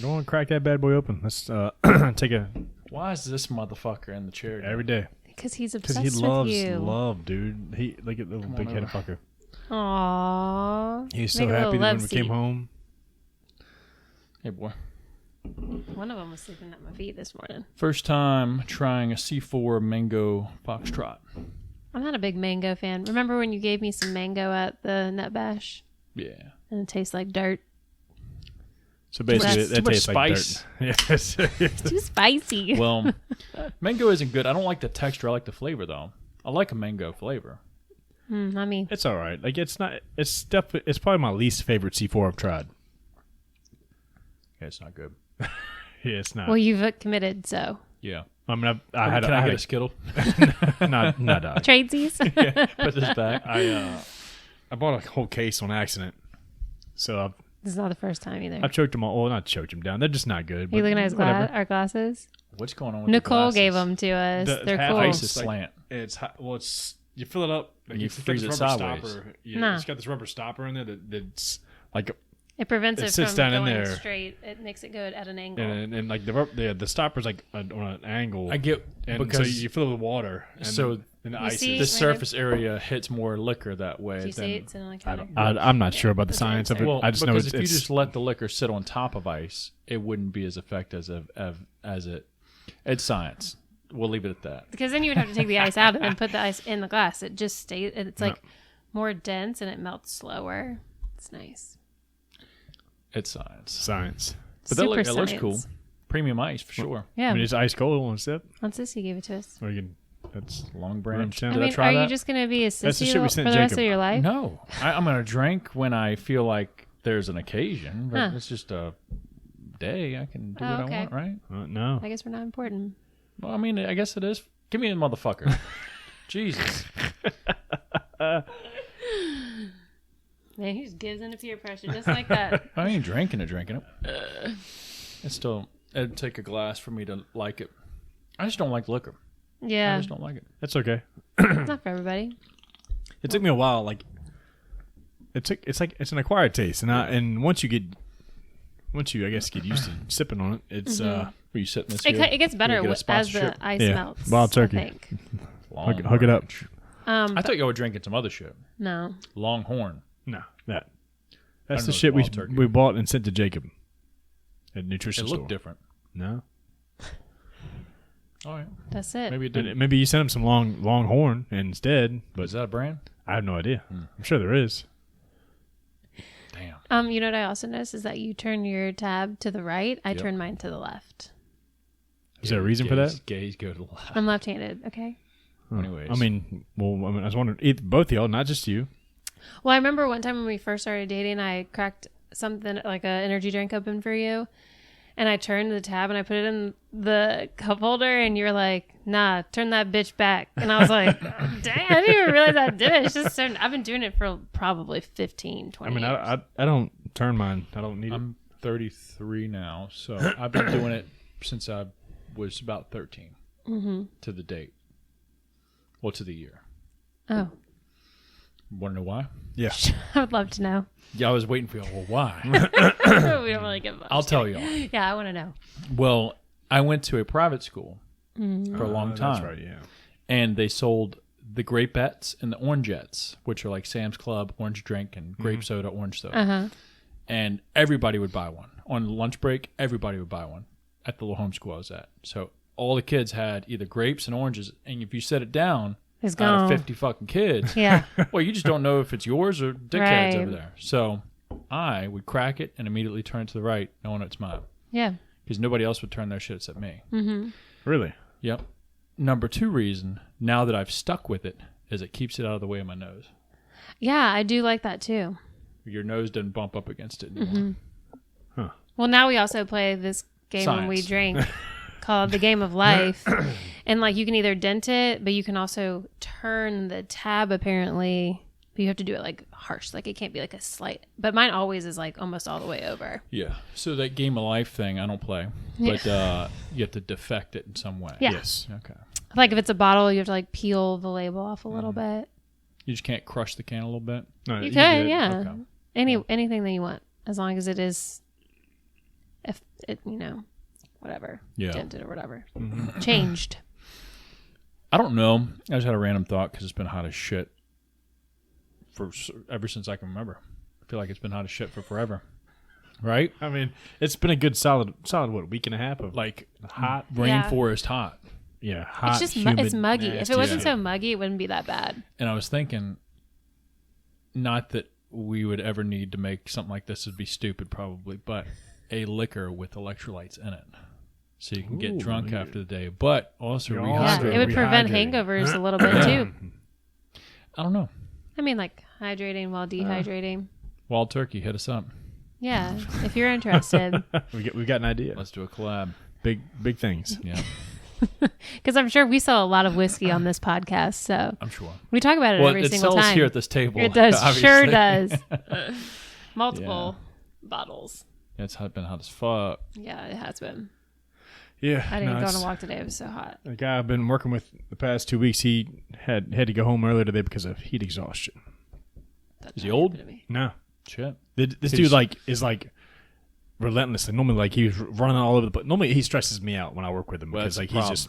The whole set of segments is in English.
Go on, crack that bad boy open. Let's take a Why is this motherfucker in the chair? every day. Because he's Because obsessed he loves with you. love, dude. He look at the little Come big on headed fucker. Aww. He's so Make a happy little that when love we came seat. home. Hey, boy. One of them was sleeping at my feet this morning. First time trying a C4 mango foxtrot. I'm not a big mango fan. Remember when you gave me some mango at the Nut Bash? Yeah. And it tastes like dirt. So basically, Too that much tastes like spice. dirt. Yes. It's too spicy. Well, mango isn't good. I don't like the texture. I like the flavor, though. I like a mango flavor. Not me. It's all right. Like it's not. It's definitely. It's probably my least favorite C4 I've tried. Yeah, it's not good. Yeah, it's not. Well, you've committed, so. Yeah. I mean, I had. Can I get a Skittle? not dog. Tradesies? Yeah, put this back. I bought a whole case on accident. So This is not the first time either. I've choked them all. Well, not choked them down. They're just not good. Are you but looking at his whatever. our glasses? What's going on with Nicole the gave glasses? them to us. The They're half cool. Ice is It's like- slant. It's well, it's you fill it up and You it's got freeze this it rubber sideways. stopper. Yeah, Nah. it's got this rubber stopper in there that's like It prevents It it, sits from down in going there. straight. It makes it go at an angle. and like the stopper's like on an angle. I get and because so you fill it with water. And, So and the You ice see- the is. surface area hits more liquor that way. Do you than, see it? It's in like I don't, I'm not sure about the That's what I'm science of it. saying. Well, I just know because it's, if you it's just let the liquor sit on top of ice, it wouldn't be as effective as it. It's science. We'll leave it at that. Because then you would have to take the ice out and then put the ice in the glass. It just stays. It's No. like more dense and it melts slower. It's nice. It's science. science. But that Super it looks cool. science. Premium ice for sure. Yeah. I mean, it's ice cold on sip. Once Sissy gave it to us. Or you can. That's Long branch. Room Did temp. I I mean, try are that? you just going to be a That's the sissy shit we for sent the rest of Jacob. your life? No, I'm gonna drink when I feel like there's an occasion. But Huh. it's just a day. I can do Oh, what okay. I want, right? no. I guess we're not important. Well, I mean, I guess it is. Give me a motherfucker. Jesus. Man, he just gives into peer pressure just like that. I ain't drinking it. It's still. It'd take a glass for me to like it. I just don't like liquor. I Yeah. just don't like it. That's okay. It's not for everybody. It took me a while. Like it's an acquired taste, and once you I guess get used to sipping on it, it's Were you sitting this It, year? it gets better Will you get a as the sponsorship? ice Yeah. melts. Wild turkey. I think. hug it up. Ranch. Um, I thought y'all were drinking some other shit. no. Longhorn. No, that's I the know shit it's wild turkey. we bought and sent to Jacob at the nutrition It store. looked different. No, All right. That's it. Maybe it didn't. maybe you sent him some Longhorn instead, but Is that a brand? I have no idea. I'm sure there is. Damn. You know what I also noticed is that you turn your tab to the right. I Yep. turn mine to the left. Is there a reason for that? Gays go to the left. I'm left-handed. Okay. Anyways. I mean, I was wondering, both of y'all, not just you. Well, I remember one time when we first started dating, I cracked something like an energy drink open for you, and I turned the tab and I put it in the cup holder, and you were like, "Nah, turn that bitch back." And I was like, "Dang, I didn't even realize I did it." It's just so I've been doing it for probably 15, 20 I mean, years. I don't turn mine. I don't need I'm 33 now, so I've been doing it since I was about 13 to the date. Well, to the year. Oh, Want to know why? it. Yeah. I would love to know. Yeah, I was waiting for you. Well, why? We don't really give much. I'll tell y'all. Yeah, I want to know. Well, I went to a private school for a long time. That's right. Yeah. And they sold the grapettes and the orangettes, which are like Sam's Club, orange drink, and grape soda, orange soda. Uh-huh. And everybody would buy one. On lunch break, everybody would buy one at the little homeschool I was at. So all the kids had either grapes and oranges. And if you set it down, It's out gone. of 50 fucking kids, Yeah. well, you just don't know if it's yours or dickheads Right. over there. So I would crack it and immediately turn it to the right, knowing it's mine. Yeah. Because nobody else would turn their shit except me. Really? Yep. Number 2 reason, now that I've stuck with it, is it keeps it out of the way of my nose. Yeah, I do like that too. Your nose doesn't bump up against it anymore. Well, now we also play this game when we Science. drink called the Game of Life. And like you can either dent it, but you can also turn the tab apparently. But you have to do it like harsh. Like it can't be like a slight. But mine always is like almost all the way over. Yeah. So that Game of Life thing, I don't play. But you have to defect it in some way. Yeah. Yes. Okay. Like if it's a bottle, you have to like peel the label off a little bit. You just can't crush the can a little bit? No, You can do could, that. yeah. Okay. Anything that you want, as long as it is if it, whatever, Yeah. dented or whatever, changed. I don't know. I just had a random thought because it's been hot as shit ever since I can remember. I feel like it's been hot as shit for forever. Right? I mean, it's been a good solid what, week and a half of Like hot. rainforest hot. Yeah, hot. It's just humid, it's muggy. If nasty it wasn't shit. so muggy, it wouldn't be that bad. And I was thinking, not that we would ever need to make something like this, would be stupid probably, but a liquor with electrolytes in it. So you can get drunk yeah. after the day, but also You're Yeah, rehydrate. it would prevent hangovers a little bit too. I don't know. I mean, like hydrating while dehydrating. Wild Turkey, hit us up. Yeah, if you're interested. we got an idea. Let's do a collab. Big things. Yeah, Because I'm sure we sell a lot of whiskey on this podcast, so I'm sure. we talk about it every it single sells time. here at this table. It does, sure obviously. does. Multiple bottles. It's been hot as fuck. Yeah, it has been. Yeah, I didn't go on it's- a walk today. It was so hot. The guy I've been working with the past 2 weeks, he had to go home earlier today because of heat exhaustion. That's Is he not old? happened to me. Oh, No, Shit. this He's- dude is relentless. And normally, he was running all over the place. Normally, he stresses me out when I work with him Well, because that's the he's problem. just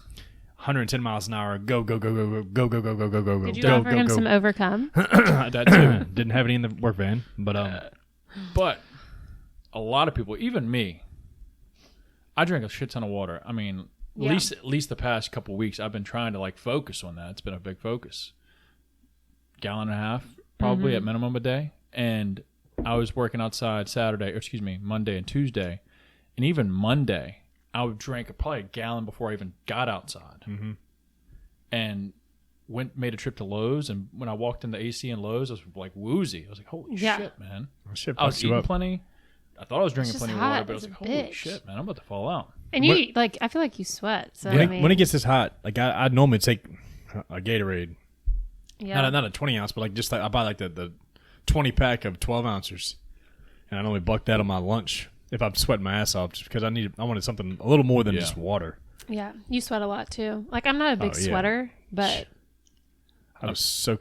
110 miles an hour. Go. Did Did you offer him some overcome? That too. Didn't have any in the work van, but But a lot of people, even me, I drink a shit ton of water. I mean, Yeah. at least the past couple weeks, I've been trying to focus on that. It's been a big focus. Gallon and a half, probably at minimum a day. And I was working outside Monday and Tuesday, and even Monday, I would drink probably a gallon before I even got outside. Mm-hmm. And made a trip to Lowe's, and when I walked in the AC in Lowe's, I was woozy. I was like, holy shit, man. shit I was fucks you eating up. plenty. I thought I was drinking just plenty of hot water, but I was as like, a holy bitch. shit, man, I'm about to fall out. And you, I feel like you sweat. So, when it gets this hot, I normally take a Gatorade. yeah. Not a 20 ounce, but I buy the 20 pack of 12 ounces, and I normally buck that on my lunch if I'm sweating my ass off, just because I wanted something a little more than just water. Yeah, you sweat a lot too. I'm not a big yeah. sweater, but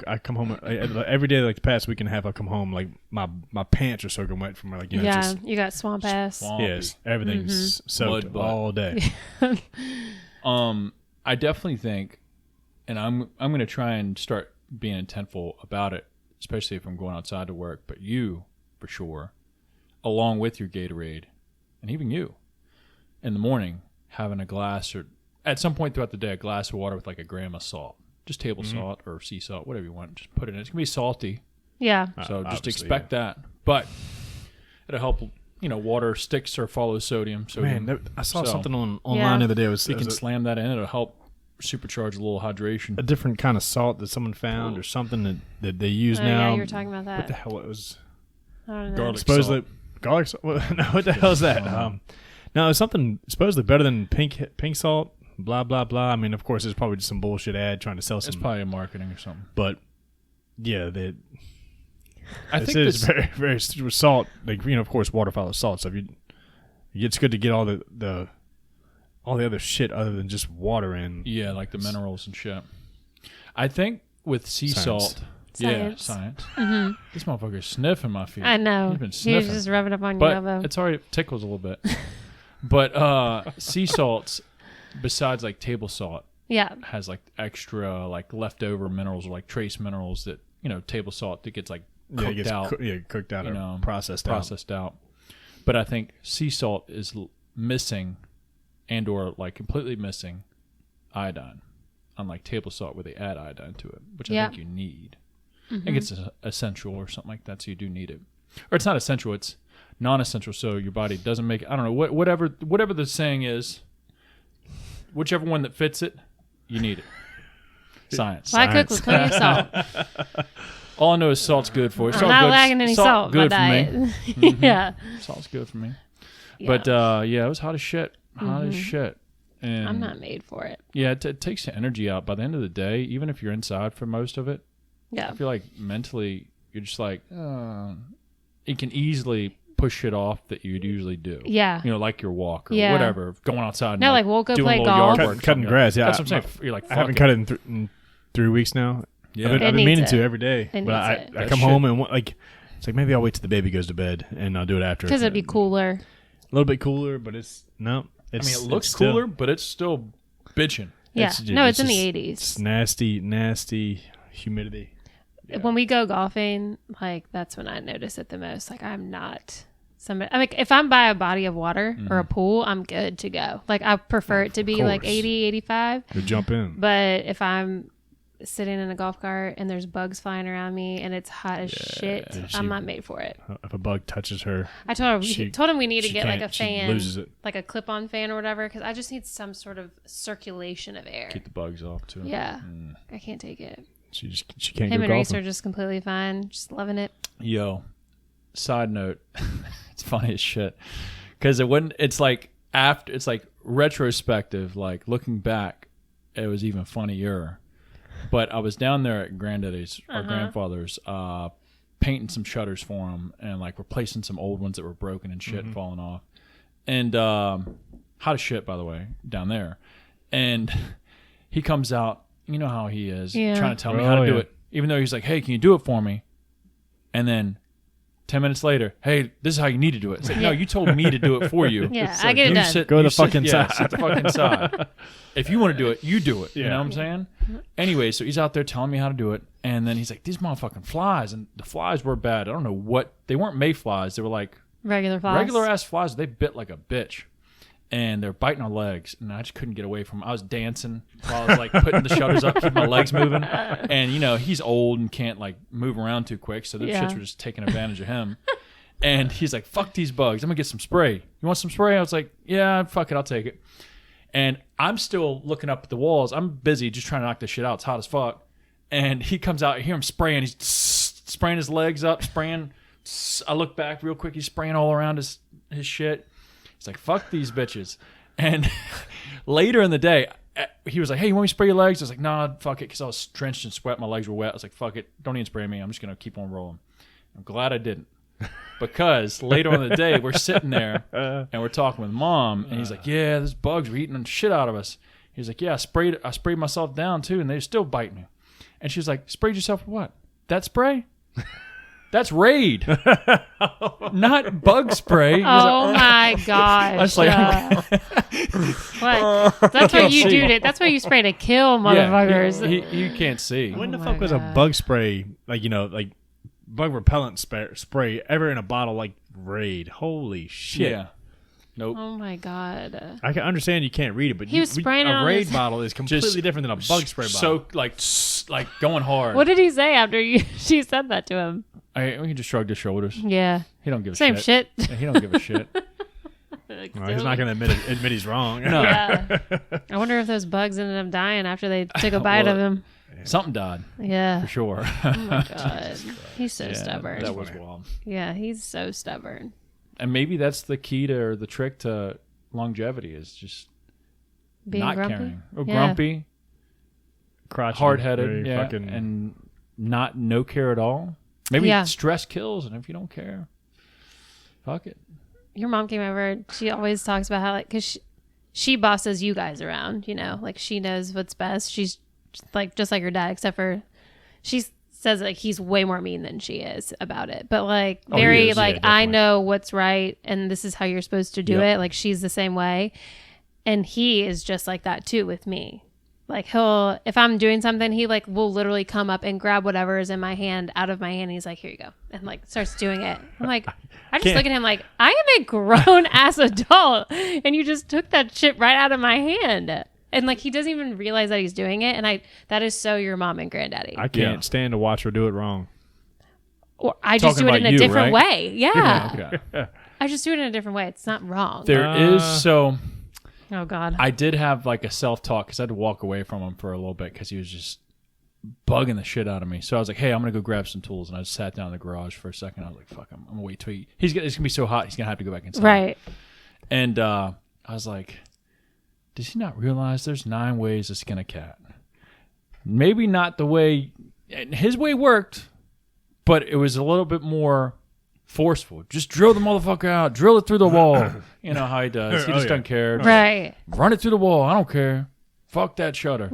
I come home every day, the past week and a half. I come home my pants are soaking wet from you got swamp ass. Swampy. yes, everything's soaked Mud butt. all day. I definitely think, and I'm going to try and start being intentful about it, especially if I'm going outside to work. But you, for sure, along with your Gatorade, and even you, in the morning, having a glass or at some point throughout the day, a glass of water with a gram of salt, just table salt or sea salt, whatever you want. Just put it in. It's gonna be salty, Yeah. so just obviously, expect that. But it'll help. Water sticks or follows sodium. So I saw So- something online Yeah. the other day. It we can was slam that in. It'll help supercharge a little hydration. a different kind of salt that someone found or something that they use Oh, now. yeah, you were talking about that. What the hell it was? I don't know. Garlic Supposedly garlic salt. No, what the hell is that? No, it's something supposedly better than pink salt. Blah blah blah. I mean, of course, it's probably just some bullshit ad trying to sell It's some. probably marketing or something. But yeah, I this think is this, very very salt. Of course, water follows salt. So it's good to get all the other shit other than just water in. yeah, like the minerals and shit. I think with sea Science. salt, Science. science. Mm-hmm. This motherfucker's sniffing my feet. I know. He's been He was sniffing. just rubbing up on your But elbow. it's already tickles a little bit. But sea salts, besides table salt, Yeah. has extra leftover minerals or trace minerals that table salt that gets Yeah, cooked it gets out, cooked out, or know, processed out. But I think sea salt is missing, and or completely missing, iodine, unlike table salt where they add iodine to it, which Yeah. I think you need. I think it's essential or something like that, so you do need it. Or it's not essential; it's non-essential, so your body doesn't make it. I don't know whatever the saying is. Whichever one that fits it, you need it. Science. Well, I cook with plenty of salt. All I know is salt's good for you. I'm not lagging any salt in my good for diet. me. Yeah. Salt's good for me. Yeah. But it was hot as shit. Hot as shit. And I'm not made for it. Yeah, it takes the energy out. By the end of the day, even if you're inside for most of it, Yeah. I feel like mentally you're just it can easily push shit off that you'd usually do. Yeah. Like your walk or Yeah. whatever, going outside. No, And, we'll go doing play a little golf. yard work, Cutting something. grass. Yeah, That's what I'm saying. You're I haven't cut it in 3 weeks now. Yeah. I've been It meaning needs to it. every day, It but I needs it. come That home and it's maybe I'll wait till the baby goes to bed and I'll do it after. Because it'd be cooler. little bit cooler, but it's no. It's, I mean, it looks it's still- cooler, but it's still bitching. Yeah. No, it's in the just- 80s. It's nasty humidity. Yeah. When we go golfing, like that's when I notice it the most. Like I'm not somebody. I mean, if I'm by a body of water or a pool, I'm good to go. Like I prefer it to be like course. 80, 85. To jump in. But if I'm sitting in a golf cart and there's bugs flying around me and it's hot as shit, She- I'm not made for it. If a bug touches her, I told him we need to she get like a can't- she fan, loses it. like a clip-on fan or whatever, because I just need some sort of circulation of air. Keep the bugs off too. Yeah, I can't take it. she can't Him go and Reese golfing. are just completely fine, just loving it. Yo, side note, it's funny as shit because it wouldn't. It's like after. It's like retrospective. Like looking back, it was even funnier. But I was down there at Granddaddy's, our grandfather's, painting some shutters for him and like replacing some old ones that were broken and shit falling off. And hot as shit, by the way, down there. And he comes out, you know how he is, Yeah. trying to tell me how to do yeah. it. Even though he's like, hey, can you do it for me? And then 10 minutes later, hey, this is how you need to do it. It's like, no, you told me to do it for you. Yeah, It's I like, get it you done. Go to you the fucking side. Sit the fucking side. If you want to do it, you do it. You Yeah. know what I'm saying? Anyway, so he's out there telling me how to do it. And then he's like, these motherfucking flies. And the flies were bad. I don't know what. They weren't mayflies. They were like Regular flies. regular ass flies. They bit like a bitch. And they're biting our legs. And I just couldn't get away from them. I was dancing while I was like putting the shutters up, keeping my legs moving. And, you know, he's old and can't like move around too quick. So the Yeah. shits were just taking advantage of him. And he's like, fuck these bugs. I'm going to get some spray. You want some spray? I was like, yeah, fuck it. I'll take it. And I'm still looking up at the walls. I'm busy just trying to knock this shit out. It's hot as fuck. And he comes out. I hear him spraying. He's spraying his legs up, spraying. I look back real quick. He's spraying all around his shit. He's like, fuck these bitches. And later in the day, he was like, hey, you want me to spray your legs? I was like, nah, fuck it. Because I was drenched in sweat. My legs were wet. I was like, fuck it. Don't even spray me. I'm just going to keep on rolling. I'm glad I didn't. Because later on in the day, we're sitting there and we're talking with Mom, and he's like, "Yeah, these bugs were eating the shit out of us." He's like, "Yeah, I sprayed myself down too, and they still bite me." And she's like, "Sprayed yourself with what? That spray? That's Raid, not bug spray." He was Oh my gosh. I was like, what? That's why you see. do it. That's why you spray to kill motherfuckers. you can't see. When the Oh fuck my was a God. bug spray, like, you know, like bug repellent spray ever in a bottle like Raid? Holy shit. Yeah. Nope. Oh my god. I can understand you can't read it, but He was spraying it a on Raid his- bottle is completely Just different than a bug spray bottle. So like going hard. What did he say after she said that to him? We can just shrug his shoulders. Yeah. He don't give a Same shit. shit. Yeah, he don't give a shit. Well, he's not going to admit he's wrong. No. Yeah. I wonder if those bugs ended up dying after they took a bite Well, of him. Something died Yeah. for sure. Oh my god. He's so Yeah, stubborn. That was wild. Yeah, he's so stubborn. And maybe that's the key to or the trick to longevity is just Being not grumpy. caring. Or Yeah. grumpy, Crotchety, hard-headed, very yeah, fucking, and not no care at all. Maybe Yeah. stress kills, and if you don't care, fuck it. Your mom came over. She always talks about how, like, because she bosses you guys around, you know, like she knows what's best. She's like just like her dad, except for she says like he's way more mean than she is about it. But like Oh, he very is, yeah, like I definitely. know what's right and this is how you're supposed to do Yep. it. Like she's the same way, and he is just like that too with me. Like he'll, if I'm doing something, he like will literally come up and grab whatever is in my hand out of my hand. And he's like, here you go. And like starts doing it. I'm like, I just Can't- look at him like, I am a grown ass adult. And you just took that shit right out of my hand. And like, he doesn't even realize that he's doing it. And that is so your mom and granddaddy. I can't Yeah. stand to watch her do it wrong. Or I just Talking do it in about a you, different right? way. Yeah. Okay. I just do it in a different way. It's not wrong. There is so. Oh God. I did have like a self-talk because I had to walk away from him for a little bit because he was just bugging the shit out of me. So I was like, hey, I'm going to go grab some tools. And I just sat down in the garage for a second. I was like, fuck, I'm going to wait till it's going to be so hot. He's going to have to go back inside. Right. And I was like, does he not realize there's 9 ways to skin a cat? Maybe not the way, and his way worked, but it was a little bit more forceful. Just drill the motherfucker out. Drill it through the wall. You know how he does. He Oh, just yeah. doesn't care. Right. Run it through the wall. I don't care. Fuck that shutter.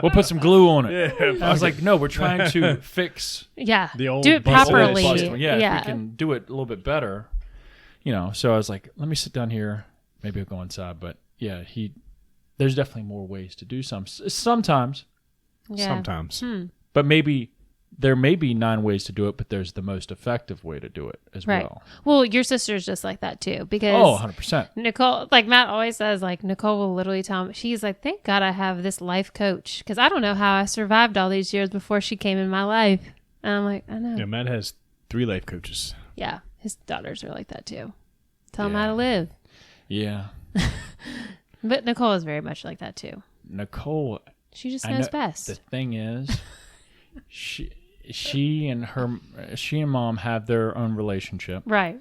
We'll put some glue on it. I was like, no, we're trying to fix Yeah. The old do it busted- properly. busted one. Yeah, Yeah. if we can do it a little bit better. you know, so I was like, let me sit down here. Maybe I'll go inside. But yeah, there's definitely more ways to do sometimes. Yeah. Sometimes. But maybe there may be 9 ways to do it, but there's the most effective way to do it as Right. well. Well, your sister's just like that too, because 100%. Nicole, like Matt always says, like Nicole will literally tell me, she's like, thank God I have this life coach, because I don't know how I survived all these years before she came in my life. And I'm like, I know. Yeah, Matt has 3 life coaches. Yeah, his daughters are like that too. Tell them how to live. Yeah. But Nicole is very much like that too. Nicole, She just knows the best. thing is, she and mom have their own relationship, Right.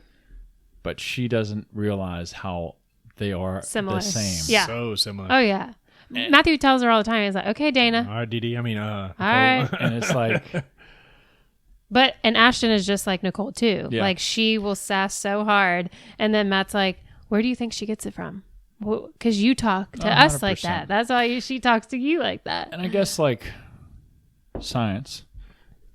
but she doesn't realize how they are Similar. the same. Yeah. So similar. Oh, yeah. Matthew tells her all the time. He's like, okay, Dana. All right, Didi. I mean, All right. And it's like, And Ashton is just like Nicole too. Yeah. Like she will sass so hard. And then Matt's like, where do you think she gets it from? Because you talk to us like 100%. that. That's why she talks to you like that. and I guess like science,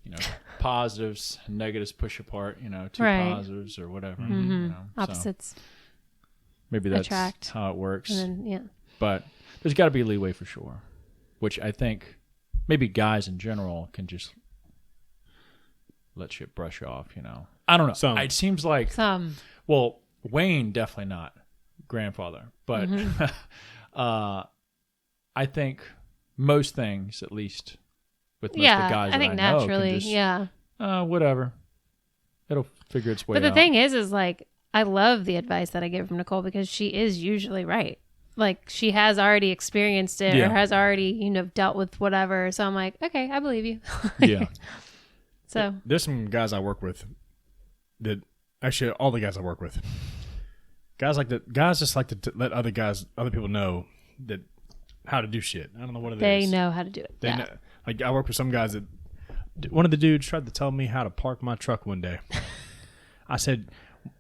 you know, positives and negatives push apart, you know, 2 Right. positives or whatever. Mm-hmm. You know, so Opposites. maybe that's attract. how it works. And then, yeah. But there's got to be leeway for sure, which I think maybe guys in general can just let shit brush off, you know. I don't know. Some. It seems like, well, Wayne definitely not grandfather, but I think most things, at least with most of the guys I think that I know, naturally, can just, yeah. whatever. It'll figure its way out. But the thing is like, I love the advice that I get from Nicole because she is usually right. Like she has already experienced it or has already, dealt with whatever. So I'm like, okay, I believe you. Yeah. So there's some guys I work with that actually all the guys I work with. Guys just like to let other people know that how to do shit. I don't know what it is. they know how to do it. They know, like I work with some guys that one of the dudes tried to tell me how to park my truck one day. I said,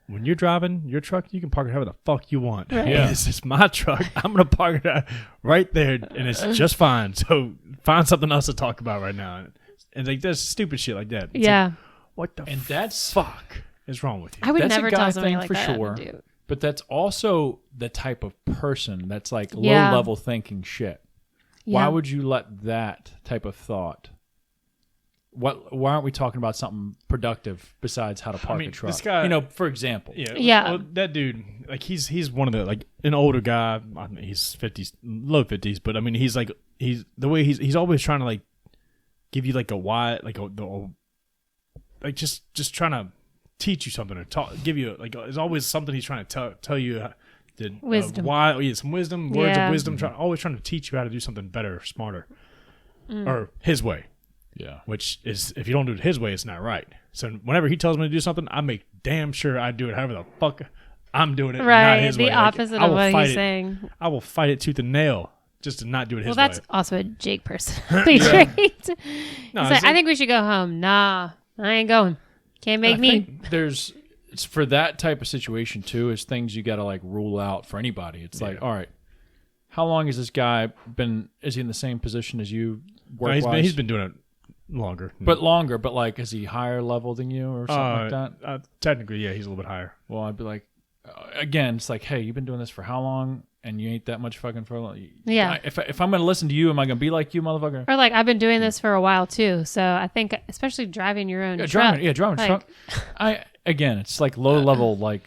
when you're driving your truck, you can park it however the fuck you want. Right. Yeah. It's my truck. I'm going to park it right there, and it's just fine. So find something else to talk about right now. And like, there's stupid shit like that. It's like, what the fuck is wrong with you? I would That's never a guy tell somebody thing like for that. sure. To do. But that's also the type of person that's like Yeah. low-level thinking shit. Yeah. Why would you let that type of thought? Why aren't we talking about something productive besides how to park a truck? this guy- for example. Yeah. Well, that dude, like he's one of the like an older guy. I mean, he's 50s, low 50s, but I mean he's always trying to like give you like a why, like like just trying to teach you something or give you like there's always something he's trying to tell you. Wisdom. Some wisdom, words Yeah. of wisdom. Always trying to teach you how to do something better, smarter, or his way. Yeah. Which is, if you don't do it his way, it's not right. So whenever he tells me to do something, I make damn sure I do it however the fuck I'm doing it, Right. not his way. The Like, opposite I of will what fight he's it. saying. I will fight it tooth and nail just to not do it his Well, that's way. also a Jake personality trait. No, He's like, I think we should go home. Nah, I ain't going. Can't make I me. think it's for that type of situation too, is things you got to like rule out for anybody. It's like, all right, how long has this guy been? Is he in the same position as you? No, he's been doing it longer. But longer. But like, is he higher level than you or something like that? Technically, yeah, he's a little bit higher. Well, I'd be like, again, it's like, hey, you've been doing this for how long? And you ain't that much fucking for long. Yeah. If I'm gonna listen to you, am I gonna be like you, motherfucker? Or like, I've been doing this for a while too. So I think, especially driving your own truck. Driving like, truck. Again, it's like low level, like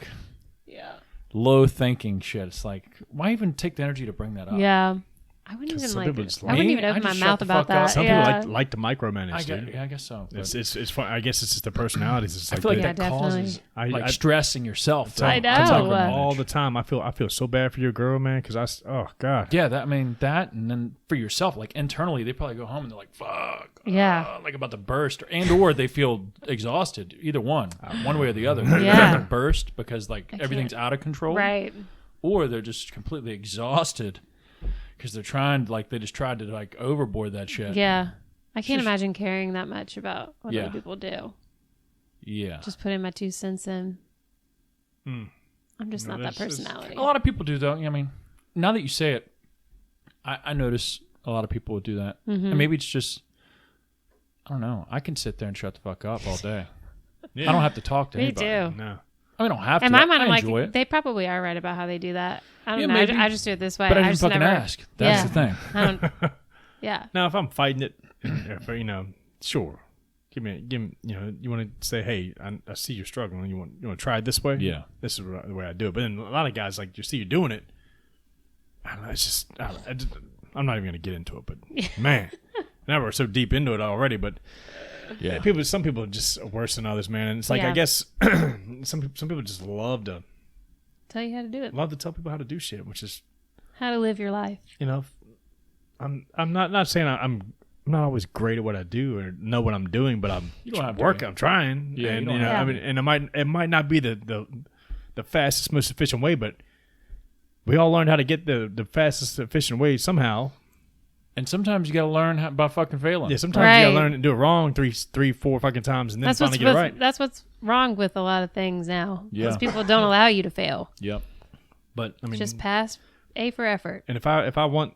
low thinking shit. It's like, why even take the energy to bring that up? Yeah. I wouldn't even some like. people just I wouldn't even I open my just shut mouth the about fuck up. that. Some yeah. people like to micromanage, dude. I guess so. but It's fun. I guess it's just their personalities. It's I like feel like Yeah, that definitely. causes I like stress in yourself. I to know. micromanage. all the time. I feel so bad for your girl, man, because oh god. Yeah, that, and then for yourself, like internally, they probably go home and they're like, "Fuck," Yeah. like about to burst, or they feel exhausted. Either one way or the other. They're Yeah. about to burst because like everything's out of control, Right. or they're just completely exhausted because they're trying, like they just tried to like overboard that shit. Yeah. I can't imagine caring that much about what Yeah. other people do. Yeah. Just putting my 2 cents in. I'm just No, not that that's just- personality. A lot of people do though. I mean, now that you say it, I notice a lot of people would do that, and maybe it's just, I don't know. I can sit there and shut the fuck up all day. Yeah. I don't have to talk to Me anybody. too. No. I don't have to. In my mind, I'm I like, enjoy it. they probably are right about how they do that. I don't Yeah, know. maybe. I just do it this way. But I I didn't just fucking never ask. That's Yeah. the thing. I don't, yeah. Now, if I'm fighting it, if, sure. Give me, you want to say, hey, I see you're struggling. You want to try it this way? Yeah. This is the way I do it. But then a lot of guys, like, you see you doing it. I don't know. It's just, I'm not even going to get into it. But, man, now we're so deep into it already. But Yeah. some people are just worse than others, man. And it's like, I guess some people just love to Tell you how to do it. tell people how to do shit, which is, How to live your life. I'm not saying I'm not always great at what I do or know what I'm doing, but I'm You don't have to working. be. I'm trying. Yeah, and you don't have I mean, and it might not be the fastest, most efficient way, but we all learned how to get the fastest, efficient way somehow. And sometimes you got to learn by fucking failing. Yeah, sometimes you gotta learn to do it wrong three, 4 fucking times, and then finally get it right. That's what's wrong with a lot of things now. Yeah. Because people don't allow you to fail. Yep. But I mean, Just pass A for effort. and if I want,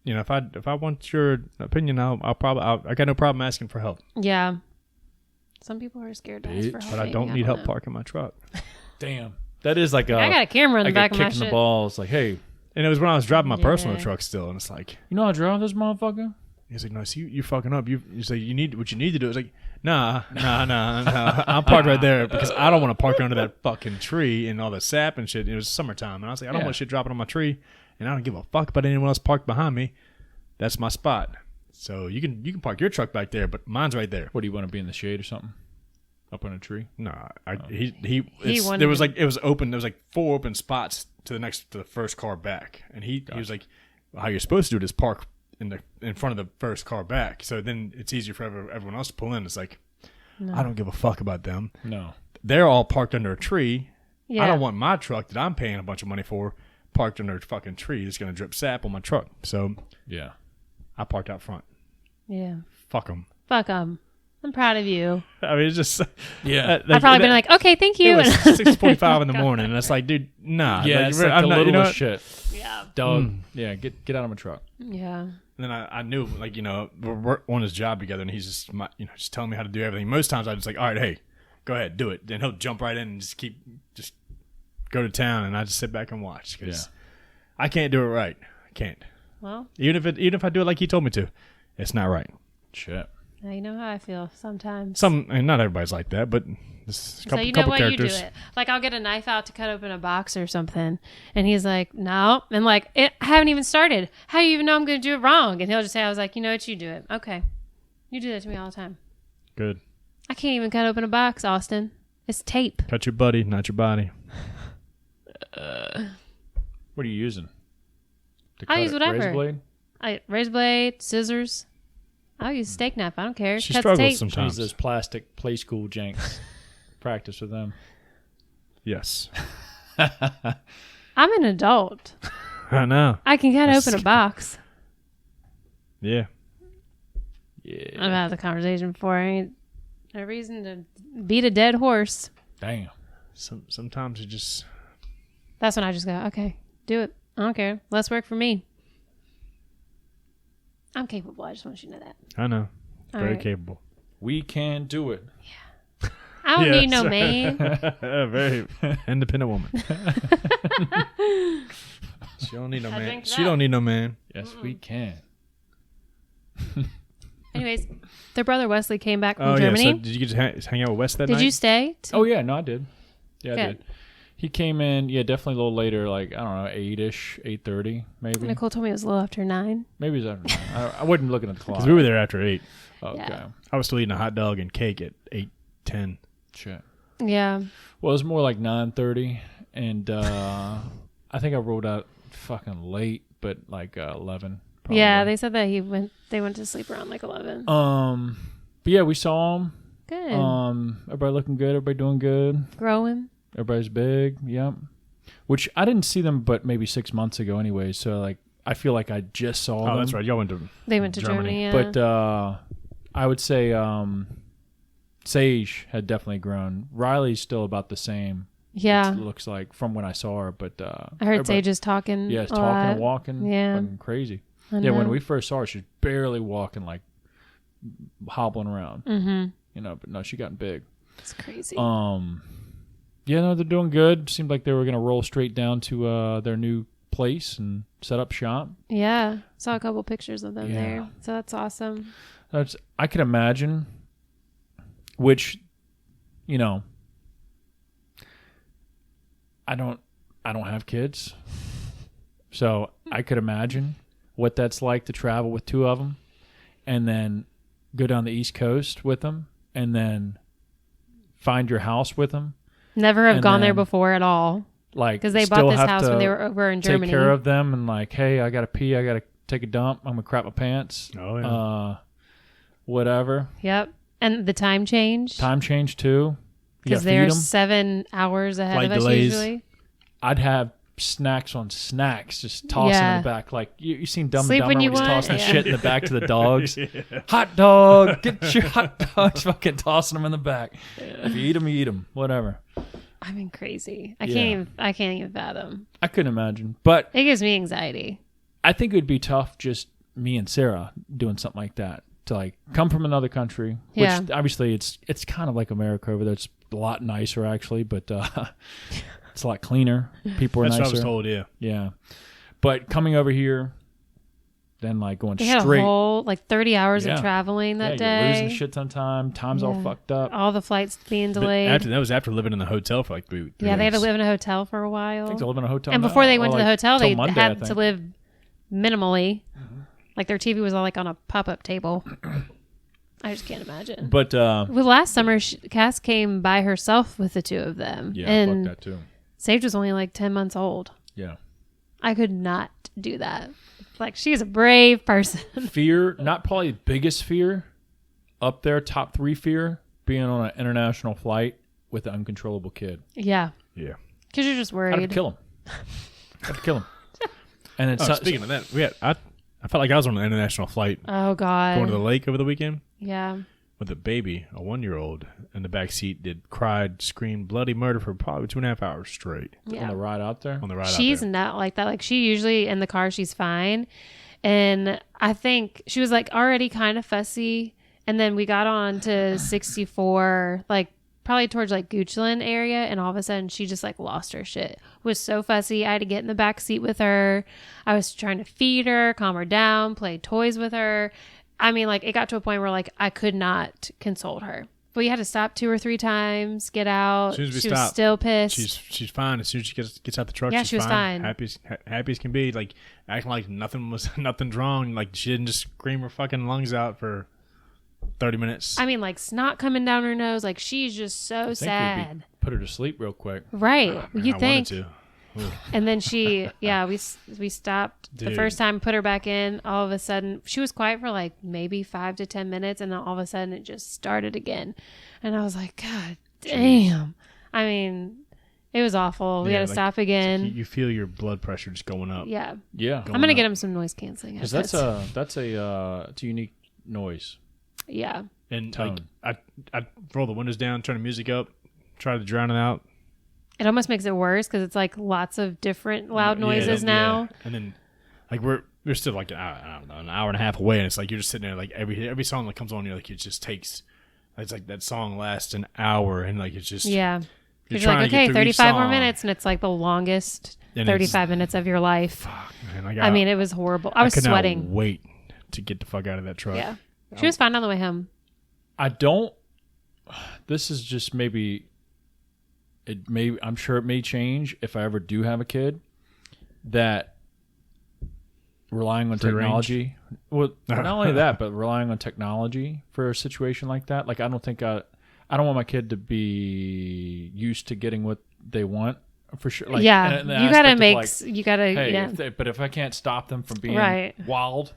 if I want your opinion, I got no problem asking for help. Yeah. Some people are scared to ask for Bitch. help. But I maybe. don't need help know. parking my truck. Damn. That is like I got a camera in the back a of my kick in the shit. balls. Like, hey, And it was when I was driving my personal Yeah. truck still, and it's like, you know how to drive this motherfucker? he's like, no, see, you fucking up. You say what you need to do. It's like, nah. I'm parked right there because I don't want to park under that fucking tree and all the sap and shit. It was summertime, and I was like, I don't Yeah. want shit dropping on my tree, and I don't give a fuck about anyone else parked behind me. That's my spot. So you can park your truck back there, but mine's right there. What, do you want to be in the shade or something? Up on a tree? No, He wanted there was to- like it was open. There was like 4 open spots to the first car back, and he was like, well, how you're supposed to do it is park in front of the first car back, so then it's easier for everyone else to pull in. It's like, I don't give a fuck about them. No. They're all parked under a tree. Yeah. I don't want my truck that I'm paying a bunch of money for parked under a fucking tree. It's gonna drip sap on my truck. So Yeah. I parked out front. Yeah. Fuck them. Fuck them. I'm proud of you. I mean, it's just Yeah. I've probably been like, okay, thank you. it was And- 6:45 in the morning, and it's like, dude, nah. Yeah, like, it's like I'm the not, you know littlest what? shit. yeah. Dog. Yeah, get out of my truck. Yeah. And then I knew, like, we're on his job together, and he's just, just telling me how to do everything. Most times I just like, all right, hey, go ahead, do it. Then he'll jump right in and just go to town, and I just sit back and watch because I can't do it right. I can't. Well, Even if I do it like he told me to, it's not right. Shit. now you know how I feel sometimes. Not everybody's like that, but this So couple, you know couple what? characters. You do it. Like I'll get a knife out to cut open a box or something, and he's like, "No," and like, I haven't even started. How do you even know I'm going to do it wrong? And he'll just say, "I was like, you know what? You do it. Okay, you do that to me all the time. Good. I can't even cut open a box, Austin. It's tape. Cut your buddy, not your body. What are you using? To I'll cut use it? whatever. Razor blade? Razor blade, scissors. I'll use a steak knife. I don't care. She Cuts struggles tape. Use sometimes. those plastic play school janks. Practice with them. Yes. I'm an adult. I know. I can cut open a box. Yeah. Yeah. I've had the conversation before. I ain't no reason to beat a dead horse. Damn. Sometimes you just. That's when I just go, okay, do it. I don't care. Let's work for me. I'm capable. I just want you to know that. I know. All Very right. capable. We can do it. I don't need no Yes. man. Very independent woman. She don't need no I man. drink She that. don't need no man. Yes, we can. Anyways, their brother Wesley came back from Oh Germany. yeah. So did you get to hang out with Wes that night? Did you stay? Oh, yeah. No, I did. Yeah, I Good. did. He came in, definitely a little later, like, I don't know, 8-ish, 8:30, maybe. Nicole told me it was a little after 9. Maybe it was after 9. I wasn't looking at the clock. Because we were there after 8. Okay. Yeah. I was still eating a hot dog and cake at 8:10. Shit. Yeah. Well, it was more like 9:30, and I think I rolled out fucking late, but like 11. Probably. Yeah, they said that they went to sleep around like 11. But yeah, we saw him. Good. Everybody looking good. Everybody doing good. Growing. Everybody's big. Yep. Which I didn't see them, but maybe 6 months ago anyway. So like, I feel like I just saw them. Oh, that's right. Y'all went to. They went to Germany. Yeah. But I would say Sage had definitely grown. Riley's still about the same. yeah. It looks like from when I saw her. But I heard everybody- Sage is talking. Yeah, it's a talking lot. and walking. Yeah. Fucking crazy. I Yeah, when know. we first saw her, she was barely walking, like hobbling around. Mm-hmm. But no, she gotten big. It's crazy. Yeah, no, they're doing good. Seemed like they were going to roll straight down to their new place and set up shop. Yeah. Saw a couple pictures of them Yeah. there. So that's awesome. I could imagine, which, you know, I don't have kids, so I could imagine what that's like to travel with two of them, and then go down the East Coast with them, and then find your house with them. Never have And gone there then, before at all. Like, Because they still bought this have house to when they were over in Germany. take care of them, and like, hey, I gotta pee, I gotta take a dump, I'm gonna crap my pants. Oh yeah. Whatever. Yep. And the time change. Time change too. You Because gotta feed they're 'em. 7 hours ahead Flight of us delays. usually. I'd have snacks on snacks, just tossing Yeah. in the back. Like you seen Dumb and Sleep Dumber when when you he's want, tossing yeah. shit in the back to the dogs. Hot dog, get your hot dogs. Fucking tossing them in the back. If you eat them, you eat them. Whatever. I mean, crazy. Yeah. I can't even fathom. I couldn't imagine, but It gives me anxiety. I think it would be tough just me and Sarah doing something like that, to like come from another country, which Yeah. obviously it's kind of like America over there. It's a lot nicer actually, but it's a lot cleaner. People are That's nicer. what I was told. Yeah. Yeah. But coming over here, then like going They had straight. a whole 30 hours Yeah. of traveling that yeah, you're day. losing shit ton of time. Time's all Yeah. fucked up. All the flights being But delayed. that was after living in the hotel for like three Yeah, they had to weeks. live in a hotel for a I while. think they live in a hotel. And now. before they went Or, to the like, hotel, till they Monday, I had to think. live minimally. Like their TV was all like on a pop-up table. I just can't imagine. But Well, last summer, Cass came by herself with the two of them. yeah, and fuck that too. Sage was only like 10 months old. Yeah. I could not do that. Like, she's a brave person. Fear, not probably the biggest fear, up there, top 3 fear, being on an international flight with an uncontrollable kid. Yeah. Yeah. Because you're just I'd have to worried. kill him. I'd have to kill him. And it's Speaking of that, I felt like I was on an international flight Oh, God. going to the lake over the weekend Yeah. with a baby, a 1-year-old, in the back seat. Cried, screamed bloody murder for probably 2.5 hours straight on Yeah. the ride out there. on the ride She's out there. not like that. Like, she usually in the car, she's fine. And I think she was like already kind of fussy. And then we got on to 64, like probably towards like Goochland area. And all of a sudden she just like lost her shit. Was so fussy. I had to get in the back seat with her. I was trying to feed her, calm her down, play toys with her. I mean, like, it got to a point where like I could not console her. We had to stop 2 or 3 times, get out. As soon as we she was stopped, still pissed. She's fine. As soon as she gets out the truck, Yeah, she's she was fine. Happy as can be. Like acting like nothing's wrong. Like she didn't just scream her fucking lungs out for 30 minutes. I mean, like snot coming down her nose. Like, she's just so I think it'd sad. be- put her to sleep real quick. Right. You I think. wanted to. Ooh. And then we stopped the Dude. first time, put her back in. All of a sudden, she was quiet for like maybe 5 to 10 minutes. And then all of a sudden it just started again. And I was like, God damn. I mean, it was awful. We Yeah, had to like, stop again. You feel your blood pressure just going up. Yeah. Yeah. I'm going to get him some noise canceling. Because it's a unique noise. Yeah. And Tone. like I roll the windows down, turn the music up, try to drown it out. It almost makes it worse because it's like lots of different loud noises Yeah, now. yeah. And then like we're still like I don't know, an hour and a half away, and it's like you're just sitting there like every song that comes on, you're like it just takes. It's like that song lasts an hour, and like it's just Yeah. You're You're like, trying to get okay, through each 35 more song. minutes, and it's like the longest And 35 minutes of your life. Fuck, man, I mean, it was horrible. I was could sweating. not wait to get the fuck out of that truck. Yeah. She was fine on the way home. This is just maybe. I'm sure it may change if I ever do have a kid. That relying on Free range. technology. Well, not only that, but relying on technology for a situation like that. Like I don't want my kid to be used to getting what they want for sure. Like, yeah. in the You got to aspect of, make, like, you got to, hey, yeah. but if I can't stop them from being Right. wild,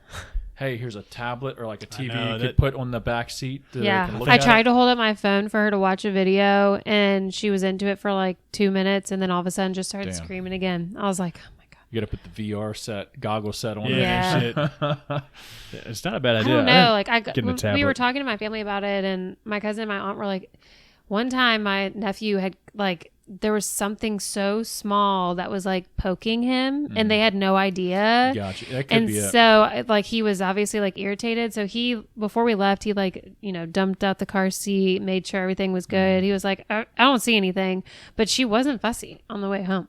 hey, here's a tablet or like a TV know, you that- could put on the back seat. That they Yeah. can look I at tried it. to hold up my phone for her to watch a video, and she was into it for like 2 minutes, and then all of a sudden just started Damn. screaming again. I was like, oh my God. You got to put the VR goggle set on. Yeah, Yeah. shit. It's not a bad I idea. don't know. Like getting a we tablet. were talking to my family about it, and my cousin and my aunt were like, one time my nephew had like there was something so small that was like poking him, and they had no idea. Gotcha. That could And be it. so like he was obviously like irritated. So before we left, he like, dumped out the car seat, made sure everything was good. He was like, I don't see anything, but she wasn't fussy on the way home.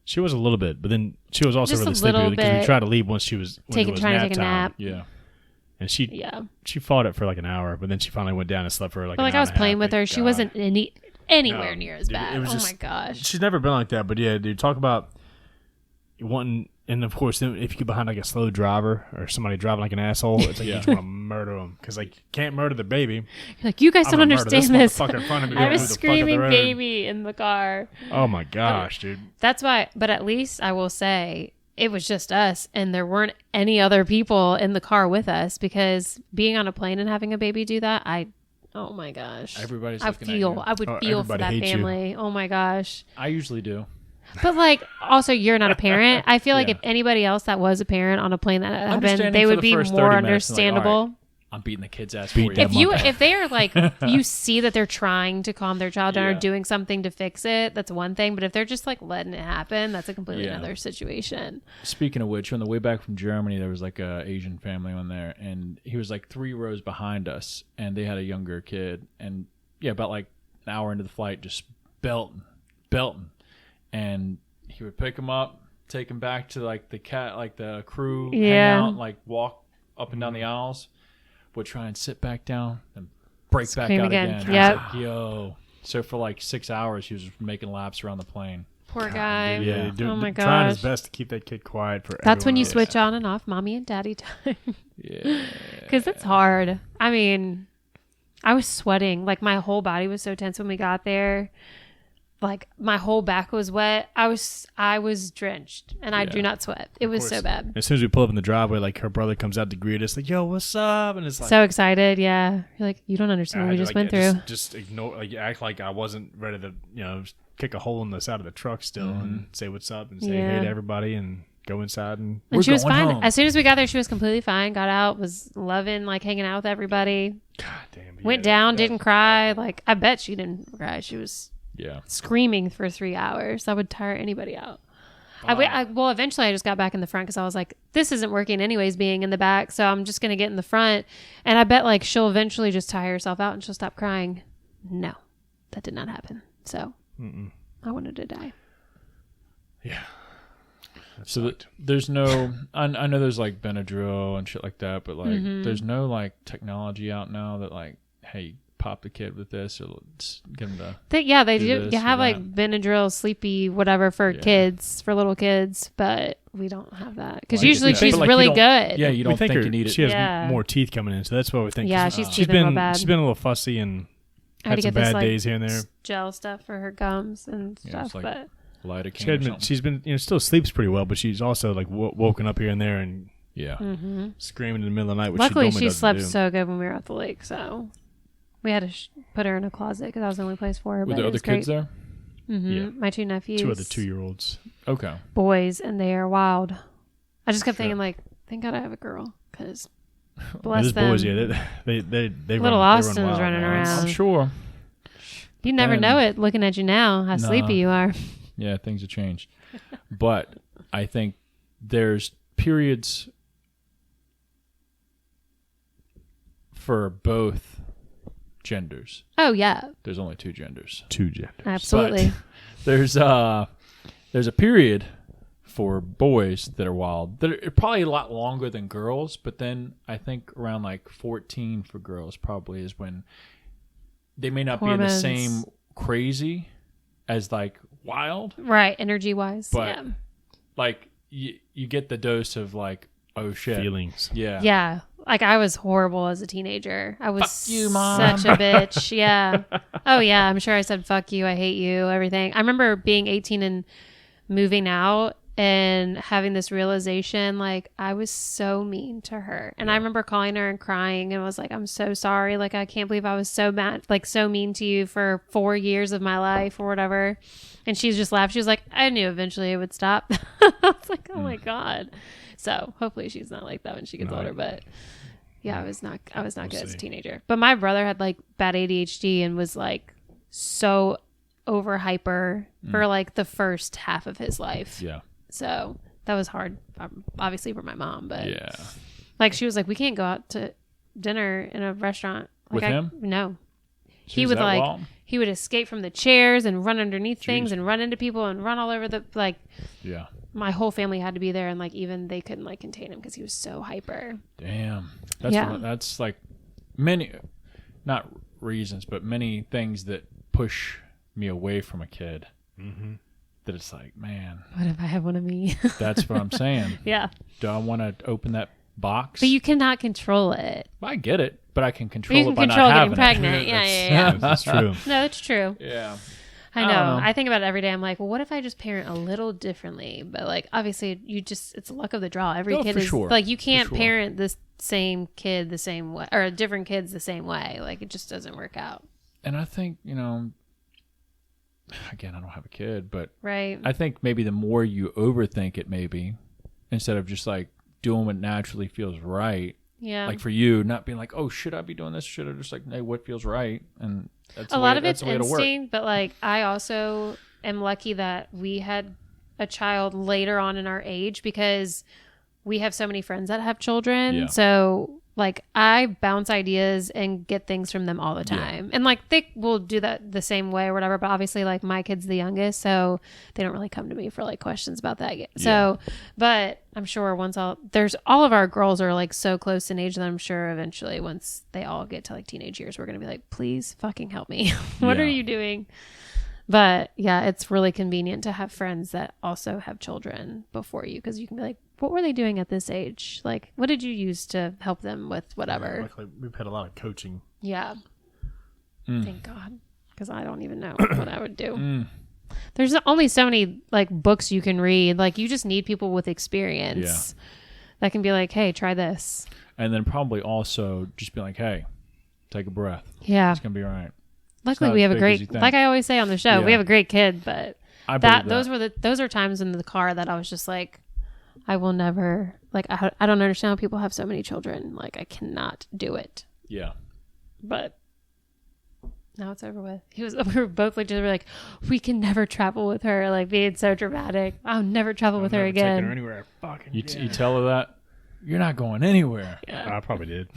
She was a little bit, but then she was also Just really a sleepy little because we bit. tried to leave once she was Trying to take a nap. Yeah. And Yeah. she fought it for like an hour, but then she finally went down and slept for like. But like an hour I was and a half. playing with her. Thank She God. wasn't anywhere No, near as dude, bad. it was Oh just- my gosh. She's never been like that, but yeah, dude, talk about wanting, and of course, then if you get behind like a slow driver or somebody driving like an asshole, it's like you just want to murder them because like can't murder the baby. You're like, you guys I'm don't gonna murder understand this. motherfucker in front of me I going was through the fuck of the screaming road. baby in the car. Oh my gosh, dude. That's why, but at least I will say it was just us and there weren't any other people in the car with us, because being on a plane and having a baby do that, oh my gosh. Everybody's I looking at you. would feel for everybody that hates you. family. Oh my gosh. I usually do. But like, also you're not a parent. I feel like Yeah. if anybody else that was a parent on a plane that happened, Understanding they for would the be first more 30 minutes and like, understandable. all right, I'm beating the kid's ass for Beat you. that If they are like, you see that they're trying to calm their child down Yeah. or doing something to fix it, that's one thing. But if they're just like letting it happen, that's a completely Yeah. another situation. Speaking of which, on the way back from Germany, there was like a Asian family on there, and he was like 3 rows behind us, and they had a younger kid, and yeah, about like an hour into the flight, just belting, and he would pick him up, take him back to like the crew Yeah. hangout, like walk up and down the aisles, would try and sit back down and break back Scream out again. again. Yep. I was like, yo. So for like 6 hours, he was making laps around the plane. Poor guy. Yeah, Yeah. dude, Oh my trying his gosh. best to keep that kid quiet for. That's when you everyone else. switch on and off mommy and daddy time. Yeah. Because it's hard. I mean, I was sweating. Like my whole body was so tense when we got there. Like my whole back was wet. I was drenched, and I Yeah. do not sweat. It was so course. bad. As soon as we pull up in the driveway, like her brother comes out to greet us, like, "Yo, what's up?" And it's like, So excited. Yeah. You're like, you don't I understand what had we to, just like, went through. Just ignore, like, act like I wasn't ready to, kick a hole in the side of the truck still and say what's up and say hey Yeah. to everybody and go inside and. And We're she was going fine. home. As soon as we got there, she was completely fine. Got out, was loving, like hanging out with everybody. God damn. Went down, didn't cry. Like I bet she didn't cry. She was Yeah. screaming for 3 hours. That would tire anybody out. Well, eventually I just got back in the front because I was like, this isn't working anyways, being in the back. So I'm just going to get in the front. And I bet like she'll eventually just tire herself out and she'll stop crying. No, that did not happen. So I wanted to die. Yeah. So there's no, I know there's like Benadryl and shit like that, but like there's no like technology out now that like, hey, pop the kid with this or let's get him to. They Do do. this You or have like that. Benadryl, sleepy, whatever for Yeah. kids, for little kids, but we don't have that because Well, usually yeah. she's But, like, really you don't- good. Yeah, you don't think you need it. She has Yeah. more teeth coming in, so that's what we think. Yeah, 'Cause she's she's teething real been bad. she's been a little fussy and I had had to some get this bad like days here and there. gel stuff for her gums and Yeah, stuff, it's like- but Lidocaine She or had been, something. she's been still sleeps pretty well, but she's also like woken up here and there and Yeah. screaming in the middle of the night. Which luckily she, she doesn't slept do. so good when we were at the lake, so we had to put her in a closet because that was the only place for her. Were but there it other was kids great. there? Yeah. My 2 nephews, 2 other 2-year-olds. Okay. boys, and they are wild. I just kept Sure. thinking like, thank God I have a girl because And bless those them. boys, yeah, they Little run, Austin's they run wild, running man. around. I'm sure. You never And- know it looking at you now how Nah. sleepy you are. Yeah, things have changed. But I think there's periods for both genders. Oh yeah, There's only 2 genders. 2 genders. absolutely. There's a period for boys that are wild. That are probably a lot longer than girls, but then I think around like 14 for girls probably is when they may not Hormones. be in the same crazy as like wild, Right, energy wise. but Yeah. like you get the dose of like, oh shit. Feelings. Yeah. Yeah. Like I was horrible as a teenager. I was Fuck you, Mom. such a bitch. Yeah. Oh yeah. I'm sure I said fuck you. I hate you. Everything. I remember being 18 and moving out and having this realization, like I was so mean to her. And I remember calling her and crying and was like, I'm so sorry. Like, I can't believe I was so mad, like so mean to you for 4 years of my life or whatever. And she just laughed. She was like, I knew eventually it would stop. I was like, oh my God. So hopefully she's not like that when she gets older, but yeah, I was not good as a see. teenager. But my brother had like bad ADHD and was like so over hyper for like the first half of his life. Yeah. So that was hard, obviously for my mom, but Yeah. like she was like, we can't go out to dinner in a restaurant. Like With him? No. He Jeez, would that like, wild? he would escape from the chairs and run underneath things and run into people and run all over the, like, Yeah. my whole family had to be there and like even they couldn't like contain him because he was so hyper. Damn. That's like many, not reasons, but many things that push me away from a kid. Mm-hmm. That it's like, man, What if I have one of me? that's what I'm saying. Yeah. Do I want to open that box? But you cannot control it. I get it, but I can control You can it by control not getting having pregnant. it. Yeah. That's true. No, it's true. Yeah. I don't know. know. I think about it every day. I'm like, well, what if I just parent a little differently? But like, obviously, it's luck of the draw. Every No, kid for is sure. like, you can't For sure. parent the same kid the same way or different kids the same way. Like, it just doesn't work out. And I think, again, I don't have a kid, but Right. I think maybe the more you overthink it, maybe instead of just like doing what naturally feels right, Yeah. like for you, not being like, oh, should I be doing this? Should I just like, hey, what feels right? And that's A lot of that's it's the way it'll work. instinct, but like, I also am lucky that we had a child later on in our age because we have so many friends that have children. Yeah. So like, I bounce ideas and get things from them all the time. And like, they will do that the same way or whatever. But obviously, like, my kid's the youngest, so they don't really come to me for like questions about that yet. So, but I'm sure all of our girls are like so close in age that I'm sure eventually once they all get to like teenage years, we're going to be like, please fucking help me. What Yeah. are you doing? But yeah, it's really convenient to have friends that also have children before you because you can be like, what were they doing at this age? Like, what did you use to help them with whatever? Luckily, we've had a lot of coaching. Yeah. Thank God. Because I don't even know what I would do. There's only so many like books you can read. Like, you just need people with experience that can be like, hey, try this. And then probably also just be like, hey, take a breath. Yeah. It's going to be all right. Luckily, not we as have a big as you great, think. like I always say on the show, we Yeah. have a great kid, but I believe that. those are times in the car that I was just like, I will never, like, I don't understand how people have so many children. Like, I cannot do it. Yeah. But now it's over with. We were both like, we can never travel with her. Like, being so dramatic. I'll never travel with her Never taken again. her anywhere. Fucking You tell her that, you're not going anywhere. I probably did.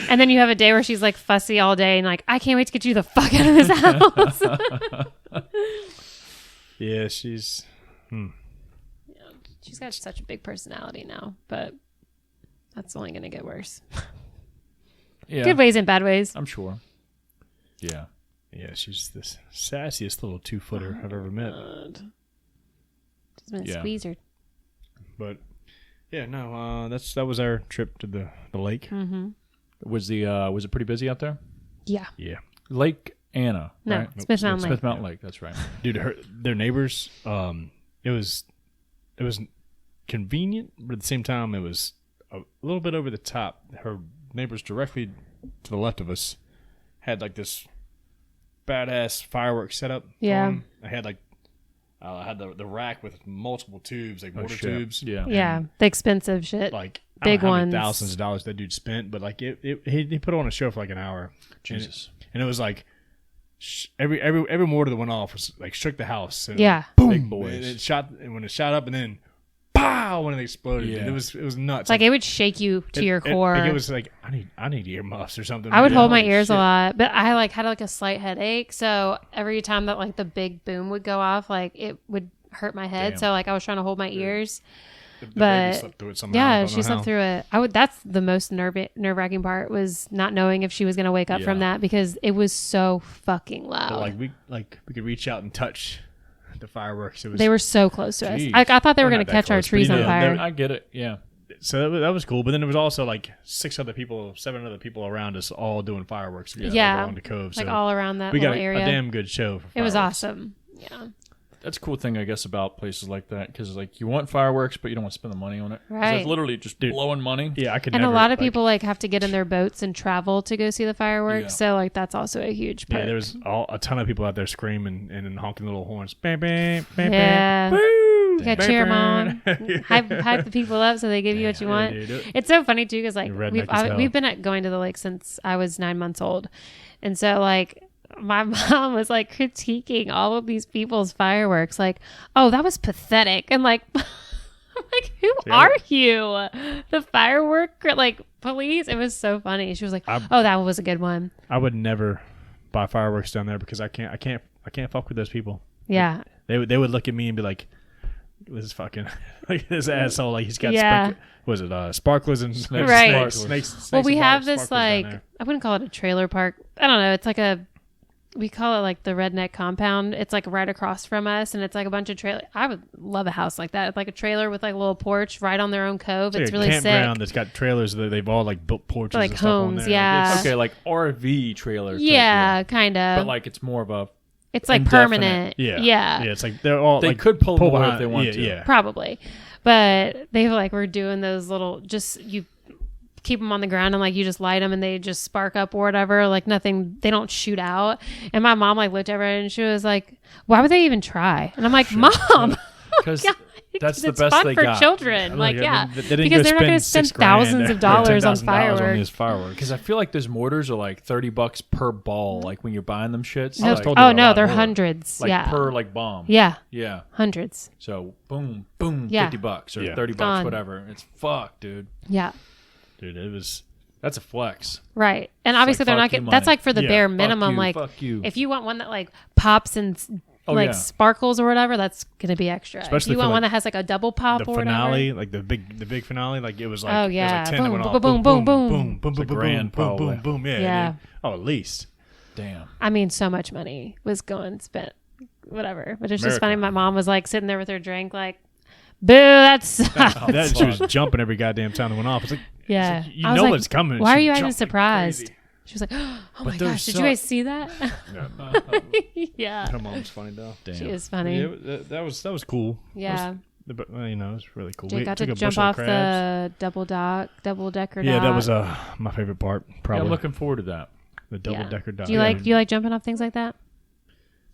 And then you have a day where she's like fussy all day and like, I can't wait to get you the fuck out of this house. Yeah, she's. She's got such a big personality now, but that's only going to get worse. Yeah. Good ways and bad ways. I'm sure. Yeah. Yeah, she's the sassiest little 2-footer I've ever met. Just gonna Yeah. squeeze her. But yeah, no, that was our trip to the lake. Mm-hmm. Was it pretty busy out there? Yeah. Yeah, Lake Anna, No, right? Smith Mountain Lake. Smith Mountain Lake. That's right. dude, their neighbors. It was convenient, but at the same time, it was a little bit over the top. Her neighbors directly to the left of us had like this badass fireworks setup. Yeah. going. I had like I had the rack with multiple tubes, like water shit. tubes. Yeah. Yeah. The expensive shit. Like Big I don't know how ones. many thousands of dollars that dude spent, but like he put on a show for like an hour. Jesus. And it was like every mortar that went off was like shook the house. And Yeah. boom, Big boys. It shot, and when it shot up, and then pow when it exploded. Yeah. It was nuts. Like, it would shake you to your core. It was like I need earmuffs or something. I would Yeah, hold my holy ears a shit. lot, but I like had like a slight headache. So every time that like the big boom would go off, like it would hurt my head. Damn. So like I was trying to hold my ears. The baby But slept through it somehow. Yeah, Don't she know slept how. through it. That's the most nerve-wracking part, was not knowing if she was going to wake up from Yeah. that, because it was so fucking loud. But we could reach out and touch the fireworks. It was They were so close to us. Jeez. I thought they were We're going not to that catch our close, but trees yeah, on fire. I get it. Yeah. so that was cool. But then there was also like 7 other people around us all doing fireworks. Yeah. along the cove. Like so all around that we got little a area. damn good show. For It was fireworks. awesome. Yeah. That's a cool thing, I guess, about places like that, because like you want fireworks, but you don't want to spend the money on it. 'Cause Right. It's literally just blowing money. Yeah, I could. And never, a lot of like- people like have to get in their boats and travel to go see the fireworks. Yeah. So like that's also a huge perk. Yeah, there was a ton of people out there screaming and honking little horns. Bam, bam, bam, Yeah. bam. Woo! You gotta cheer them on, hype the people up so they give you what you want. Dude. It's so funny too, because like You're redneck as hell. we've been going to the lake since I was 9 months old, and so like my mom was like critiquing all of these people's fireworks, like, "Oh, that was pathetic," and like, I'm like, "Who are you? The firework like police?" It was so funny. She was like, "Oh, that was a good one." I would never buy fireworks down there because I can't fuck with those people. Yeah. They would look at me and be like, "This is fucking like this asshole. Like he's got sparklers and Right. snakes. Well, we and have sparklers this down like there. I wouldn't call it a trailer park. I don't know. It's like we call it like the redneck compound. It's like right across from us, and it's like a bunch of trailer. I would love a house like that. It's like a trailer with like a little porch right on their own cove. It's like really a campground sick. that's got trailers that they've all like built porches Like and stuff on homes, there. yeah. Like, Okay, like RV trailer. type Yeah, deal. kind of. But like it's more of a. It's like indefinite. permanent. yeah. It's like they're all. They like, could pull them away behind. if they want to. Yeah. Probably. But they like were doing those little, just you keep them on the ground and like you just light them and they just spark up or whatever. Like nothing, they don't shoot out. And my mom like looked over and she was like, "Why would they even try?" And I'm like, "Mom, Because that's the it's best fun they for got. children." Like, I yeah, mean, they didn't because go they're not going to spend spend thousands of dollars on $10,000 fireworks. these fireworks. Because I feel like those mortars are like $30 per ball. Like when you're buying them shits. No, like, told you oh a no, lot they're more. hundreds. like yeah, per like bomb. yeah, Yeah. hundreds. So boom, boom, Yeah. $50 or Yeah. $30, Gone. whatever. It's fucked, dude. Yeah, Dude, it was. That's a flex. right. And obviously like, they're fuck not you getting. That's money. like for the Yeah, bare fuck minimum. you, Like fuck you. if you want one that like pops and yeah. sparkles or whatever, that's gonna be extra. Especially if you for, want one like, that has like a double pop The or finale, whatever. like the big finale, like it was like Oh, it was yeah. like 10 that Boom, went boom, off. boom, boom, boom. boom, boom, It's a boom, grand, boom, boom, probably. boom, boom. Yeah, Yeah. dude. Oh, at least. Damn. I mean, so much money was going spent, whatever. But it's just America. funny. My mom was like sitting there with her drink, like, "Boo, that's That she was jumping every goddamn time that went off. It's like, yeah." it's like, you I was know like, it's coming. Why are She you acting jumped like surprised? crazy. She was like, "Oh my those gosh, did suck." you guys see that?" Yeah. Yeah, Her mom's funny though. Damn. she is funny. Yeah, that was cool. Yeah, But you know, it was really cool. Jake We got took to a jump bushel of off crabs. the double decker. Yeah, that dock. was my favorite part. Yeah, Probably I'm looking forward to that. the double decker dock. Do you like jumping off things like that?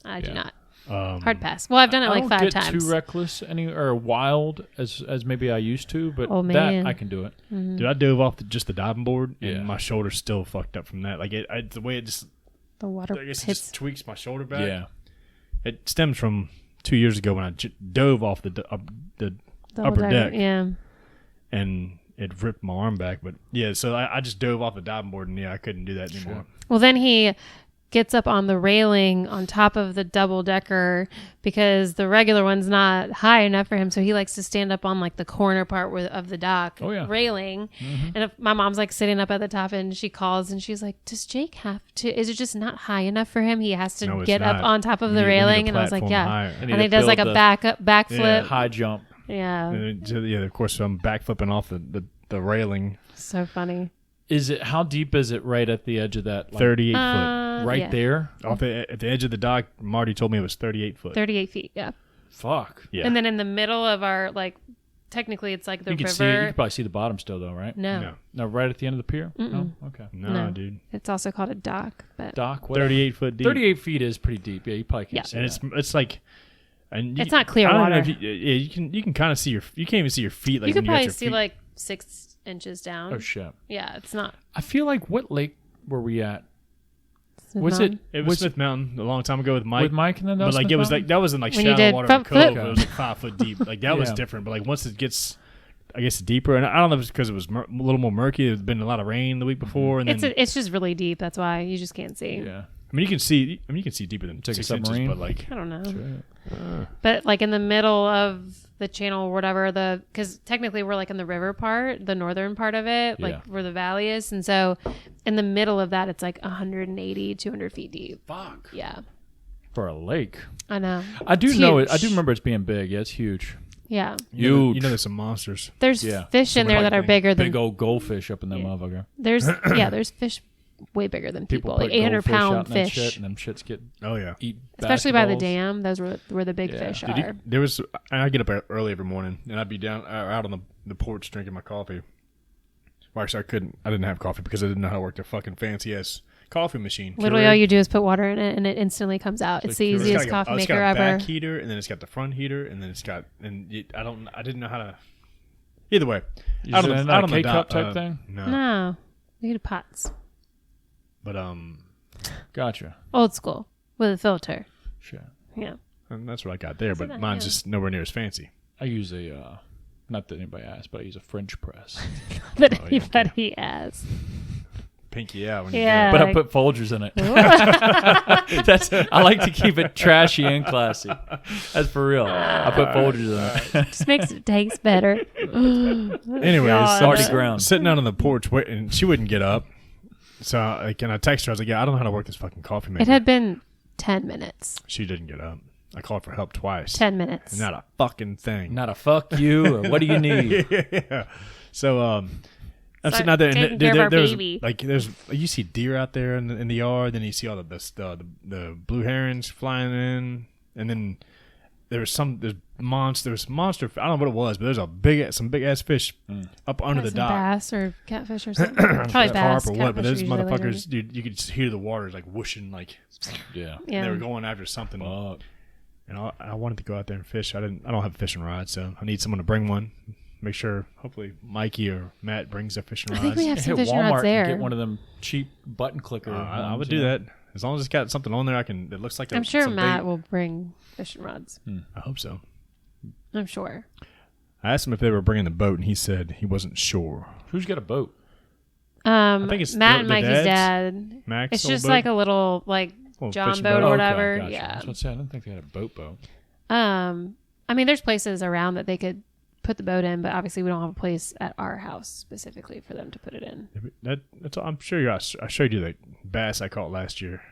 I do Yeah. not. Um, Hard pass. Well, I've done it I like don't 5 get times. too reckless or wild as maybe I used to, but Oh, that man. I can do it. Dude, I dove off just the diving board, and Yeah. my shoulder's still fucked up from that. Like the way it just, The water I guess it hits. just tweaks my shoulder back. Yeah. It stems from 2 years ago when I dove off the double upper decker. deck. Yeah. and it ripped my arm back. But yeah, so I just dove off the diving board, and yeah, I couldn't do that anymore. Well, then he gets up on the railing on top of the double decker because the regular one's not high enough for him. So he likes to stand up on like the corner part of the dock railing. And if my mom's like sitting up at the top and she calls and she's like, "Does Jake have to, is it just not high enough for him? He has to No, it's get up not. on top of We the need- we need a railing." And I was like, platform "Yeah." higher. I need And he to does like build a the backflip. high jump. Yeah. And yeah, of course, I'm backflipping off the railing, So funny. How deep is it right at the edge of that? Like, 38 foot. right yeah. there? At the edge of the dock, Marty told me it was 38 foot. 38 feet. Yeah. Fuck. Yeah. And then in the middle of our, like, technically it's like the You can river. see it. You can probably see the bottom still, though, right? No. No, right at the end of the pier? Mm-mm. No? Okay. No, No. dude. It's also called a dock, but Dock, whatever. 38 foot deep. 38 feet is pretty deep. Yeah, you probably can't Yeah. see And that. it's like, and It's not clear I don't water. know if you can kind of see you can't even see your feet. Like you could when you got probably your see feet. like 6 inches down. Oh, shit. Yeah, it's not. I feel like, what lake were we at? Smith Was Mountain. It was Smith Mountain a long time ago with Mike. With Mike and then that But like Smith it was Mountain? like that wasn't like When you shallow did water front in the cove. flip. It was like 5 foot deep. Like that was Yeah. different. But like once it gets, I guess deeper, and I don't know if it's because it was a little more murky. There's been a lot of rain the week before, and then It's just really deep. That's why you just can't see. Yeah. I mean you can see. I mean you can see deeper than Take a 6 inches, submarine? but like I don't know. Shit. But like in the middle of the channel or whatever, because technically we're like in the river part, the northern part of it, like Yeah. where the valley is. And so in the middle of that, it's like 180, 200 feet deep. Fuck. Yeah. For a lake. I know. I do It's know it. I huge. do remember it's being big. Yeah, it's huge. Yeah. Huge. you know there's some monsters. There's Yeah. fish in there that are Big bigger than Big old goldfish up in that Yeah. motherfucker. there's fish way bigger than people, put like 800 goldfish out pound in that fish, shit, and them shits get Oh yeah. eat. especially by the basketballs. dam. Those were where the big Yeah. fish Dude, are. there was. I get up early every morning, and I'd be down out on the porch drinking my coffee. Well, actually, I didn't have coffee because I didn't know how to work the fucking fancy ass coffee machine. Literally, all you do is put water in it, and it instantly comes out. It's the Keurig. easiest It's got coffee it's got maker a ever. back heater, and then it's got the front heater, and then it's got I didn't know how to. Either way, Is out it on not the a K-cup dock, type thing? No, No, you need pots. but Gotcha. Old school with a filter. Shit. Yeah. And that's what I got there, but that, mine's yeah. just nowhere near as fancy. I use a, not that anybody asked, but I use a French press. But Oh, yeah, anybody has. Pinky out when Yeah. you But do I put Folgers in it. I like to keep it trashy and classy. That's for real. I put Folgers in it. Just makes it taste better. it. Anyways, God. so I'm Already ground. sitting out on the porch waiting, and she wouldn't get up. So like, and I texted her. I was like, "Yeah, I don't know how to work this fucking coffee maker." It had been 10 minutes. She didn't get up. I called for help twice. 10 minutes. Not a fucking thing. Not a fuck you or what do you need? Yeah. So I'm Start sitting out there, taking and care of our there's baby. like you see deer out there in the yard, then you see all the blue herons flying in, and then there's monster. I don't know what it was, but there's some big ass fish up under the Some dock. Bass or catfish or something. Probably bass. Carp or what? But Catfish those are usually later. motherfuckers, dude, you could just hear the waters like whooshing, like Yeah. Yeah. they were going after something. Fuck. And I wanted to go out there and fish. I don't have a fishing rod, so I need someone to bring one. Make sure, hopefully, Mikey or Matt brings their fishing I rods. think we have some Hit fishing Walmart rods there. and get one of them cheap button clicker. I ones, would you do know? that as long as it's got something on there. It looks like I'm sure some Matt bait. will bring fishing rods. I hope so. I'm sure. I asked him if they were bringing the boat, and he said he wasn't sure. Who's got a boat? think it's Matt the- and the Mikey's dad's? dad. Max, It's old just boat? like a little Little John fishing boat boat? or Okay, whatever. gotcha. Yeah. That's what I said. I didn't think they had a boat. I mean, there's places around that they could put the boat in, but obviously we don't have a place at our house specifically for them to put it in. That's all, I'm sure I showed you the bass I caught last year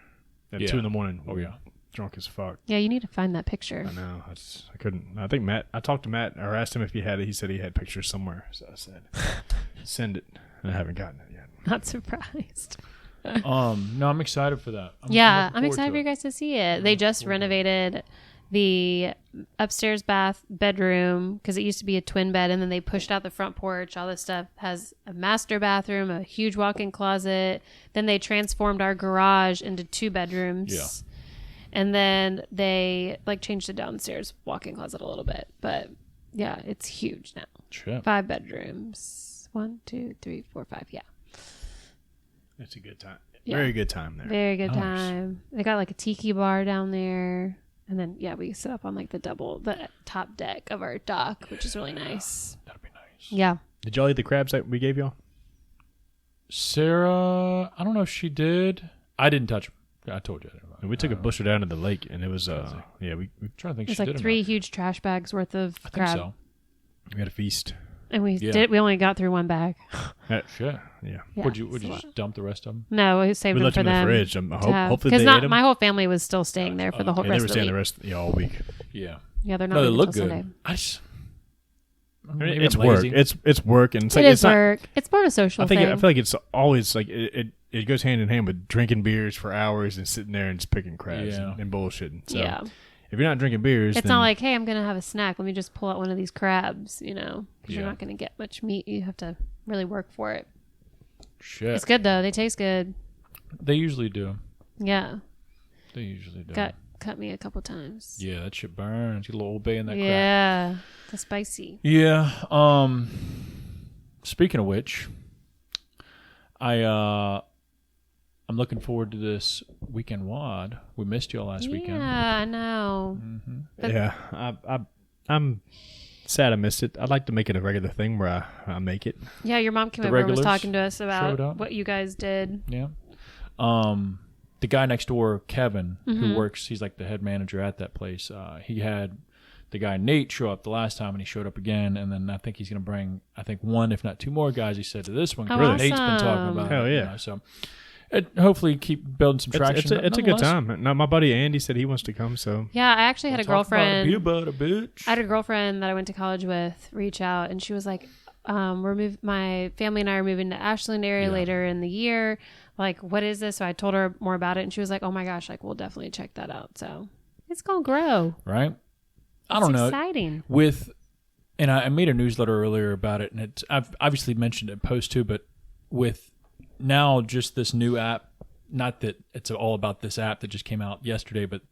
at Yeah. 2 a.m. Oh, yeah. Drunk as fuck. Yeah, you need to find that picture. I know. I couldn't. I think Matt. I talked to Matt or asked him if he had it. He said he had pictures somewhere. So I said, send it. And I haven't gotten it yet. Not surprised. No, I'm excited for that. Yeah, looking I'm forward excited to for you it. guys to see it. They just renovated the upstairs bedroom because it used to be a twin bed, and then they pushed out the front porch. All this stuff has a master bathroom, a huge walk-in closet. Then they transformed our garage into 2 bedrooms. Yeah. And then they changed the downstairs walk-in closet a little bit, but yeah, it's huge now. Shit. 5 bedrooms. 1, 2, 3, 4, 5. Yeah. It's a good time. Yeah. Very good time there. Very good Nice. time. They got a tiki bar down there. And then, we sit up on the top deck of our dock, which is really nice. That'd be nice. Yeah. Did y'all eat the crabs that we gave y'all? Sarah, I don't know if she did. I didn't touch them. I told you. And we took a bushel down to the lake, and it was we I'm trying to think. It's she did or 3 not. huge trash bags worth of I think crab. so. had a feast. And we Yeah. we only got through 1 bag. Shit. Yeah. Yeah, Would you it's a lot. just dump the rest of them? No, we saved We them left for them in them. the fridge. Hopefully they ate them. my whole family was still staying there for the whole Yeah, they rest were of the staying week. the rest all week. Yeah. Yeah, they're not No, they leaving look till good. Sunday. I just. I mean, it's work. It's work, and it's It like is it's not. work. It's more of a social I feel thing. like it's always like it goes hand in hand with drinking beers for hours and sitting there and just picking crabs Yeah. and bullshitting. So yeah. if you're not drinking beers, It's then not like, hey, I'm going to have a snack. Let me just pull out one of these crabs, because Yeah. you're not going to get much meat. You have to really work for it. Shit. It's good, though. They taste good. They usually do. Yeah. They usually do. Cut me a couple times. Yeah, that shit burns. Get a little Old Bay in that crap. Yeah. The spicy. Yeah. Speaking of which, I'm looking forward to this weekend WOD. We missed y'all last weekend. Yeah, I know. But- yeah. I'm sad I missed it. I'd like to make it a regular thing where I make it. Yeah, your mom came The over and was regulars talking to us showed about up. what you guys did. Yeah. The guy next door, Kevin, who works, he's like the head manager at that place. He had the guy Nate show up the last time, and he showed up again. And then I think he's going to bring, 1, if not 2 more guys. He said to this one. 'Cause Oh, Nate's been talking awesome. about Hell it. yeah. So it hopefully keep building some traction. It's a good time. Now, my buddy Andy said he wants to come, so Yeah, I actually had a girlfriend. Bitch. I had a girlfriend that I went to college with reach out, and she was like, my family and I are moving to Ashland area Yeah. later in the year. Like, what is this? So I told her more about it, and she was like, oh my gosh, we'll definitely check that out. So it's going to grow. Right? I don't know. Exciting. And I made a newsletter earlier about it, and I've obviously mentioned it in post too, but with now just this new app, not that it's all about this app that just came out yesterday, but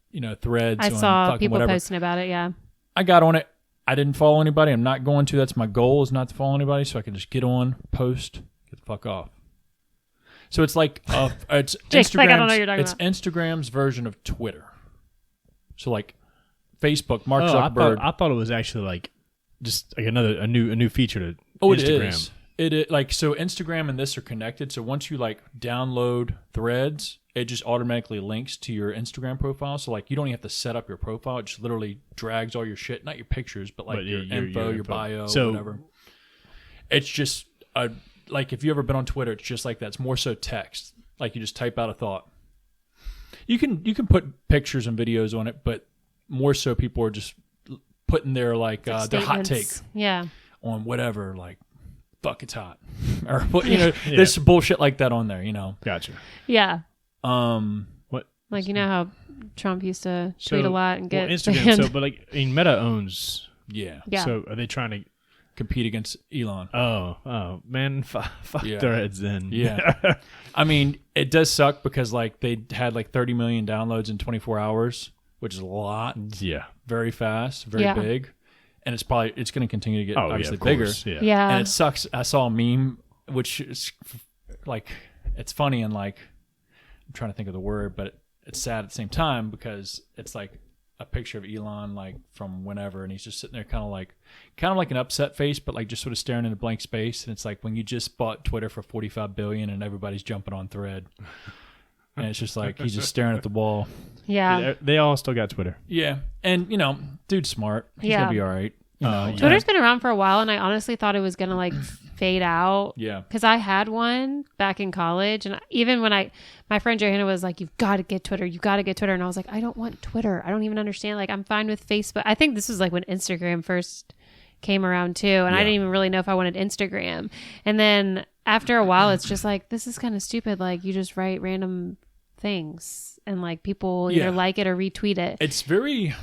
Threads. I on saw fucking people whatever. posting about it. Yeah. I got on it. I didn't follow anybody. I'm not going to. That's my goal, is not to follow anybody, so I can just get on, post, get the fuck off. So it's like it's Jake's like, I don't know what you're talking It's about. Instagram's version of Twitter. So like Facebook, Mark Oh, Zuckerberg. I thought it was actually like just like a new feature to Oh, Instagram. it is. It is like so. Instagram and this are connected. So once you like download Threads, it just automatically links to your Instagram profile. So like you don't even have to set up your profile. It just literally drags all your shit, not your pictures, but like your info, your bio, So- whatever. It's just like if you ever been on Twitter, it's just like that. It's more so text. Like you just type out a thought. You can put pictures and videos on it, but more so people are just putting their like their hot take Statements. Yeah. on whatever, like fuck it's hot or there's some bullshit like that on there, Gotcha. Yeah. What? Like, you know how Trump used to tweet a lot and get Instagram. banned? So, but like, I mean, Meta owns. yeah Yeah. So are they trying to? compete against Elon. Oh man, fuck Yeah. Threads then. Yeah. I mean, it does suck because like they had like 30 million downloads in 24 hours, which is a lot, Yeah. very fast, very Yeah. big, and it's going to continue to get Oh obviously yeah, of bigger. course. Yeah. Yeah. And it sucks. I saw a meme, which is like, it's funny and like, I'm trying to think of the word, but it's sad at the same time because it's like a picture of Elon like from whenever, and he's just sitting there kind of like an upset face, but like just sort of staring into blank space. And it's like when you just bought Twitter for $45 billion and everybody's jumping on Thread, and it's just like he's just staring at the wall. Yeah. They all still got Twitter. Yeah, and dude's smart. He's Yeah. gonna be all right. Yeah. Twitter's been around for a while, and I honestly thought it was going to like fade out. Yeah. Because I had one back in college, and even when my friend Johanna was like, "You've got to get Twitter. You've got to get Twitter," and I was like, "I don't want Twitter. I don't even understand. Like, I'm fine with Facebook." I think this was like when Instagram first came around too, and I Yeah. didn't even really know if I wanted Instagram. And then after a while, it's just like, this is kind of stupid. Like, you just write random things, and like people Yeah. either like it or retweet it. It's very.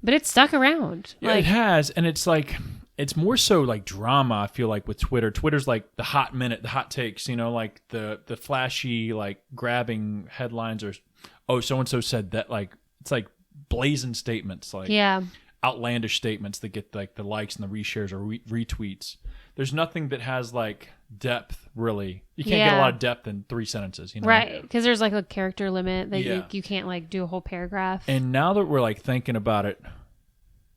But it's stuck around. Yeah, Like, it has, and it's like it's more so like drama. I feel like with Twitter, Twitter's like the hot minute, the hot takes. Like the flashy, like grabbing headlines, or so and so said that. Like it's like blazing statements, like yeah. outlandish statements that get like the likes and the reshares or retweets. There's nothing that has like depth really. You can't get a Yeah. lot of depth in 3 sentences. Right, because there's like a character limit that Yeah. you can't like do a whole paragraph. And now that we're like thinking about it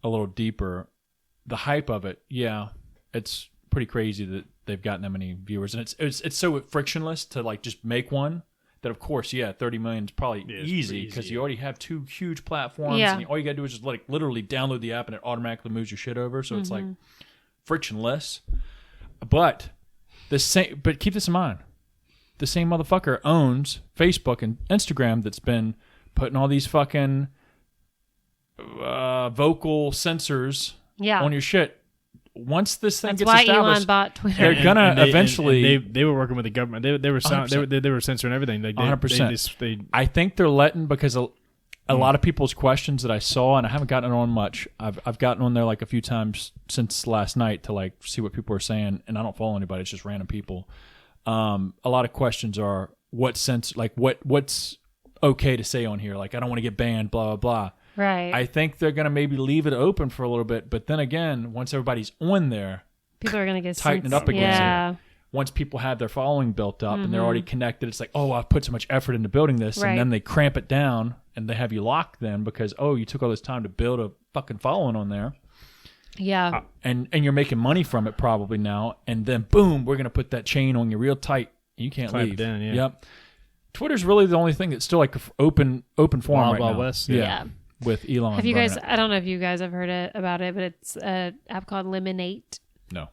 a little deeper, the hype of it, yeah, it's pretty crazy that they've gotten that many viewers, and it's so frictionless to like just make one that of course, yeah, 30 million is probably Yeah, it's easy pretty because easy, you already have 2 huge platforms, Yeah. and all you gotta do is just like literally download the app and it automatically moves your shit over. So it's like frictionless, but but keep this in mind. The same motherfucker owns Facebook and Instagram that's been putting all these fucking vocal sensors yeah, on your shit. Once this thing that's gets why established, Elon bought Twitter. They're gonna they- eventually- they were working with the government. They were they were censoring everything. Like 100%. They I think they're letting, because a lot of people's questions that I saw, and I haven't gotten on much. I've gotten on there like a few times since last night to like see what people are saying, and I don't follow anybody. It's just random people. A lot of questions are what's okay to say on here. Like I don't want to get banned. Blah blah blah. Right. I think they're gonna maybe leave it open for a little bit, but then again, once everybody's on there, People are gonna get tighten it up again. Yeah. once people have their following built up and they're already connected, it's like, oh, I've put so much effort into building this, Right. and then they cramp it down and they have you locked then because, oh, you took all this time to build a fucking following on there, Yeah. and you're making money from it probably now, and then boom, we're gonna put that chain on you real tight. You can't Clamp leave. it down, yeah. Yep. Twitter's really the only thing that's still like open forum Wild right Wild now. West, Yeah. Yeah. With Elon. Have you running guys? it. I don't know if you guys have heard about it, but it's an app called Lemonade. No.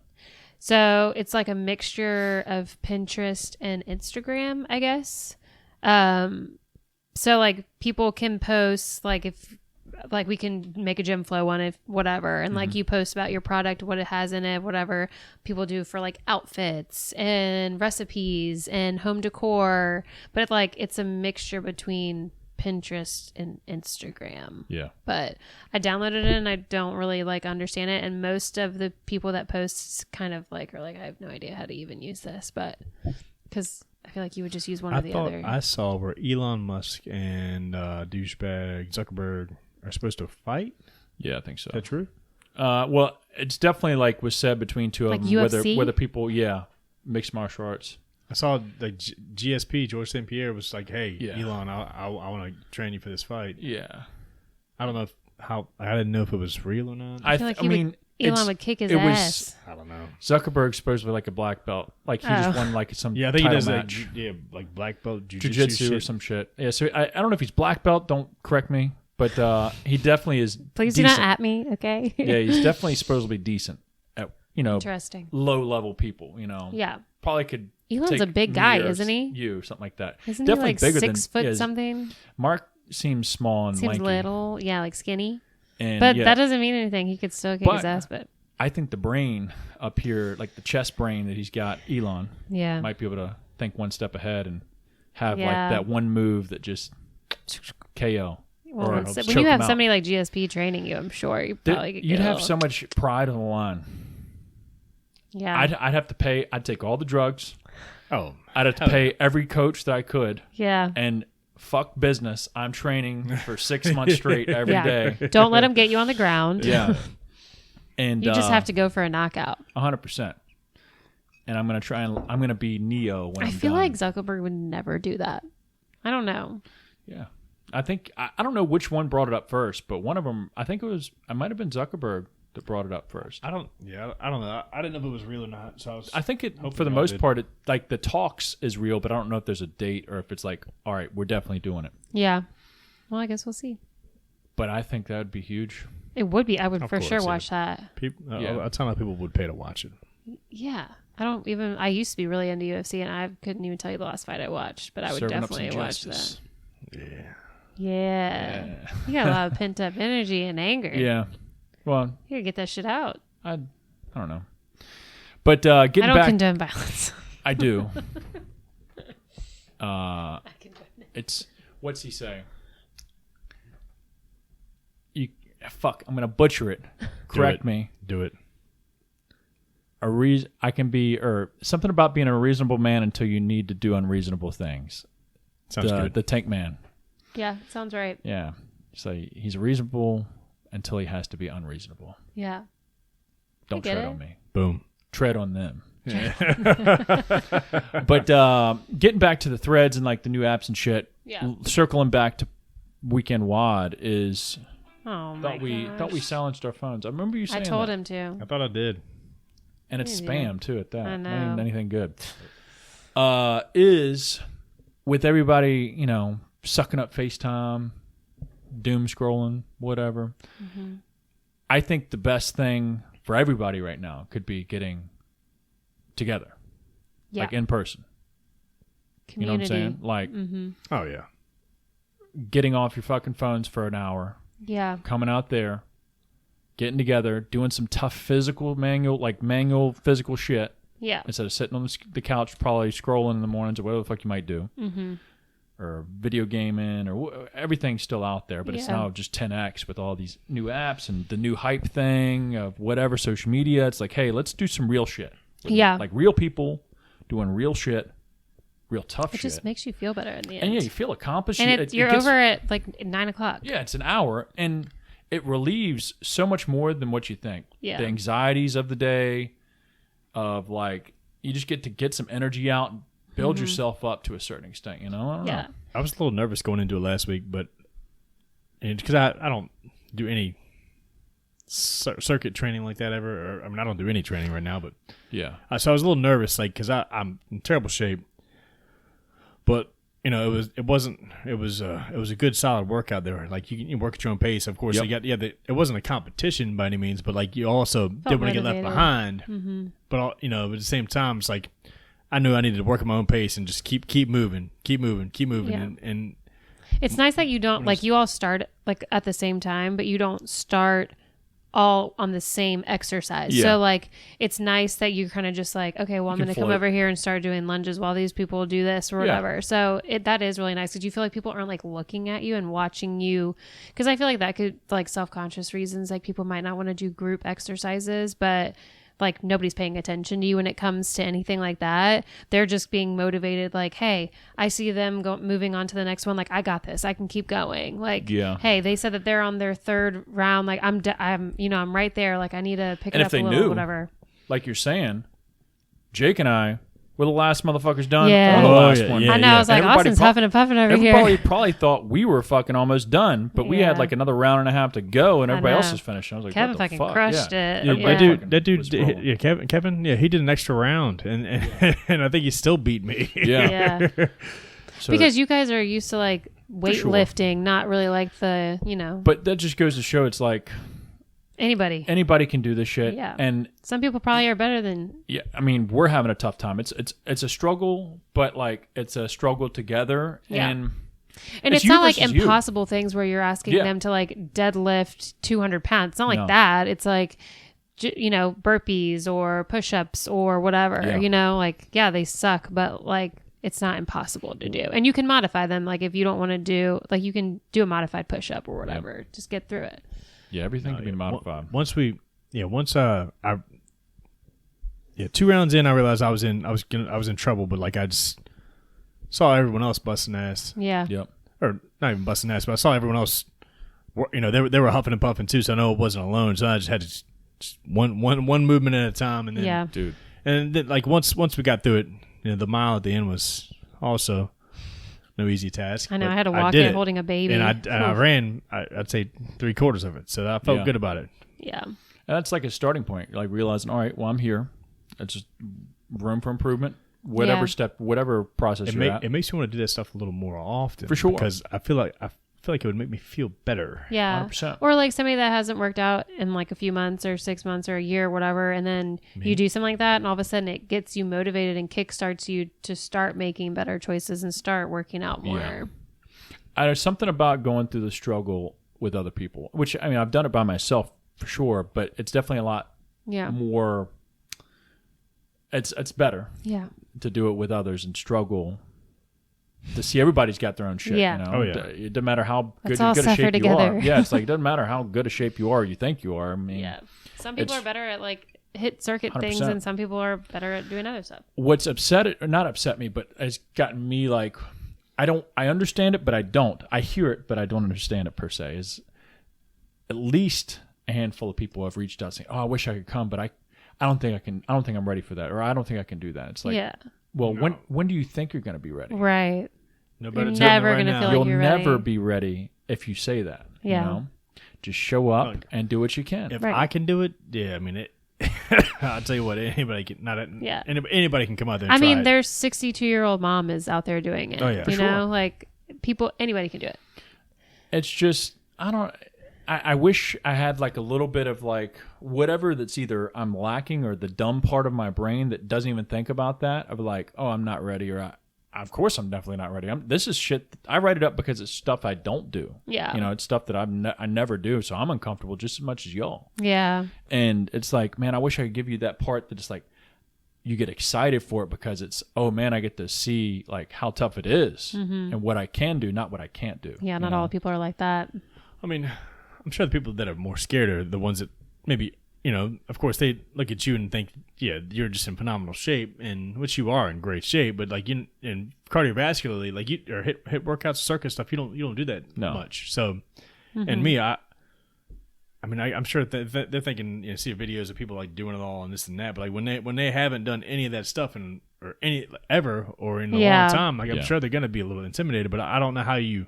So it's like a mixture of Pinterest and Instagram, I guess. So like people can post like we can make a gym flow one if whatever, and like you post about your product, what it has in it, whatever people do for like outfits and recipes and home decor, but it's a mixture between Pinterest and Instagram. Yeah. But I downloaded it and I don't really understand it, and most of the people that post kind of are like, I have no idea how to even use this, but because I feel like you would just use one I or the thought other. I saw where Elon Musk and douchebag Zuckerberg are supposed to fight. Yeah, I think so. Is that true? Well, it's definitely was said between two of Like them, UFC? whether people, mixed martial arts. I saw the GSP, George St. Pierre, was like, hey, Yeah. Elon, I want to train you for this fight. Yeah. I don't know I didn't know if it was real or not. I feel like Elon would kick his ass. I don't know. Zuckerberg's supposedly like a black belt. Like he just won like some Yeah, I think he title does match. like black belt Jiu-jitsu or some shit. Yeah, so I don't know if he's black belt. Don't correct me. But he definitely is Please decent. do not at me, okay? Yeah, he's definitely supposedly decent at, Interesting. low-level people, Yeah. Probably could Elon's take a big me guy, or isn't he? You, something like that. Isn't Definitely he like bigger 6 foot yeah, something? Mark seems small and Seems lanky. little. Yeah, like skinny. And But yeah, that doesn't mean anything. He could still kick his ass, but I think the brain up here, like the chest brain that he's got, Elon, yeah. might be able to think one step ahead and have Yeah. like that one move that just KO. Well, or when choke you have him out. somebody like GSP training you, I'm sure you probably could You'd get have a so little- much pride on the line. Yeah. I'd have to pay. I'd take all the drugs. Oh, I'd have to pay every coach that I could. yeah. And fuck business. I'm training for 6 months straight every day. Yeah. Don't let him get you on the ground. Yeah. And You just have to go for a knockout. 100%. And I'm gonna be Neo when I I'm feel done. like Zuckerberg would never do that. I don't know. Yeah. I think I don't know which one brought it up first, but one of them, I might have been Zuckerberg that brought it up first. I don't know. I didn't know if it was real or not. So I think for hopefully the y'all most did. part, like the talks is real, but I don't know if there's a date or if it's like, all right, we're definitely doing it. Yeah. Well, I guess we'll see. But I think that would be huge. It would be. I would Of for course, sure yeah. watch that. people, Yeah. a ton of people would pay to watch it. Yeah. I used to be really into UFC and I couldn't even tell you the last fight I watched, but I would Serving up some definitely watch justice. Yeah. that. Yeah. You got a lot of pent up energy and anger. Yeah. Well, You gotta get that shit out. I don't know. But I getting don't back, condone violence. I do. It's what's he say? I'm gonna butcher it. Correct me. Do it. I can be or something about being a reasonable man until you need to do unreasonable things. Sounds good. The Tank Man. Yeah, sounds right. Yeah. So he's reasonable until he has to be unreasonable. Yeah. Don't get tread it. on me. Boom. Tread on them. But getting back to the threads and like the new apps and shit, Yeah. circling back to Weekend WOD is Oh my thought we silenced our phones. I remember you I saying told that. him to. I thought I did. And it's Yeah. spam too at that. I That ain't know. anything good. Is with everybody, sucking up FaceTime, doom scrolling, whatever. Mm-hmm. I think the best thing for everybody right now could be getting together, Yeah. like in person. You know what I'm Community. saying? Like Mm-hmm. Oh yeah. getting off your fucking phones for an hour, Yeah. coming out there, getting together, doing some tough manual physical shit Yeah. instead of sitting on the couch probably scrolling in the mornings or whatever the fuck you might do. Mm-hmm. Or video gaming, or everything's still out there, but it's Yeah. now just 10x with all these new apps and the new hype thing of whatever social media. It's like, hey, let's do some real shit. Yeah. Like real people doing real shit, real tough It shit. just makes you feel better in the end. And yeah, you feel accomplished. And It you're gets- over at like 9:00. Yeah, it's an hour, and it relieves so much more than what you think. Yeah. The anxieties of the day, of like, you just get some energy out and build yourself up to a certain extent, I don't Mm-hmm. Yeah. know. I was a little nervous going into it last week, but because I don't do any circuit training like that ever. Or, I mean, I don't do any training right now, but Yeah. so I was a little nervous, like because I'm in terrible shape. But it was a good solid workout there. Like you work at your own pace. Of course, Yep. you got it wasn't a competition by any means, but like you also didn't want to get left motivated. behind. Mm-hmm. But at the same time, it's like I knew I needed to work at my own pace and just keep moving, Yeah. and It's nice that you don't like you all start like at the same time, but you don't start all on the same exercise. Yeah. So like it's nice that you kind of just like, okay, well I'm can going to come float. over here and start doing lunges while these people do this or Yeah. whatever. So that is really nice because you feel like people aren't like looking at you and watching you, because I feel like that could like self-conscious reasons, like people might not want to do group exercises, but like nobody's paying attention to you when it comes to anything like that. They're just being motivated like, hey, I see them moving on to the next one, like I got this, I can keep going. Like, Yeah. hey, they said that they're on their third round, like I'm right there, like I need to pick And it if up a they little knew, whatever. Like you're saying, Jake and I We're the last motherfuckers done. Yeah. We're the Oh, last yeah, one. yeah, I know. I was like, And everybody Austin's huffing and puffing over here. Everybody probably thought we were fucking almost done, but we had Yeah. like another round and a half to go, and I everybody else know. was finished. I was like, Kevin what the fucking fuck? crushed Yeah. it. Yeah, Yeah. that dude, was rolling. yeah, Kevin, yeah, he did an extra round, and and I think he still beat me. Yeah. Yeah. So- Because you guys are used to like sure. weightlifting, not really like the, but that just goes to show it's like anybody. anybody can do this shit. Yeah. And Some people probably are better than. yeah, I mean, we're having a tough time. It's a struggle, but like it's a struggle together. Yeah. And And it's you not like versus you. impossible things where you're asking Yeah. them to like deadlift 200 pounds. It's not like No. that. It's like, burpees or push-ups or whatever, Yeah. like, yeah, they suck, but like, it's not impossible to do. And you can modify them. Like if you don't want to do, like you can do a modified push-up or whatever. Just get through it. yeah, everything can be modified. Once 2 rounds in, I realized I was in trouble, but like I just saw everyone else busting ass, Yeah. Yep. or not even busting ass, but I saw everyone else. They were huffing and puffing too, so I know it wasn't alone. So I just had to just one movement at a time, and then Yeah. Dude. and then like once we got through it, the mile at the end was also no easy task. I know. but I had to walk did in it. holding a baby. and I ran. I'd say 3/4 of it, so I felt Yeah. good about it. Yeah. And that's like a starting point. You're like realizing, all right, well, I'm here. It's just room for improvement. Whatever Yeah. step, whatever process you're at. It makes me want to do that stuff a little more often, For sure. because I feel like it would make me feel better. Yeah. 100%. Or like somebody that hasn't worked out in like a few months or 6 months or a year or whatever. And then you do something like that. And all of a sudden it gets you motivated and kickstarts you to start making better choices and start working out more. Yeah. There's something about going through the struggle with other people, which, I mean, I've done it by myself for sure, but it's definitely a lot Yeah. more. It's better Yeah. to do it with others and struggle to see everybody's got their own shit. Yeah. You know? Oh, yeah. It doesn't matter how Let's good all a suffer shape you are. together. Yeah, it's like it doesn't matter how good a shape you are. You think you are. I mean, Yeah. Some people It's- are better at like hit circuit things 100%. and some people are better at doing other stuff. what's not upset me, but has gotten me like, I understand it, but I don't. I hear it, but I don't understand it per se. Is at least a handful of people have reached out saying, "Oh, I wish I could come, but I don't think I can. I don't think I'm ready for that, or I don't think I can do that." It's like, yeah. well, when do you think you're going to be ready? Right. No You're better time never than right gonna now. feel like You'll you're never ready. be ready if you say that. Yeah. You know? Just show up Look, and do what you can. If Right. I can do it, yeah. I mean, I'll tell you what. Anybody can. Yeah. Anybody can come out there. And I mean, try it. their 62-year-old mom is out there doing it. Oh, yeah. You For know, sure. like anybody can do it. It's just I wish I had like a little bit of like whatever that's either I'm lacking or the dumb part of my brain that doesn't even think about that of like, oh, I'm not ready, or of course I'm definitely not ready. This is shit. I write it up because it's stuff I don't do. Yeah. You know, it's stuff that I never do, so I'm uncomfortable just as much as y'all. Yeah. And it's like, man, I wish I could give you that part that it's like you get excited for it because it's, oh man, I get to see like how tough it is and what I can do, not what I can't do. Yeah. you Not know? all people are like that. I mean, I'm sure the people that are more scared are the ones that maybe, of course they look at you and think, yeah, you're just in phenomenal shape, and which you are in great shape, but like in cardiovascularly, like or hit workouts, circuit stuff, you don't do that No. much. So, and me, I'm sure that they're thinking, see videos of people like doing it all and this and that, but like when they haven't done any of that stuff or any ever or in a Yeah. long time, like I'm Yeah. sure they're gonna be a little intimidated, but I don't know how you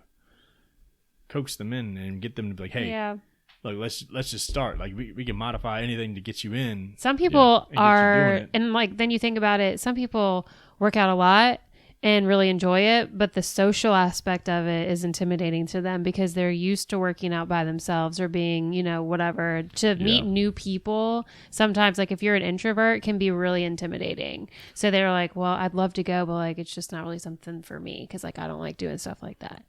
coax them in and get them to be like, hey, Yeah. look, let's just start. Like we can modify anything to get you in. Some people and get you doing are, it. and like then you think about it, some people work out a lot and really enjoy it, but the social aspect of it is intimidating to them because they're used to working out by themselves or being, whatever. To meet new people, sometimes like if you're an introvert, can be really intimidating. So they're like, well, I'd love to go, but like it's just not really something for me because like I don't like doing stuff like that.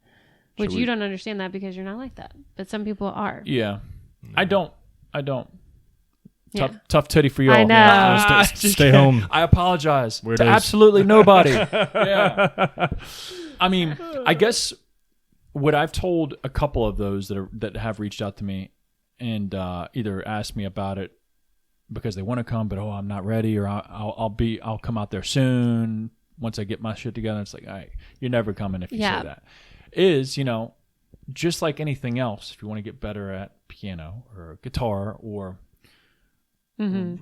Which you don't understand that because you're not like that, but some people are. Yeah. I don't. Yeah. Tough titty for y'all. I know. Yeah. Stay home. I apologize to Weirdos. absolutely nobody. Yeah. I mean, I guess what I've told a couple of those that have reached out to me and either asked me about it because they want to come, but I'm not ready, or I'll come out there soon once I get my shit together. It's like, all right, you're never coming if you say that. Is just like anything else, if you want to get better at piano or guitar or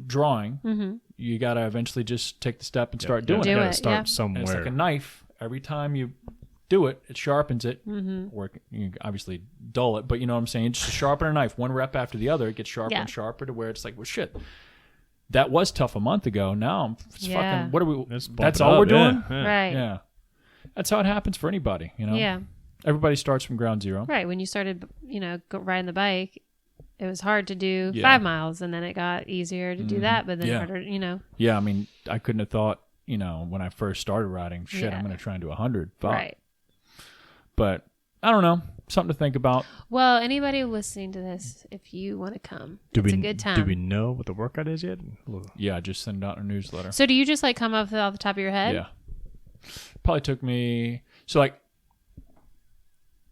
drawing, you got to eventually just take the step and start doing Do it. Gotta it, start yeah. And somewhere. it's like a knife. Every time you do it, it sharpens it. Mm-hmm. Or you obviously dull it, but you know what I'm saying? Just sharpen a knife, one rep after the other, it gets sharper Yeah. and sharper to where it's like, well, shit. That was tough a month ago. Now it's Yeah. fucking. What are we? Let's bump That's it all up. we're doing. Yeah. Right. Yeah. That's how it happens for anybody. You know. Yeah. Everybody starts from ground zero. Right. When you started, riding the bike, it was hard to do Yeah. 5 miles, and then it got easier to do that, but then Yeah. harder, Yeah. I mean, I couldn't have thought. When I first started riding, shit, Yeah. I'm going to try and do 100. Fuck. Right. But I don't know. Something to think about. Well, anybody listening to this, if you want to come, Do it's we, a good time. Do we know what the workout is yet? Yeah, just send out a newsletter. So do you just come up off the top of your head? Yeah. Probably took me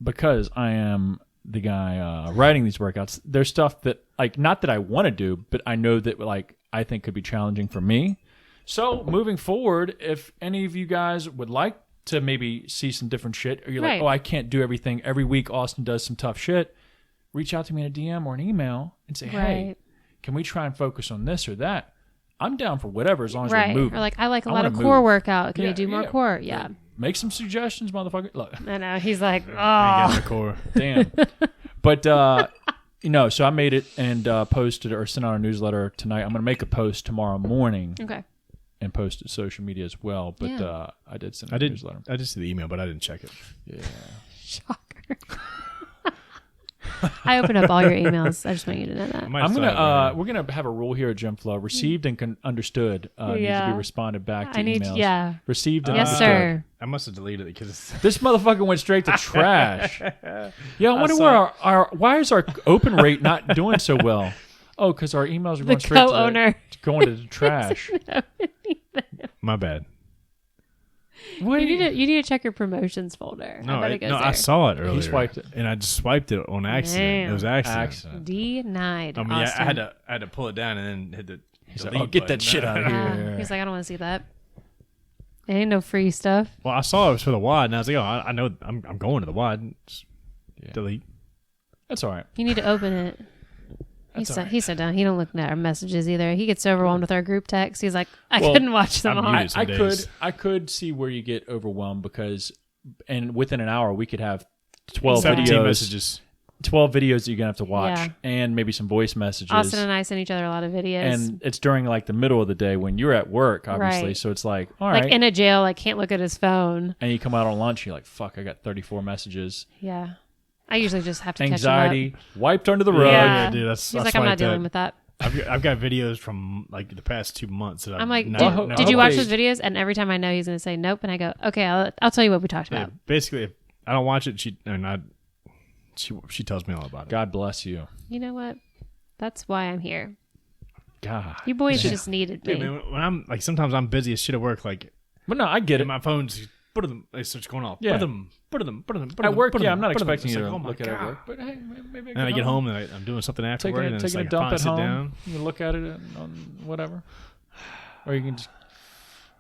because I am the guy writing these workouts, there's stuff that not that I want to do, but I know that I think could be challenging for me. So moving forward, if any of you guys would like to maybe see some different shit, or you're Right. like, oh, I can't do everything every week, Austin does some tough shit, reach out to me in a DM or an email and say, hey, Right. can we try and focus on this or that? I'm down for whatever as long as Right. we're moving. Or I like a I lot wanna of core move. workout. Can Yeah, we do more yeah. core? Yeah. Make some suggestions, motherfucker. Look, I know. He's like, I oh. got the core. damn. But so I made it and posted or sent out a newsletter tonight. I'm gonna make a post tomorrow morning Okay. and post it to social media as well. But Yeah. I did send I a did. newsletter. I just see the email, but I didn't check it. Yeah. Shocker. I open up all your emails. I just want you to know that. I might I'm still gonna have it. we're gonna have a rule here at Gym Flow. Received and understood needs to Yeah. be responded back to I need, emails. yeah. Received and Yes, understood. sir. I must have deleted it because This motherfucker went straight to trash. Yeah, I wonder saw where our why is our open rate not doing so well? Oh, because our emails are The going straight co-owner. going to the trash. my bad. What? You need to check your promotions folder. No, I bet it goes there. I saw it earlier. swiped it. and I just swiped it on accident. Damn. It was accident. Accident. Denied. I mean, Austin. I had to pull it down and then hit the. He's like, delete oh, get button. that shit out of Yeah. here. He's like, I don't want to see that. It ain't no free stuff. Well, I saw it was for the WOD, and I was like, oh, I know, I'm going to the WOD. Just Yeah. delete. That's all right. You need to open it. That's all right. He's so down. He don't look at our messages either. He gets overwhelmed with our group text. He's like, I Well, couldn't watch them I'm all. used. I Some could days. I could see where you get overwhelmed because, and within an hour we could have 12 Exactly. 17 videos, messages. 12 videos that you're gonna have to watch, Yeah. and maybe some voice messages. Austin and I send each other a lot of videos. And it's during the middle of the day when you're at work, obviously. Right. So it's like, all right. in a jail, can't look at his phone. And you come out on lunch, you're like, fuck, I got 34 messages. Yeah. I usually just have to Anxiety catch wiped under the rug. Yeah. dude. That's him up. He's like, I'm not dealing with that. I've got videos from the past 2 months. That I'm like, not- did you watch okay. those videos? And every time I know he's going to say nope. And I go, okay, I'll tell you what we talked Yeah, about. basically, if I don't watch it, she tells me all about it. God bless you. You know what? That's why I'm here. God. You boys just needed me. Dude, man, when I'm sometimes I'm busy as shit at work. Like, But no, I get it. and my phone's it starts going off. Yeah. At At work, yeah, I'm not expecting you to look at it at work. But hey, maybe And I get home and I'm doing something afterward, and it's taking like a dump I at sit home. down. You can look at it on whatever. Or you can just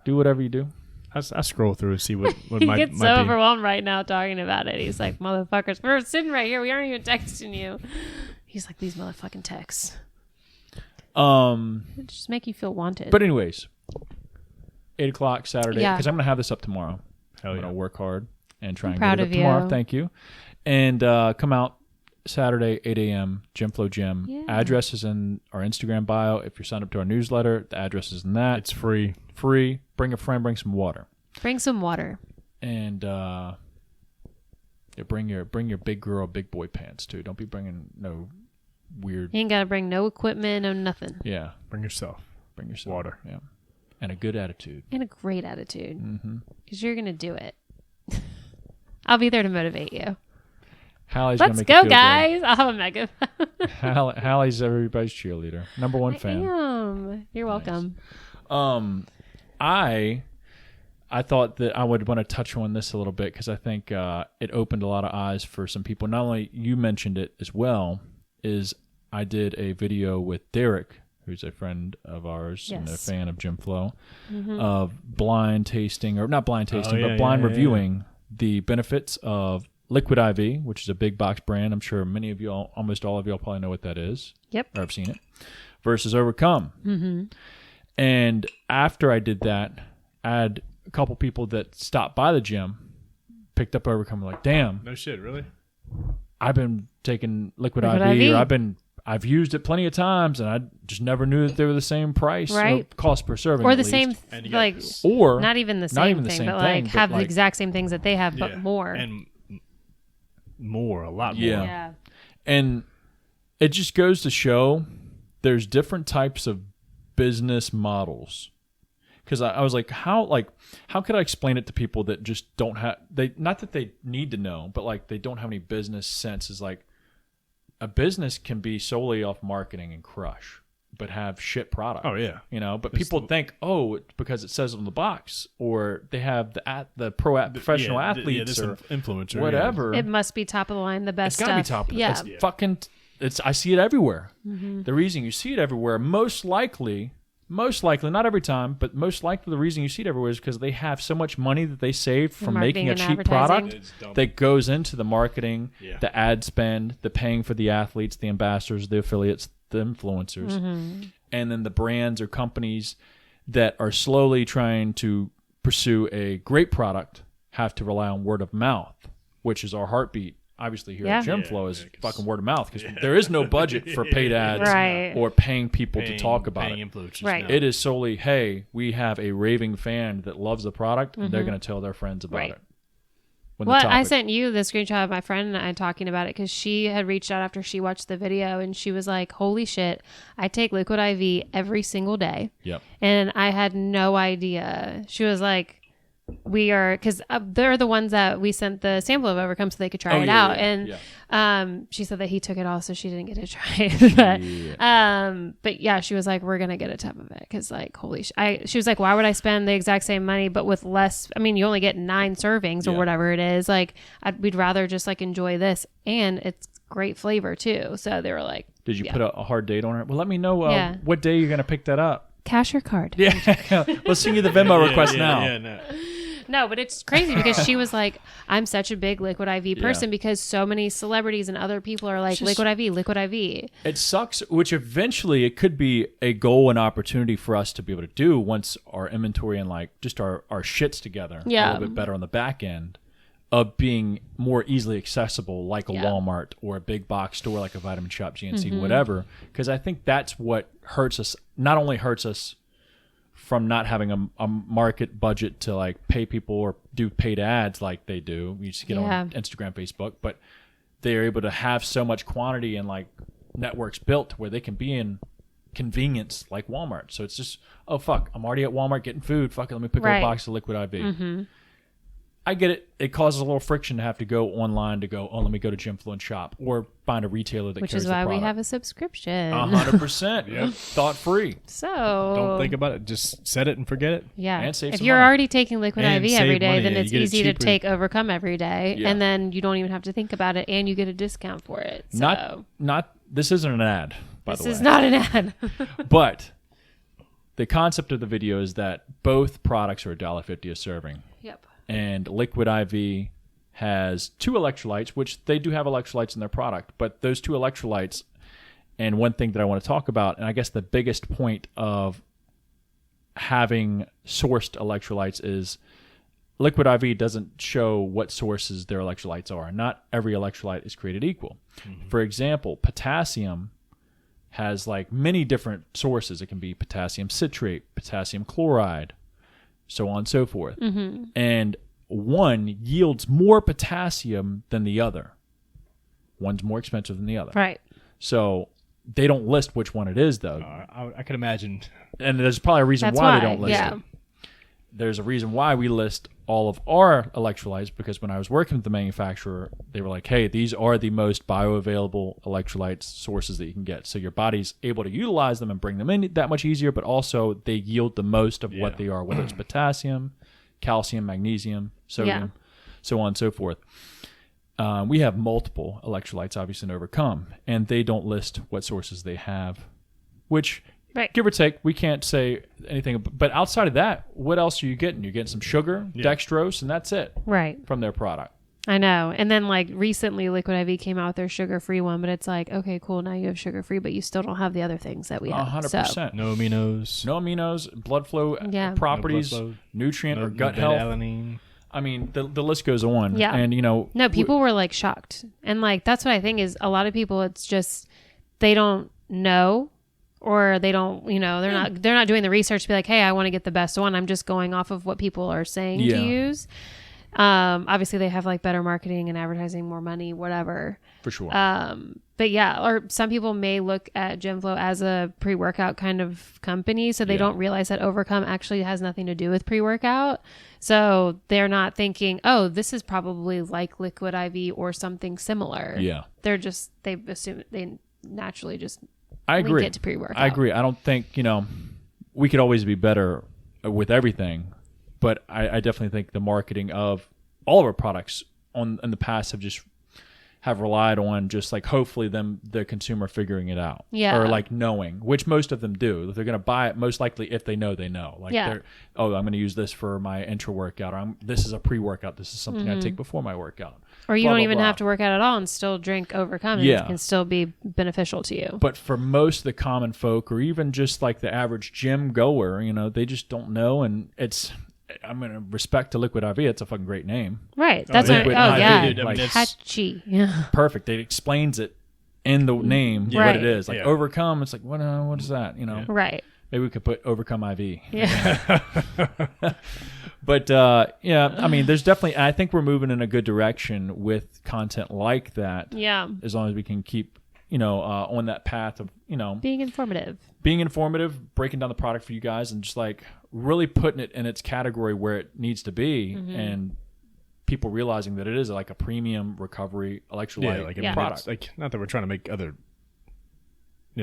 do whatever you do. I scroll through and see what He might gets so be. overwhelmed right now talking about it. He's like, motherfuckers, we're sitting right here. We aren't even texting you. He's like, these motherfucking texts. It just make you feel wanted. But anyways, 8 o'clock Saturday, Yeah. because I'm going to have this up tomorrow. Hell I'm yeah. going to work hard and try and Proud get it up of tomorrow. you. Thank you. And come out Saturday, 8 a.m., Gym Flow Gym. Yeah. Address is in our Instagram bio. If you're signed up to our newsletter, the address is in that. It's free. Free. Bring a friend, bring some water. Bring some water. And bring your big girl, big boy pants, too. Don't be bringing no weird... You ain't got to bring no equipment, no nothing. Yeah. Bring yourself. Bring yourself. Water. Yeah. And a good attitude. And a great attitude. Mm-hmm. Because you're going to do it. I'll be there to motivate you. Hallie's gonna Let's make you go, feel guys. I'll have a megaphone. good. Hallie's everybody's cheerleader. Number one I fan. am. You're welcome. I thought that I would want to touch on this a little bit because I think it opened a lot of eyes for some people. Not only you mentioned it as well, is I did a video with Derek, who's a friend of ours and a Yes. fan of Gym Flow, of blind tasting, or not blind tasting, yeah, but blind yeah. reviewing the benefits of Liquid IV, which is a big box brand. I'm sure many of y'all, almost all of y'all probably know what that is. Yep. Or have seen it, versus Overcome. Mm-hmm. And after I did that, I had a couple people that stopped by the gym, picked up Overcome, like, damn, No shit, really? I've been taking Liquid Liquid IV, IV. or I've used it plenty of times, and I just never knew that they were the same price or Right. cost per serving, Or at the least. same, And you got like, this. or not even the not same even the thing, same but thing, like but have the like- exact same things that they have, but Yeah. more. And more, a lot more. Yeah. Yeah. And it just goes to show there's different types of business models. Because I was like, how could I explain it to people that just don't have not that they need to know, but like they don't have any business sense. Is like a business can be solely off marketing and crush, but have shit product. Oh, yeah. But people think, oh, it's because it says it on the box, or they have the professional athletes this or influencer, whatever. It must be top of the line, the best It's gotta stuff. be top. Yeah. It's fucking. I see it everywhere. The reason you see it everywhere, most likely, not every time, but most likely, the reason you see it everywhere is because they have so much money that they saved from marketing making a and cheap advertising. product It's dumb. that goes into the marketing, Yeah. the ad spend, the paying for the athletes, the ambassadors, the affiliates, the influencers, and then the brands or companies that are slowly trying to pursue a great product have to rely on word of mouth, which is our heartbeat. Obviously, here at Yeah. Gym Yeah, Flow is yeah, 'cause- fucking word of mouth because there is no budget for paid ads Right. or paying people to talk about paying it. influencers. Right. No. It is solely, hey, we have a raving fan that loves the product, and they're going to tell their friends about Right. it. When the Well, I topic- sent you the screenshot of my friend and I talking about it because she had reached out after she watched the video and she was like, holy shit, I take Liquid IV every single day. Yep. And I had no idea. She was like, we are, because they're the ones that we sent the sample of Overcome so they could try Oh, it yeah, out. yeah, And yeah. she said that he took it all, so she didn't get to try it. But yeah, she was like, we're going to get a tub of it because, like, holy she was like, why would I spend the exact same money but with less? I mean, you only get 9 servings or Yeah. whatever it is. Like, we'd rather just like enjoy this, and it's great flavor too. So they were like, Did you yeah. put a hard date on it? Well, let me know Yeah. what day you're going to pick that up. cash your card. Yeah. Let's send you the Venmo request now. Yeah, no. No, but it's crazy because she was like, I'm such a big Liquid IV person because so many celebrities and other people are like, Just- Liquid IV. It sucks, which eventually it could be a goal and opportunity for us to be able to do once our inventory and like just our shit's together a Yeah. little bit better on the back end of being more easily accessible like a Yeah. Walmart or a big box store like a Vitamin Shop, GNC, Mm-hmm. whatever. Because I think that's what hurts us, not only hurts us from not having a market budget to like pay people or do paid ads like they do. You just get Yeah. on Instagram, Facebook, but they're able to have so much quantity and like networks built where they can be in convenience like Walmart. So it's just, oh fuck, I'm already at Walmart getting food. Fuck it, let me pick up Right. a box of Liquid IV. I get it. It causes a little friction to have to go online to go, oh, let me go to Gym Flow and shop or find a retailer that Which carries is why the we product. have a subscription. 100%. Yep. Thought free. So Don't think about it. Just set it and forget it. yeah, And save if some you're money. already taking Liquid And IV every save day, money, then yeah, it's you get it easy to cheaper. take Overcome every day, Yeah. and then you don't even have to think about it, and you get a discount for it. So Not. This isn't an ad, by this the way. is not an ad. But the concept of the video is that both products are $1.50 a serving. Yep. And Liquid IV has 2 electrolytes, which they do have electrolytes in their product, but those 2 electrolytes, and one thing that I want to talk about, and I guess the biggest point of having sourced electrolytes is Liquid IV doesn't show what sources their electrolytes are. Not every electrolyte is created equal. For example, potassium has like many different sources. It can be potassium citrate, potassium chloride, so on and so forth. And one yields more potassium than the other. One's more expensive than the other. Right. So they don't list which one it is, though. I can imagine. And there's probably a reason That's why they why, don't list yeah. it. There's a reason why we list all of our electrolytes, because when I was working with the manufacturer, they were like, hey, these are the most bioavailable electrolytes sources that you can get. So your body's able to utilize them and bring them in that much easier, but also they yield the most of what they are, whether it's potassium, calcium, magnesium, sodium, so on and so forth. We have multiple electrolytes, obviously, in Overcome, and they don't list what sources they have, which... Right. Give or take, we can't say anything. But outside of that, what else are you getting? You're getting some sugar, dextrose, and that's it Right. from their product. I know. And then like recently Liquid IV came out with their sugar-free one, but it's like, okay, cool. Now you have sugar-free, but you still don't have the other things that we have. 100%. So, No aminos. No aminos, blood flow Yeah. properties, No blood flow, nutrient or gut no health. beta-alanine. I mean, the list goes on. Yeah. And, no, people were like shocked. And like, that's what I think is a lot of people, it's just, they don't know, or they don't, they're not doing the research to be like, hey, I want to get the best one. I'm just going off of what people are saying to use. Obviously they have like better marketing and advertising, more money, whatever. For sure. But yeah, or some people may look at GymFlow as a pre-workout kind of company, so they don't realize that Overcome actually has nothing to do with pre-workout. So they're not thinking, oh, this is probably like Liquid IV or something similar. Yeah. They assume they naturally just I agree. link it to pre-workout. I agree. I don't think, we could always be better with everything, but I definitely think the marketing of all of our products in the past have relied on just like hopefully the consumer figuring it out. Yeah. Or like knowing, which most of them do. They're going to buy it most likely if they know they know. Like I'm going to use this for my intra workout, or this is a pre-workout. This is something I take before my workout. Or you Blah, don't blah, even blah. have to work out at all and still drink Overcome, and it can still be beneficial to you. But for most of the common folk, or even just like the average gym goer, they just don't know. And I'm going to respect to Liquid IV. It's a fucking great name. Right. That's Liquid IV, yeah. dude, I mean, Catchy. Yeah. Perfect. It explains it in the name what Right. it is. Like Overcome, it's like, what is that? Right. Maybe we could put Overcome IV. Yeah. But I mean, there's definitely, I think we're moving in a good direction with content like that. Yeah. As long as we can keep, on that path of, Being informative. breaking down the product for you guys, and just like really putting it in its category where it needs to be, and people realizing that it is like a premium recovery electrolyte product. It's like, not that we're trying to make other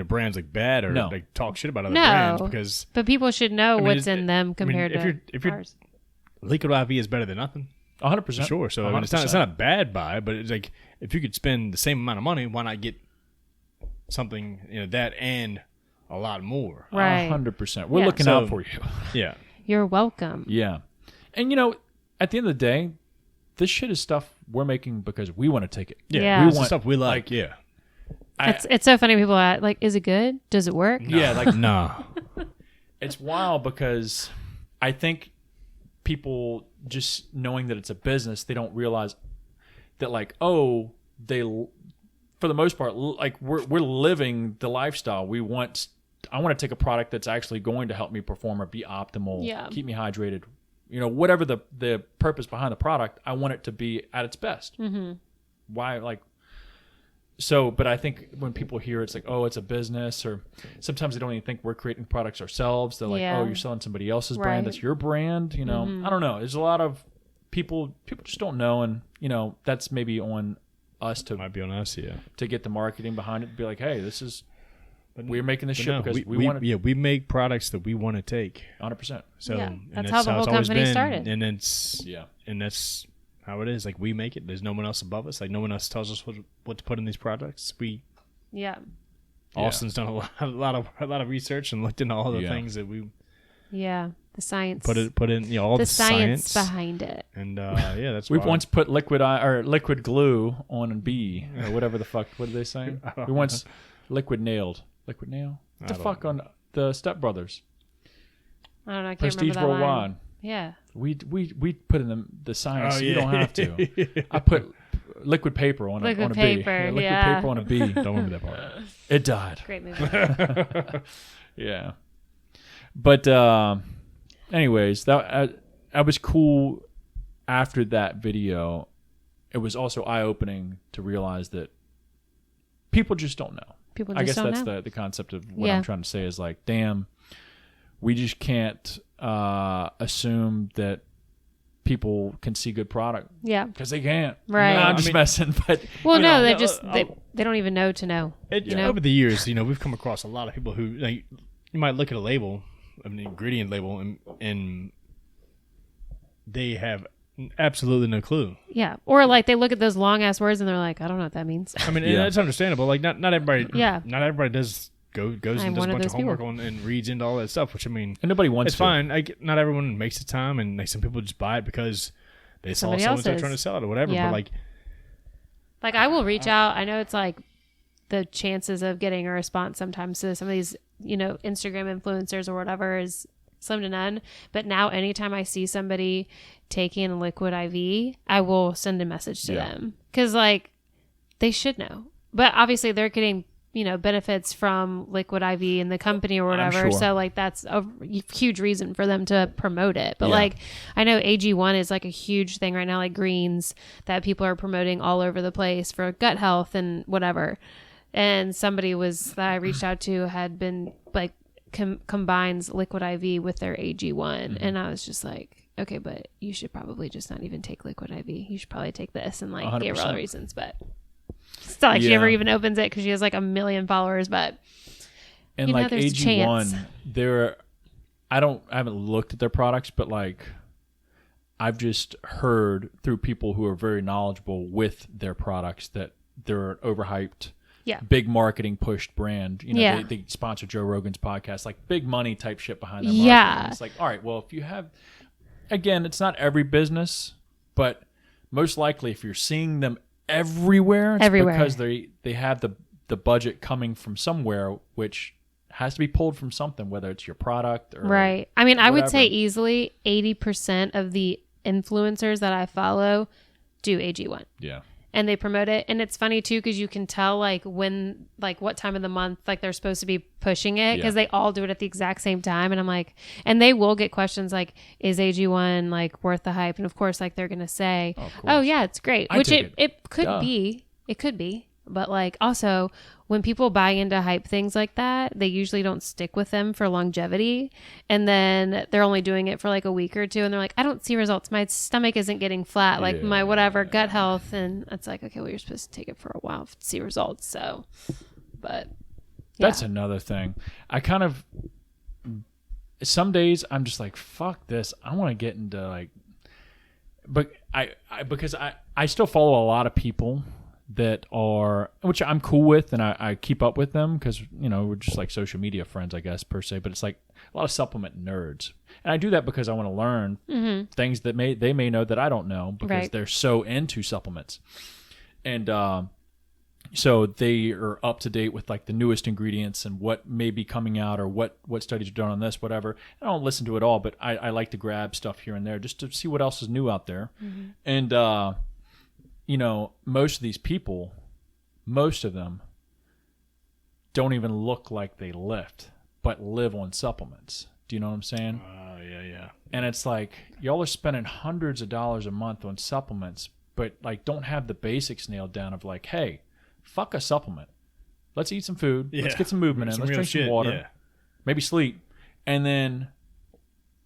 brands like bad or like talk shit about other No. brands, but people should know what's in them compared to if you're ours. Liquid IV is better than nothing. 100%. For sure. So I mean, it's not a bad buy, but it's like if you could spend the same amount of money, why not get something that and a lot more? Right. 100%. We're looking out for you. Yeah. You're welcome. Yeah. And at the end of the day, this shit is stuff we're making because we want to take it. Yeah. We It's want stuff we like. Yeah. It's so funny. People are like, is it good? Does it work? Yeah, like Nah. it's wild because I think people just knowing that it's a business, they don't realize that for the most part, like we're living the lifestyle. I want to take a product that's actually going to help me perform or be optimal, keep me hydrated. Whatever the purpose behind the product, I want it to be at its best. Mm-hmm. Why, but I think when people hear it's like, oh, it's a business, or sometimes they don't even think we're creating products ourselves. They're like, oh, you're selling somebody else's brand. That's your brand. I don't know. There's a lot of people just don't know. And, that's maybe on us Might be on us, yeah. to get the marketing behind it, to be like, hey, we're making this shit because we want to. Yeah, we make products that we want to take. 100%. So and that's how the whole it's always company been. started. And that's how it is. Like, we make it. There's no one else above us. Like, no one else tells us what to put in these products. Austin's done a lot of research and looked into all the things that we the science put in all the science behind it. And that's We've why. once put liquid glue on a bee or whatever the fuck. What did they say? We once liquid nail. What the fuck on the Step Brothers? I don't know. I can't Prestige remember that Worldwide. line. Yeah. We put in the science. Oh, You don't have to. I put liquid paper on a bee. Liquid paper on a bee. Don't remember that part. It died. Great movie. Yeah. But anyways, that was cool. After that video, it was also eye-opening to realize that people just don't know. People I just guess don't that's know. the concept of what I'm trying to say is like, damn, we just can't assume that people can see good product. Yeah. Because they can't. Right. No, I'm just messing. But Well, no, know, they just they don't even know to know. Over the years, we've come across a lot of people who, like, you might look at a label, an ingredient label, and they have absolutely no clue. Yeah. Or like they look at those long ass words and they're like, I don't know what that means. I mean, and that's understandable. Like, not everybody. Yeah. Not everybody goes and does a one of bunch of those homework people. and reads into all that stuff. Which, I mean, and nobody wants it's to. fine. Like, not everyone makes the time, and like some people just buy it because they saw Somebody so-and-so else's. trying to sell it or whatever. Yeah. But Like, I will reach out. I know it's like the chances of getting a response sometimes to some of these, Instagram influencers or whatever is slim to none. But now anytime I see somebody taking a liquid IV, I will send a message to them. Because, like, they should know. But obviously they're getting, benefits from liquid IV and the company or whatever. Sure. So, like, that's a huge reason for them to promote it. But, like, I know AG1 is, like, a huge thing right now, like greens that people are promoting all over the place for gut health and whatever. And somebody that I reached out to had been, like, combines liquid IV with their AG1. And I was just like, okay, but you should probably just not even take liquid IV. You should probably take this and, like, gave her all the reasons. But it's not like she ever even opens it because she has, like, 1 million followers. But, and like there's AG1, I haven't looked at their products, but, like, I've just heard through people who are very knowledgeable with their products that they're an overhyped, big marketing pushed brand. They sponsor Joe Rogan's podcast, like big money type shit behind their marketing. Yeah. It's like, all right, well, if you have, again, it's not every business, but most likely if you're seeing them everywhere, it's because they have the budget coming from somewhere, which has to be pulled from something, whether it's your product or right. I mean, I would say whatever. easily 80% of the influencers that I follow do AG1. Yeah. And they promote it. And it's funny too, because you can tell like when, like what time of the month, like they're supposed to be pushing it, because they all do it at the exact same time. And I'm like, and they will get questions like, is AG1 like worth the hype? And of course, like they're going to say, oh yeah, it's great. Which it could be. It could be. But like also when people buy into hype things like that, they usually don't stick with them for longevity. And then they're only doing it for like a week or two. And they're like, I don't see results. My stomach isn't getting flat, like my whatever gut health. And it's like, okay, well, you're supposed to take it for a while to see results. So, but that's another thing. I kind of, some days I'm just like, fuck this. I want to get into like, but because I still follow a lot of people that are, which I'm cool with, and I keep up with them because, we're just like social media friends, I guess, per se, but it's like a lot of supplement nerds. And I do that because I want to learn things that they may know that I don't know, because they're so into supplements. And so they are up to date with like the newest ingredients and what may be coming out, or what studies are done on this, whatever. I don't listen to it all, but I like to grab stuff here and there just to see what else is new out there. And most of these people, most of them don't even look like they lift, but live on supplements. Do you know what I'm saying? Yeah. And it's like, y'all are spending hundreds of dollars a month on supplements, but like don't have the basics nailed down of like, hey, fuck a supplement. Let's eat some food. Yeah. Let's get some movement in. Let's drink some water. Maybe sleep. And then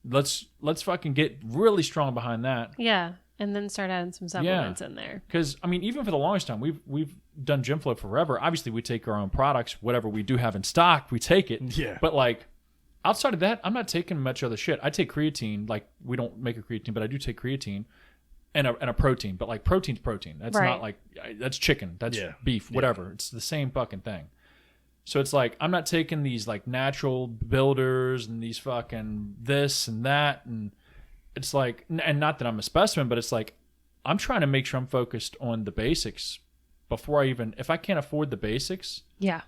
let's fucking get really strong behind that. Yeah. And then start adding some supplements in there. Because, I mean, even for the longest time, we've done Gym Flow forever. Obviously, we take our own products. Whatever we do have in stock, we take it. Yeah. But, like, outside of that, I'm not taking much other shit. I take creatine. Like, we don't make a creatine, but I do take creatine and a protein. But, like, protein's protein. That's not like, that's chicken. That's beef, whatever. It's the same fucking thing. So it's like, I'm not taking these, like, natural builders and these fucking this and that, and it's like, and not that I'm a specimen, but it's like, I'm trying to make sure I'm focused on the basics before if I can't afford the basics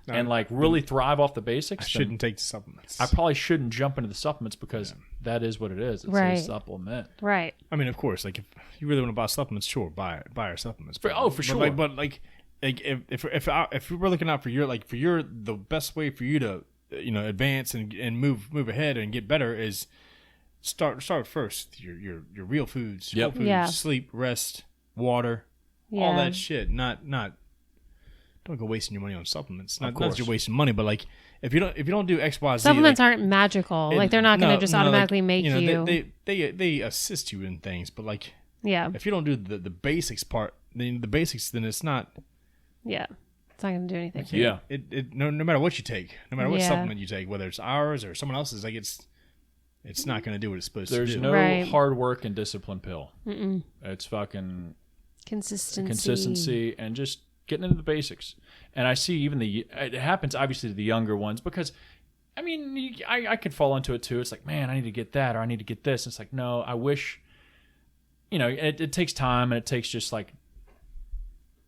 and like really thrive off the basics, I shouldn't take the supplements. I probably shouldn't jump into the supplements, because that is what it is. It's a supplement. Right. I mean, of course, like if you really want to buy supplements, sure, buy our supplements. For sure. But if we're looking out for the best way for you to, advance and move ahead and get better is start first your real foods, whole foods, sleep, rest, water, all that shit. Not don't go wasting your money on supplements. Not that you're wasting money, but like if you don't do X, Y, Z, supplements aren't magical. Like they're not going to just automatically make you. They assist you in things, but like if you don't do the basics part, then then it's not. Yeah. It's not going to do anything. Yeah. No matter what you take, no matter what supplement you take, whether it's ours or someone else's, like it's not going to do what it's supposed to do. There's no hard work and discipline pill. Mm-mm. It's fucking consistency and just getting into the basics. And I see even it happens obviously to the younger ones, because I mean, I could fall into it too. It's like, man, I need to get that, or I need to get this. It's like, no, I wish it takes time, and it takes just like,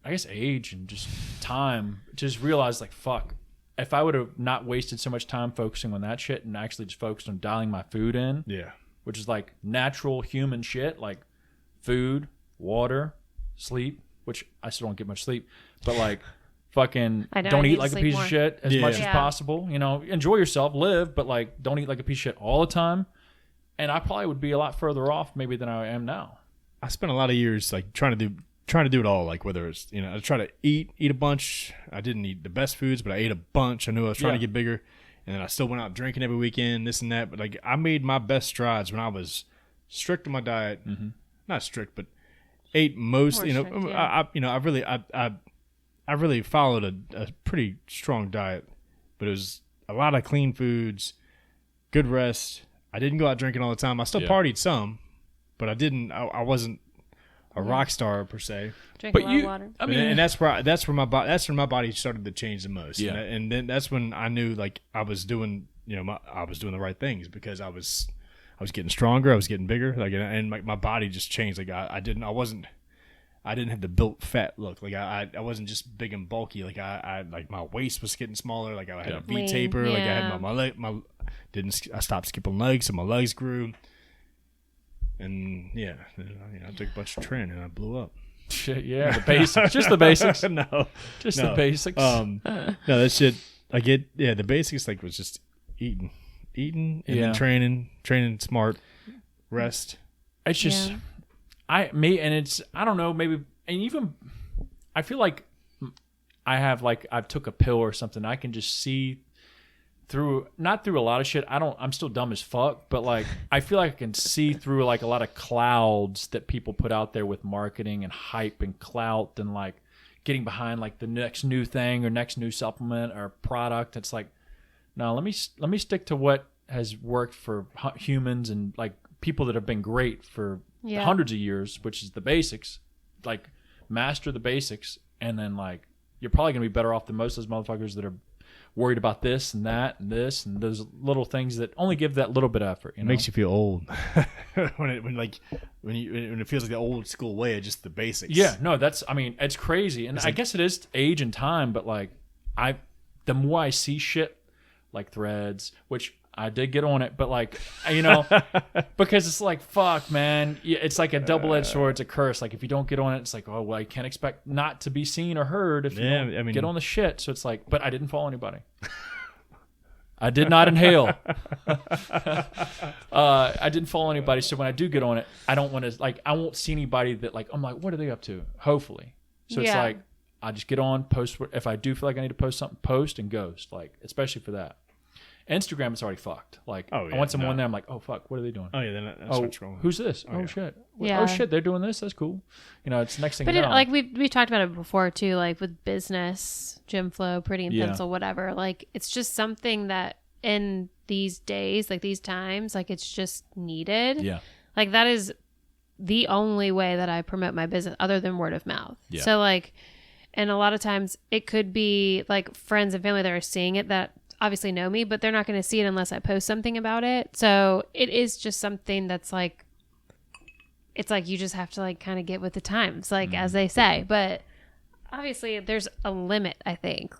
I guess, age and just time to just realize like, fuck, if I would have not wasted so much time focusing on that shit and actually just focused on dialing my food in, which is like natural human shit, like food, water, sleep, which I still don't get much sleep, but like fucking don't eat like a piece of shit as much as possible. Enjoy yourself, live, but like don't eat like a piece of shit all the time. And I probably would be a lot further off maybe than I am now. I spent a lot of years like trying to do it all, like whether it's I try to eat a bunch. I didn't eat the best foods, but I ate a bunch. I knew I was trying to get bigger, and then I still went out drinking every weekend, this and that. But like I made my best strides when I was strict on my diet, not strict, but ate most. I really followed a pretty strong diet, but it was a lot of clean foods, good rest. I didn't go out drinking all the time. I still partied some, but I wasn't a rock star per se. Drink a lot of water. I mean, and that's where my body started to change the most. Yeah. And then that's when I knew like I was doing I was doing the right things, because I was getting stronger, I was getting bigger, like, and my body just changed. Like I didn't have the built fat look. Like I wasn't just big and bulky. Like I like my waist was getting smaller. Like I had a V taper. Like I had my leg. I stopped skipping legs, so my legs grew. And I took a bunch of training and I blew up. Shit, yeah, the basics, just the basics. No, the basics. No, that shit. The basics like was just eating, and then training smart, rest. It's just I don't know, maybe, and even I feel like I've took a pill or something. I can just see not through a lot of shit. I'm still dumb as fuck, but like I feel like I can see through like a lot of clouds that people put out there with marketing and hype and clout and like getting behind like the next new thing or next new supplement or product. It's like, no, let me stick to what has worked for humans and like people that have been great for hundreds of years, which is the basics. Like master the basics, and then like you're probably gonna be better off than most of those motherfuckers that are worried about this and that and this and those little things that only give that little bit of effort. It makes you feel old when it feels like the old school way of just the basics. Yeah, no, it's crazy, and I guess it is age and time. But like, the more I see shit like Threads, which I did get on it, but like, because it's like, fuck, man, it's like a double-edged sword. It's a curse. Like if you don't get on it, it's like, oh well, I can't expect not to be seen or heard if you don't get on the shit. So it's like, but I didn't follow anybody. I did not inhale. I didn't follow anybody. So when I do get on it, I don't want to I won't see anybody that like I'm like, what are they up to? Hopefully. So it's like I just get on, post. If I do feel like I need to post something, post and ghost. Like especially for that. Instagram is already fucked. Like, I want someone there. I'm like, oh fuck, what are they doing? Oh yeah, then that's what's wrong. Who's this? Oh shit. Oh shit, they're doing this. That's cool. It's next thing. But you know. like we talked about it before too. Like with business, Gym Flow, Pretty in Pencil, whatever. Like it's just something that in these days, like these times, like it's just needed. Yeah. Like that is the only way that I promote my business, other than word of mouth. Yeah. So like, and a lot of times it could be like friends and family that are seeing it that obviously know me, but they're not going to see it unless I post something about it. So it is just something that's like, it's like you just have to like kind of get with the times, like as they say. But obviously there's a limit, I think.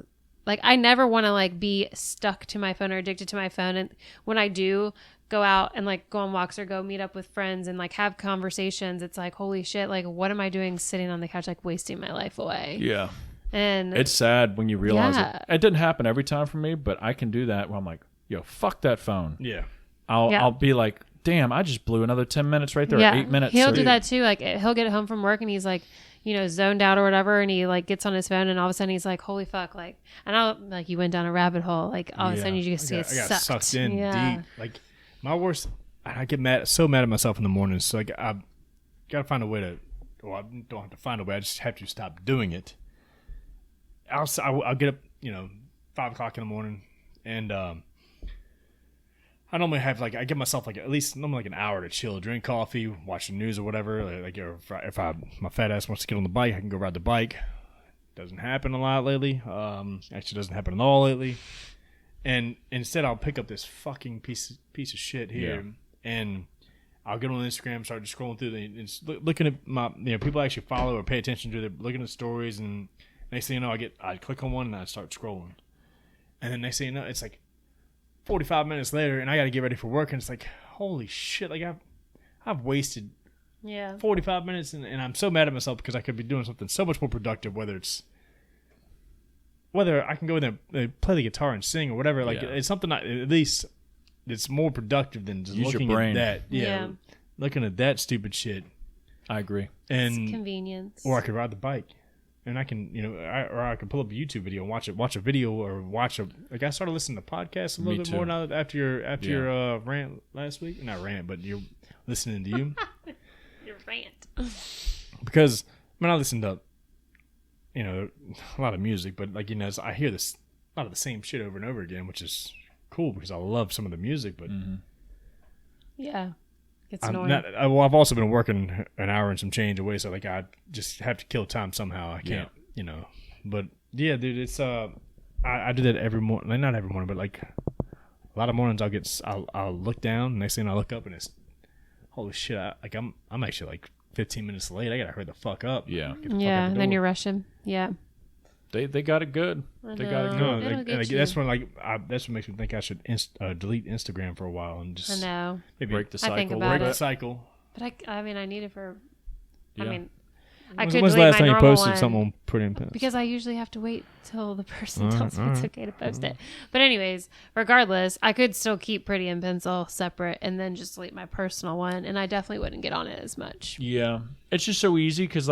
Like I never want to like be stuck to my phone or addicted to my phone. And when I do go out and like go on walks or go meet up with friends and like have conversations, it's like, holy shit, like what am I doing sitting on the couch, like wasting my life away? Yeah. And it's sad when you realize it. It didn't happen every time for me, but I can do that where I'm like, yo, fuck that phone. Yeah. I'll be like, damn, I just blew another 10 minutes right there, 8 minutes. He'll do that too. Like he'll get home from work and he's like, zoned out or whatever, and he like gets on his phone and all of a sudden he's like, holy fuck, like, and I'll like, you went down a rabbit hole, like all of a sudden you just get sucked in deep. Like my worst, I get so mad at myself in the mornings. So like I gotta find a way to, well, I don't have to find a way, I just have to stop doing it. I'll get up, 5 o'clock in the morning, and I normally have I give myself at least normally an hour to chill, drink coffee, watch the news or whatever. If my fat ass wants to get on the bike, I can go ride the bike. Doesn't happen a lot lately. Actually, doesn't happen at all lately. And instead, I'll pick up this fucking piece of shit here, and I'll get on Instagram, start just scrolling through and looking at my, people I actually follow or pay attention to. They're looking at stories, and next thing you know, I click on one and I start scrolling, and then next thing you know, it's like 45 minutes later, and I got to get ready for work, and it's like, holy shit, like I've wasted 45 minutes, and I'm so mad at myself because I could be doing something so much more productive, whether I can go in there, play the guitar and sing or whatever. Like it's something at least it's more productive than just Use looking your brain. at that. Yeah, looking at that stupid shit. I agree. It's And convenience. or I could ride the bike, and I can, or I could pull up a YouTube video and watch a video or I started listening to podcasts a little bit more now after your rant last week. Not rant, but you're listening to you. Your rant. Because I listen to a lot of music, but I hear a lot of the same shit over and over again, which is cool because I love some of the music, but yeah, it's annoying. I've also been working an hour and some change away, so I just have to kill time somehow. I can't, but yeah, dude, it's I do that every morning. Like, not every morning, but like a lot of mornings I'll look down, next thing I look up and it's holy shit, I'm actually like 15 minutes late. I gotta hurry the fuck up. Yeah. And then you're rushing. Yeah. They got it good. They got it No, good. that's when that's what makes me think I should delete Instagram for a while and just I know. maybe Break the cycle. I think about break it. the cycle. But I need it for. Yeah. I mean, When's could the last delete time my you normal posted one something on Pretty and Pants? because I usually have to wait till the person tells me it's okay to post it. But anyways, regardless, I could still keep Pretty and Pencil separate and then just delete my personal one, and I definitely wouldn't get on it as much. Yeah. It's just so easy because,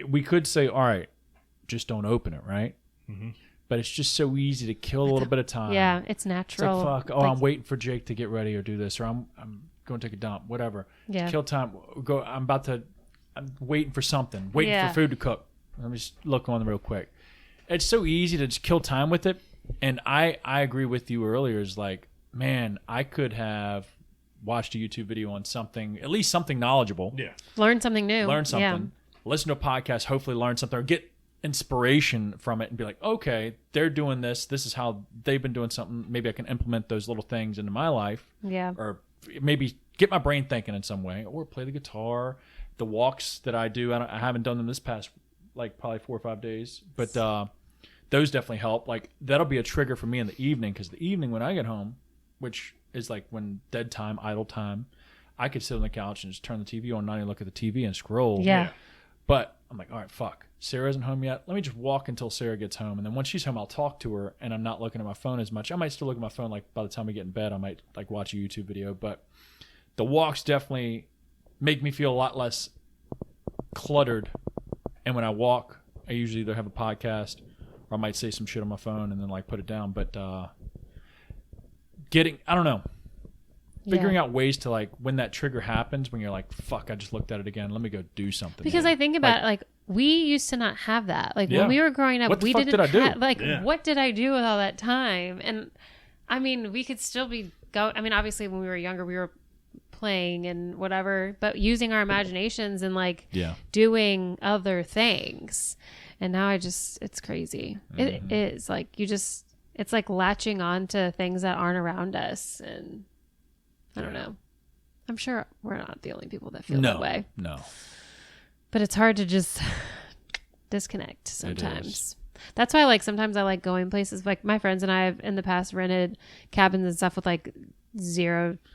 we could say, all right, just don't open it, right? Mm-hmm. But it's just so easy to kill a little bit of time. Yeah, it's It's natural. like, fuck, I'm waiting for Jake to get ready or do this, or I'm going to take a dump, whatever. Yeah. Kill time. I'm waiting for something, waiting for food to cook. Let me just look on real quick. It's so easy to just kill time with it. And I agree with you earlier is like, man, I could have watched a YouTube video on something, at least something knowledgeable. Yeah. Learn something new. Learn something. Yeah. Listen to a podcast, hopefully learn something or get inspiration from it and be like, okay, they're doing this. This is how they've been doing something. Maybe I can implement those little things into my life. Yeah. Or maybe get my brain thinking in some way, or play the guitar. The walks that I do, I haven't done them this past probably 4 or 5 days, but those definitely help. Like that'll be a trigger for me in the evening because the evening when I get home, which is like when dead time, idle time, I could sit on the couch and just turn the TV on, not even look at the TV and scroll. Yeah. But I'm like, all right, fuck. Sarah isn't home yet. Let me just walk until Sarah gets home, and then when she's home, I'll talk to her, and I'm not looking at my phone as much. I might still look at my phone. Like by the time we get in bed, I might watch a YouTube video, but the walks definitely make me feel a lot less cluttered. And when I walk, I usually either have a podcast or I might say some shit on my phone and then put it down. But figuring out ways to when that trigger happens, when you're like, fuck, I just looked at it again. Let me go do something. Because I think about it, we used to not have that. When we were growing up, what the we fuck didn't did I do? what did I do with all that time? And I mean, we could still be obviously when we were younger, we were playing and whatever, but using our imaginations and doing other things. And now it's crazy. Mm-hmm. It is it's like latching on to things that aren't around us. And I don't know. I'm sure we're not the only people that feel that way. No. But it's hard to just disconnect sometimes. That's why sometimes I like going places. Like my friends and I have in the past rented cabins and stuff with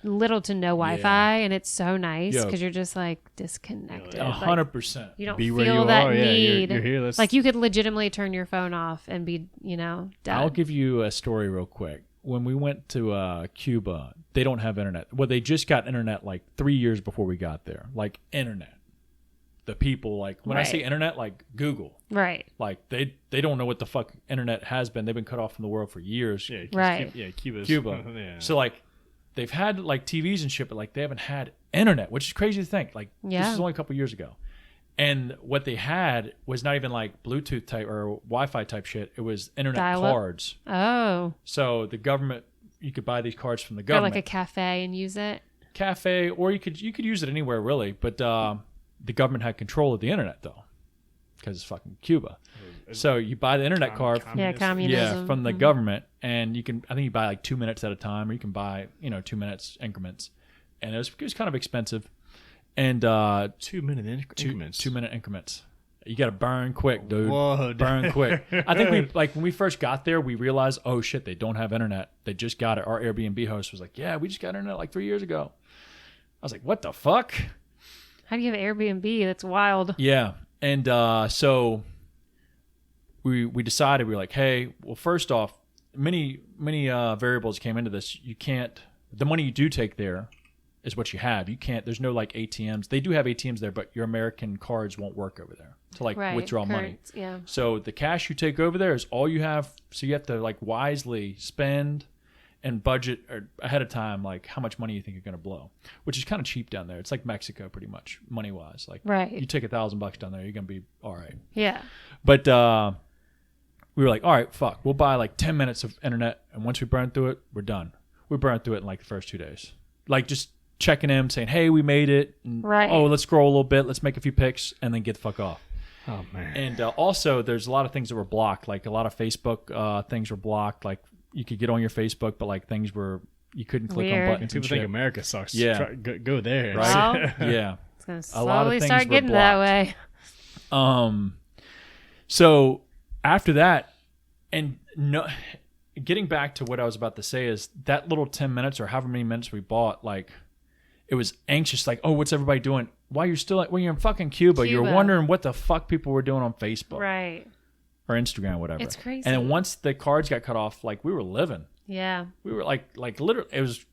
little to no Wi-Fi, and it's so nice because you're just disconnected. 100%. You don't Be where feel you that are. need. Yeah, you're here. You could legitimately turn your phone off and be, done. I'll give you a story real quick. When we went to Cuba, they don't have internet. Well, they just got internet 3 years before we got there. Internet. The people when I say internet, Google. Right. They don't know what the fuck internet has been. They've been cut off from the world for years. Yeah, right. Cuba. Yeah. So they've had TVs and shit, but they haven't had internet, which is crazy to think. This is only a couple years ago. And what they had was not even Bluetooth type or Wi-Fi type shit. It was internet Dial-up? cards. Oh. So the government, you could buy these cards from the Go government. a cafe and use it. Cafe, or you could use it anywhere really, but the government had control of the internet though, because it's fucking Cuba. So you buy the internet card. Communism. From the government, and I think you buy 2 minutes at a time, or you can buy 2 minutes increments, and it was kind of expensive. And 2 minute increments. 2 minute increments. You got to burn quick, dude. Whoa, Burn quick. I think when we first got there, we realized, oh shit, they don't have internet. They just got it. Our Airbnb host was like, yeah, we just got internet like 3 years ago. I was like, what the fuck? How do you have Airbnb? That's wild. Yeah. And so we decided, we were like, hey, well, first off, many variables came into this. You can't, the money you do take there is what you have. You can't, there's no like ATMs. They do have ATMs there, but your American cards won't work over there to like withdraw money. Yeah. So the cash you take over there is all you have. So you have to like wisely spend and budget ahead of time, like how much money you think you're going to blow, which is kind of cheap down there. It's like Mexico pretty much money wise. Like you take $1,000 down there, you're going to be all right. Yeah. But we were like, all right, fuck, we'll buy like 10 minutes of internet. And once we burn through it, we're done. We burned through it in like the first 2 days. Like just checking in, saying, hey, we made it. And, oh, let's scroll a little bit. Let's make a few pics and then get the fuck off. Oh, man. And also, there's a lot of things that were blocked. Like a lot of Facebook things were blocked. Like you could get on your Facebook, but like things were, you couldn't click on buttons. People think America sucks. Yeah. Go there. Right? Well, yeah. It's going to slowly start getting that way. So after that, and getting back to what I was about to say is that little 10 minutes or however many minutes we bought, like it was anxious, like, oh, what's everybody doing? While you're still when you're in fucking Cuba, you're wondering what the fuck people were doing on Facebook. Right. Or Instagram, whatever. It's crazy. And then once the cards got cut off, like we were living. Yeah. We were like literally, it was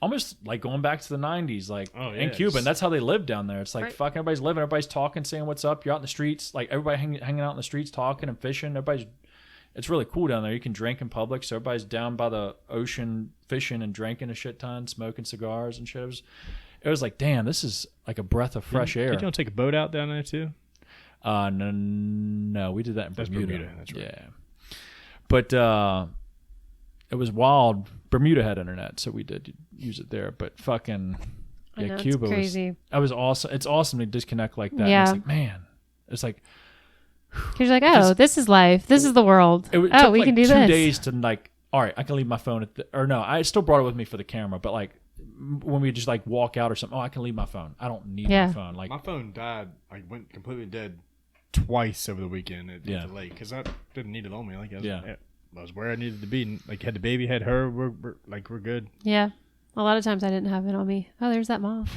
almost like going back to the 90s, like in yeah, Cuba. And that's how they live down there. It's like right. fucking everybody's living, everybody's talking, saying what's up. You're out in the streets, like everybody hanging out in the streets, talking and fishing. It's really cool down there. You can drink in public. So everybody's down by the ocean fishing and drinking a shit ton, smoking cigars and shit. It was like, damn, this is like a breath of fresh air. Did you take a boat out down there too? No, we did that in Bermuda. That's right. Yeah. But it was wild. Bermuda had internet, so we did use it there. But fucking Cuba it's crazy. was awesome. It's awesome to disconnect like that. Yeah. And it's like, man, it's like, you're like, oh, this is life. This is the world. It we took can do 2 this. days to like, all right, I can leave my phone I still brought it with me for the camera, but like when we just like walk out or something, I can leave my phone. I don't need my phone. Like my phone died. I went completely dead twice over the weekend at the lake because I didn't need it on me. Like I was where I needed to be. Like had the baby, had her. We're good. Yeah, a lot of times I didn't have it on me. Oh, there's that moth.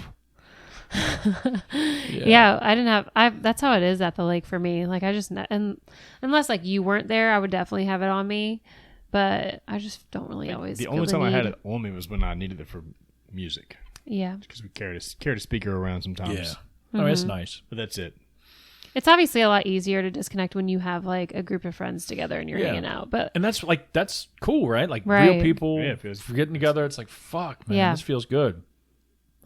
Yeah, I didn't have. That's how it is at the lake for me. Like I just and unless like you weren't there, I would definitely have it on me. But I just don't really always. The only time I had it on me was when I needed it for music. Yeah, because we carried a speaker around sometimes. Yeah, I mean, it's nice, but that's it. It's obviously a lot easier to disconnect when you have like a group of friends together and you're hanging out. And that's cool, right? Like real people getting together. It's like fuck, man, this feels good.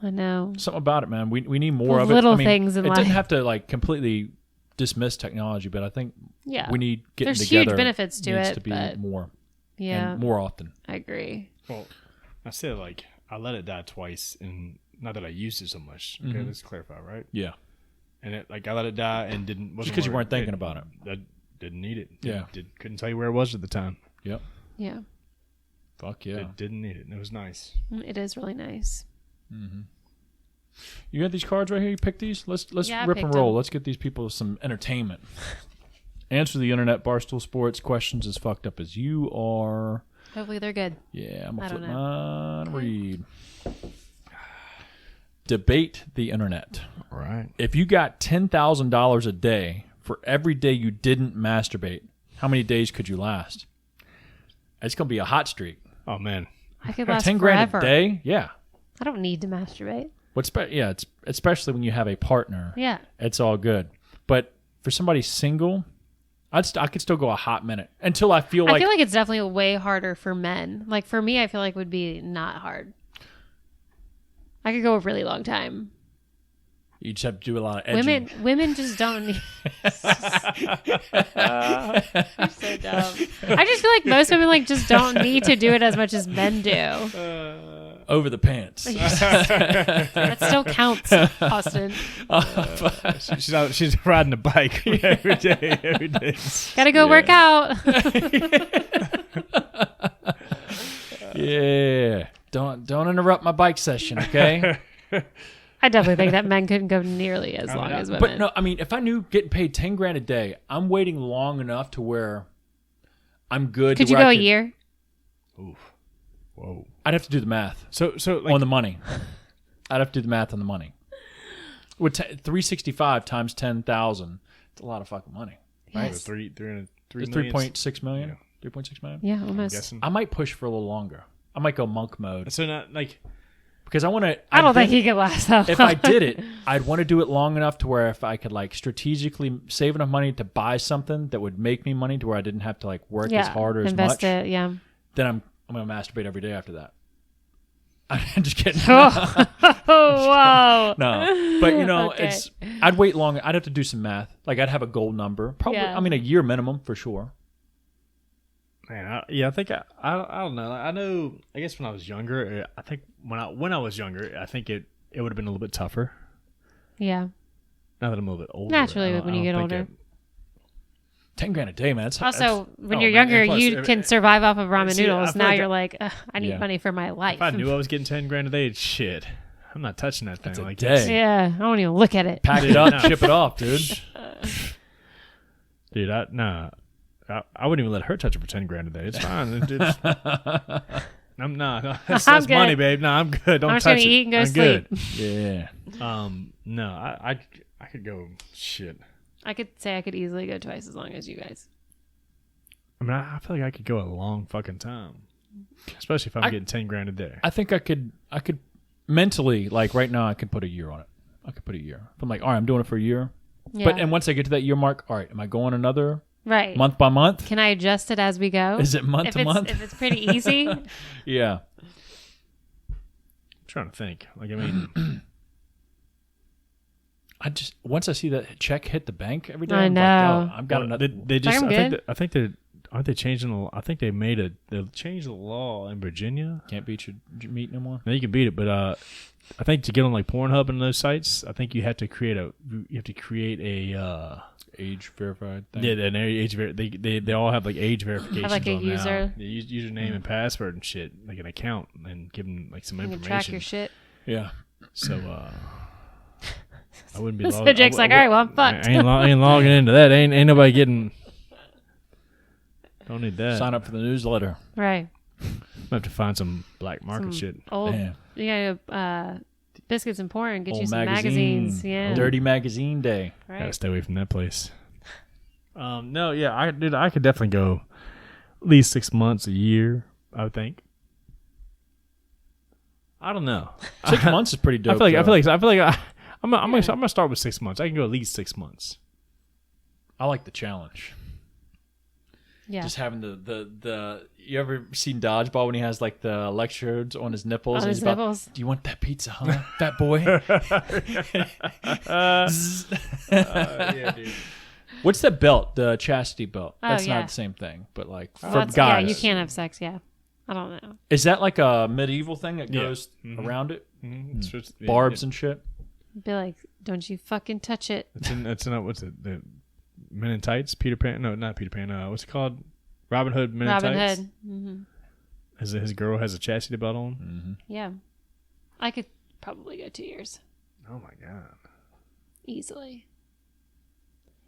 I know. Something about it, man. We need more of it. Little things in life. It didn't have to like completely dismiss technology, but I think we need getting There's together. There's huge benefits to it. To be more. Yeah. And more often. I agree. Well, I said like I let it die twice, and not that I used it so much. Okay, let's clarify, right? Yeah. And it I let it die and didn't. Just because you weren't thinking about it. I didn't need it. Yeah. Couldn't tell you where it was at the time. Yep. Yeah. Fuck yeah. Didn't need it. It was nice. It is really nice. Mm-hmm. You got these cards right here? You pick these? Let's rip and roll. Let's get these people some entertainment. Answer the internet Barstool Sports questions as fucked up as you are. Hopefully they're good. Yeah, I'm going to flip mine and read. Debate the internet. All right. If you got $10,000 a day for every day you didn't masturbate, how many days could you last? It's going to be a hot streak. Oh, man. I could last 10 grand forever. a day? Yeah. I don't need to masturbate. It's especially when you have a partner. Yeah. It's all good. But for somebody single, I could still go a hot minute until I feel like... I feel like it's definitely way harder for men. Like for me, I feel like it would be not hard. I could go a really long time. You just have to do a lot of edging. Women just don't need... You're so dumb. I just feel like most women like just don't need to do it as much as men do. Over the pants. That still counts, Austin. She's riding a bike every day. Gotta go work out. Yeah. Don't interrupt my bike session, okay? I definitely think that men couldn't go nearly as long as women. But no, I mean, if I knew getting paid $10,000 a day, I'm waiting long enough to where I'm good. Could you go a year? Oof. Whoa. I'd have to do the math. So like, on the money. I'd have to do the math on the money. With 365 times 10,000, it's a lot of fucking money. Right? Yes. 3.6 million. Yeah. 3.6 million. Yeah, I'm almost. guessing. I might push for a little longer. I might go monk mode So not like because I want to. I don't think he could last that long. If I did it, I'd want to do it long enough to where if I could like strategically save enough money to buy something that would make me money to where I didn't have to like work as hard or as invest much, it, yeah. then I'm going to masturbate every day after that. I'm just kidding. Oh, whoa. No, but you know, Okay. I'd wait long. I'd have to do some math. Like I'd have a goal number, probably. Yeah. I mean, a year minimum for sure. man, I think I don't know. I know. I guess when I was younger, I think when I was younger, I think it would have been a little bit tougher. Yeah. Now that I'm a little bit older, Naturally, I don't- when I you don't get think older. $10,000 a day, man. Also, when oh, you're man, younger, and plus, you can survive off of ramen see, I noodles. feel Now like you're like, I need Yeah. money for my life. if I knew I was getting $10,000 a day, shit, I'm not touching that thing. That's a like day. Yeah, I don't even look at it. pack it up, ship it off, dude. dude. I wouldn't even let her touch it for $10,000 a day. It's fine. I'm not. That's I'm money, good. babe. No, I'm good. Don't I'm just touch gonna it. eat and go I'm sleep. good. Yeah. No, I could go shit. I could say I could easily go twice as long as you guys. I mean, I feel like I could go a long fucking time, especially if I'm getting $10,000 a day. I think I could mentally, like right now, I could put a year on it. I could put a year. If I'm like, all right, I'm doing it for a year. Yeah. But and once I get to that year mark, all right, am I going another right. month by month? Can I adjust it as we go? Is it month if to it's, month? If it's pretty easy. Yeah. I'm trying to think. Like, I mean, I just once I see that check hit the bank every day, I I'm know. like, oh, I've got another. they just. I'm good. I think they're. Aren't they changing the? I think they changed the law in Virginia. Can't beat your meat no more. Now you can beat it, but I think to get on like Pornhub and those sites, I think you have to create a Age verified thing. yeah, an age they all have like age verification. Have like a user. The username and password and shit, like an account, and give them like some You can information. track your shit. Yeah. So I wouldn't be. So Jake's like, all right, well, I'm fucked. I ain't logging into that. Ain't nobody getting. Don't need that. Sign up for the newsletter. Right. I have to find some black market shit. Old. Damn. You gotta biscuits and porn. Get Old you some magazine. magazines. Yeah. Dirty magazine day. Gotta Right. stay away from that place. No, yeah, I could definitely go at least 6 months, a year. I would think. I don't know. 6 months is pretty dope. I feel like I'm Yeah. gonna start with 6 months. I can go at least 6 months. I like the challenge. Yeah. Just having the you ever seen Dodgeball when he has like the electrodes on his nipples? On and his he's about, nipples. do you want that pizza, huh, fat boy? Yeah, dude. What's that belt? The chastity belt. Oh, That's yeah. not the same thing, but like Well, for that's- guys. Yeah, you can't have sex. Yeah. I don't know. Is that like a medieval thing that Yeah. goes around it? It's just- Barbs and shit? Be like, don't you fucking touch it. It's in what's it? The Men in Tights? Peter Pan? No, not Peter Pan. What's it called? Robin Hood Men Robin in Tights. Hood. Mm-hmm. His girl has a chastity belt on. Mm-hmm. Yeah. I could probably go 2 years Oh my god. easily.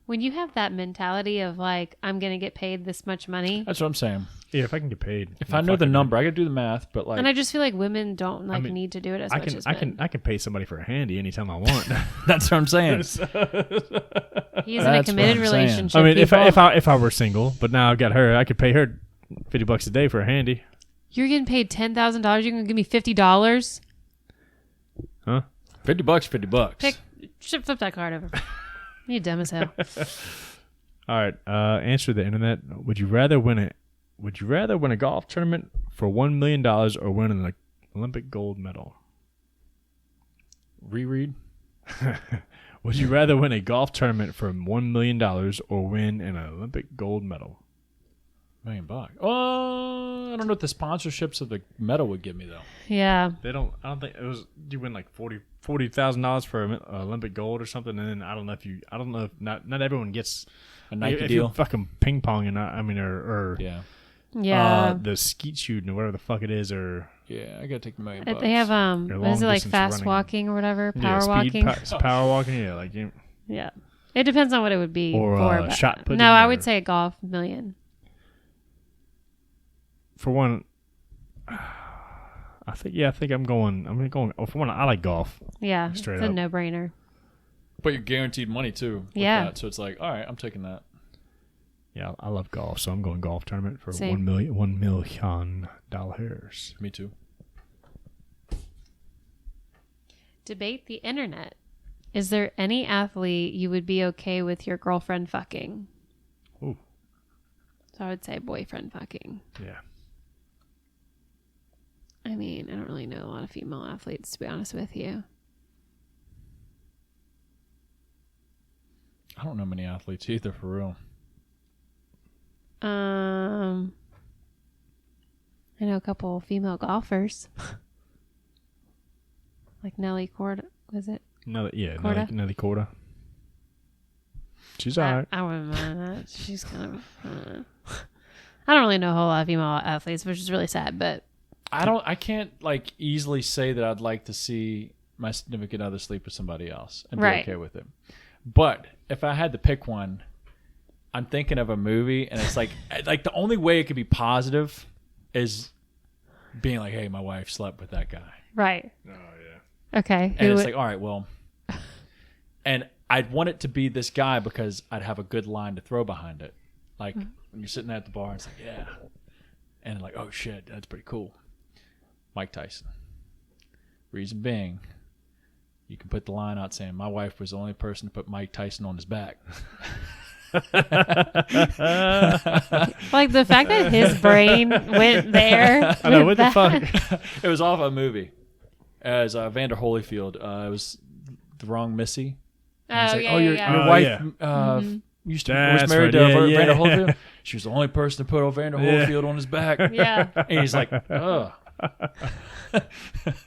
When you have that mentality of like, I'm going to get paid this much money. That's what I'm saying. Yeah, if I can get paid. If I know the number, I gotta do the math, but like And I just feel like women don't like mean, need to do it as I much can as I men. can I can pay somebody for a handy anytime I want. that's what I'm saying. He's in a That's committed what I'm saying. relationship. I mean, if people. I were single, but now I've got her, I could pay her $50 a day for a handy. You're getting paid $10,000. You're going to give me $50? Huh? $50, $50. Flip that card over. You dumb as hell. All right. Answer the internet. Would you rather win a golf tournament for $1 million or win an Olympic gold medal? Reread. Would you rather win a golf tournament for $1 million or win an Olympic gold medal? $1 million. Oh, I don't know what the sponsorships of the medal would give me though. Yeah. They don't. I don't think it was. You win like $40,000 for an Olympic gold or something, and then I don't know if not everyone gets A Nike if deal. you're fucking ping ponging. I mean, or Yeah. Yeah. the skeet shooting or whatever the fuck it is, or Yeah, I gotta take the $1 million. They have Your what is it, like long-distance fast running. walking or whatever, Yeah, power walking. power walking. Yeah, like you. Yeah, it depends on what it would be Or, for. But shot putting, no, I or- would say golf $1 million. For one, I think I'm going. For one, I like golf. Yeah, Straight it's a up. no-brainer. But you're guaranteed money too. With Yeah. That. So it's like, all right, I'm taking that. Yeah, I love golf, so I'm going golf tournament for Same. $1 million. Me too. Debate the internet. Is there any athlete you would be okay with your girlfriend fucking? Ooh. So I would say boyfriend fucking. Yeah. I mean, I don't really know a lot of female athletes, to be honest with you. I don't know many athletes either, for real. I know a couple female golfers. Like Nelly Corda, was it? Nelly Corda. She's alright. I wouldn't mind that. She's kind of. I don't really know a whole lot of female athletes, which is really sad. But I can't like easily say that I'd like to see my significant other sleep with somebody else and be Right. okay with it. But if I had to pick one, I'm thinking of a movie, and it's like the only way it could be positive is being like, hey, my wife slept with that guy. right, Oh yeah. okay. And Who it's would- like, all right, well, and I'd want it to be this guy because I'd have a good line to throw behind it. Like when you're sitting at the bar, it's like, yeah. And like, oh shit, that's pretty cool. Mike Tyson. Reason being, you can put the line out saying, my wife was the only person to put Mike Tyson on his back. like the fact that his brain went there. I know, with what the that. fuck? It was off a movie. As Vander Holyfield. It was The Wrong Missy. And Oh, it's like, yeah, your, yeah, your yeah. wife Yeah. used to That's was married right, to yeah, Vander yeah. Holyfield. She was the only person to put Vander Yeah. Holyfield on his back. Yeah. And he's like, ugh.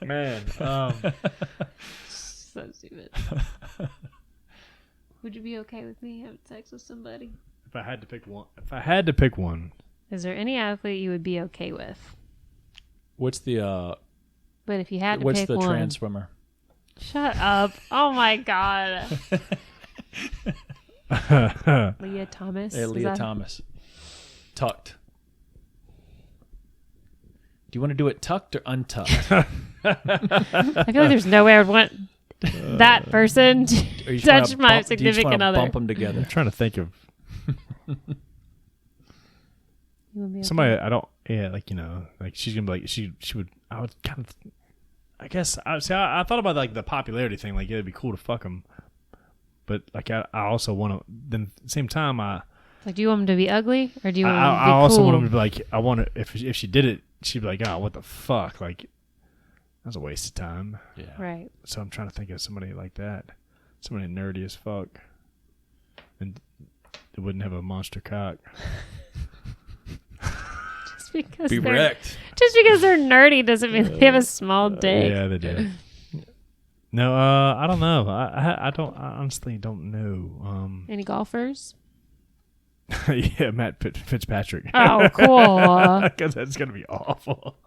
Man. So stupid. Would you be okay with me having sex with somebody? If I had to pick one, Is there any athlete you would be okay with? What's the But if you had to what's pick the one, trans swimmer? shut up! Oh my god, Leah Thomas. Hey, Is Leah that- Thomas. Tucked. Do you want to do it tucked or untucked? I feel like there's no way I would want that person to Or you just wanna touch my do you just significant wanna other. Bump them together. I'm trying to think of You would be okay? somebody I don't. Yeah, like like she's gonna be like she would. I would kind of. I guess I thought about like the popularity thing. Like it'd be cool to fuck them, but like I also want to. Then at the same time, Like, do you want them to be ugly or do you want them to be I also cool? want to be like I want to. If she did it, she'd be like, oh, what the fuck? Like that's a waste of time. Yeah. Right. So I'm trying to think of somebody like that, somebody nerdy as fuck, and they wouldn't have a monster cock. Just because Be they're wrecked. just because they're nerdy doesn't mean they have a small dick. Yeah, they do. No, I don't know. I honestly don't know. Any golfers? Yeah, Matt Fitzpatrick. Oh, cool. Because that's gonna be awful.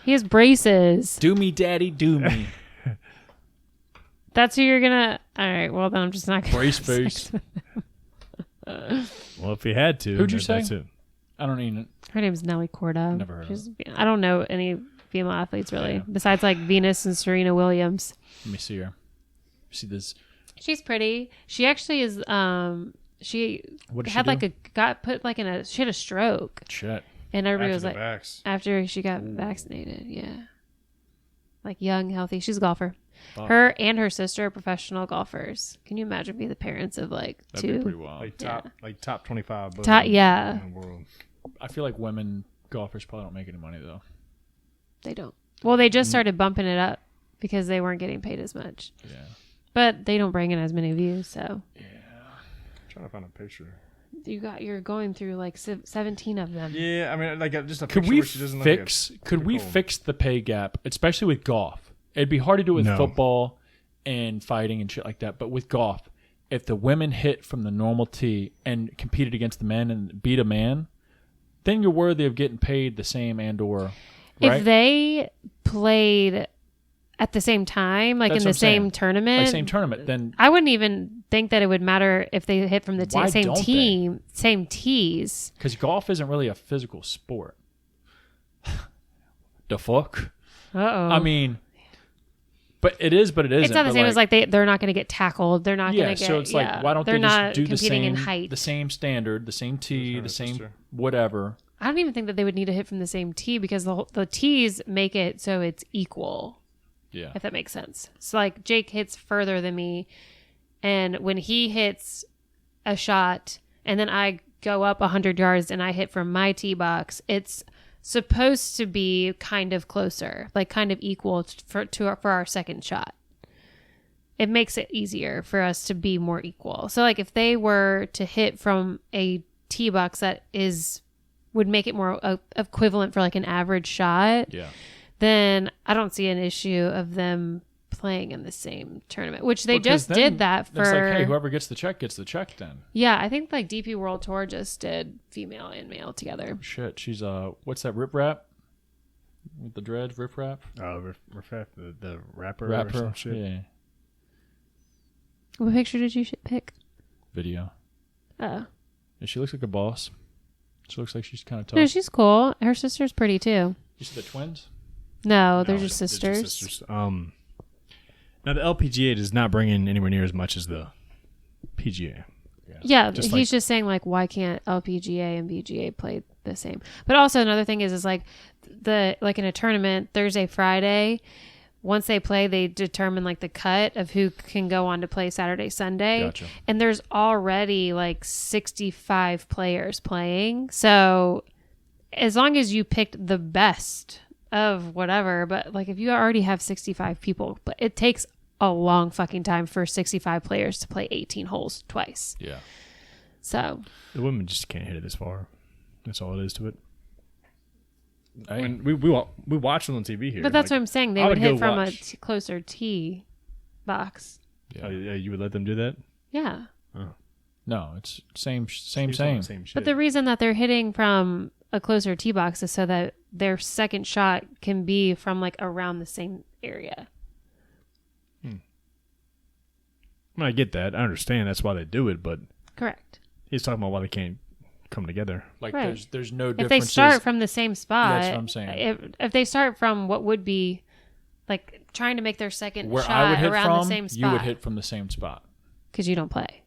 He has braces. Do me, daddy, do me. That's who you're gonna. All right. Well, then I'm just not gonna. Brace have sex face. with- Well, if he had to, Who'd you that's say? it. I don't even. Her name's Nelly Corda. Never heard of She's, I don't know any female athletes really, besides like Venus and Serena Williams. Let me see her. See this. She's pretty. She actually is. She What did she had do? like got put like in a. She had a stroke, Shit. and everybody was After like, the vax. after she got vaccinated. Yeah, like young, healthy. She's a golfer. Fuck. Her and her sister are professional golfers. Can you imagine being the parents of like That'd be two? pretty wild. Like top 25. both Top- of them yeah. in the world. I feel like women golfers probably don't make any money though. They don't. Well, they just started bumping it up because they weren't getting paid as much. Yeah. But they don't bring in as many views, so I'm trying to find a picture. you're going through like 17 of them. Yeah, I mean, like just a Could picture we where she doesn't look like fix? a- Could we cool. fix the pay gap, especially with golf? It'd be hard to do with No. football and fighting and shit like that. But with golf, if the women hit from the normal tee and competed against the men and beat a man, then you're worthy of getting paid the same and or Right? If they played at the same time, like That's in what the I'm saying. same tournament, Like same tournament, then I wouldn't even think that it would matter if they hit from the Why same don't they? team, same tees. because golf isn't really a physical sport. The fuck? Uh-oh. I mean, but it is, but it isn't. it's not the but same as like they're not going to get tackled. They're not going to get. so it's like, why don't they're they not just do the competing same, in height? the same standard, the same tee, the same whatever? I don't even think that they would need to hit from the same tee because the tees make it so it's equal. Yeah. If that makes sense. So like Jake hits further than me, and when he hits a shot, and then I go up 100 yards and I hit from my tee box, it's supposed to be kind of closer, like kind of equal for our second shot. It makes it easier for us to be more equal. So like if they were to hit from a tee box that would make it more equivalent for like an average shot, Yeah. then I don't see an issue of them playing in the same tournament, which they Because just then did that for. It's like, hey, whoever gets the check gets the check then. Yeah, I think like DP World Tour just did female and male together. Shit, she's what's that, Rip Rap? With the dreads, Rip Rap? The rapper or Rapper. some shit. Yeah. What picture did you pick? Video. Oh. Yeah, she looks like a boss. She looks like she's kind of tough. No, she's cool. Her sister's pretty too. You said the twins? No, they're No, just they're sisters. just sisters. Now the LPGA does not bring in anywhere near as much as the PGA. Yeah, Just he's just saying like, why can't LPGA and BGA play the same? But also another thing is like like in a tournament, Thursday, Friday, once they play, they determine like the cut of who can go on to play Saturday, Sunday. Gotcha. And there's already like 65 players playing. So as long as you picked the best of whatever, but like if you already have 65 people, but it takes a long fucking time for 65 players to play 18 holes twice. Yeah. So The women just can't hit it this far. That's all it is to it. Hey, I mean, we watch it on TV here. but that's like, what I'm saying. They I would would go hit from watch. a closer tee box. yeah. yeah, you would let them do that? Yeah. No, it's same. Same shit. But the reason that they're hitting from a closer tee box is so that their second shot can be from like around the same area. I mean, I get that. I understand that's why they do it, but Correct. he's talking about why they can't come together. Like Right. there's no If differences. they start from the same spot, That's what I'm saying. If they start from what would be like trying to make their second where shot I would hit around from, the same spot, you would hit from the same spot. because you don't play.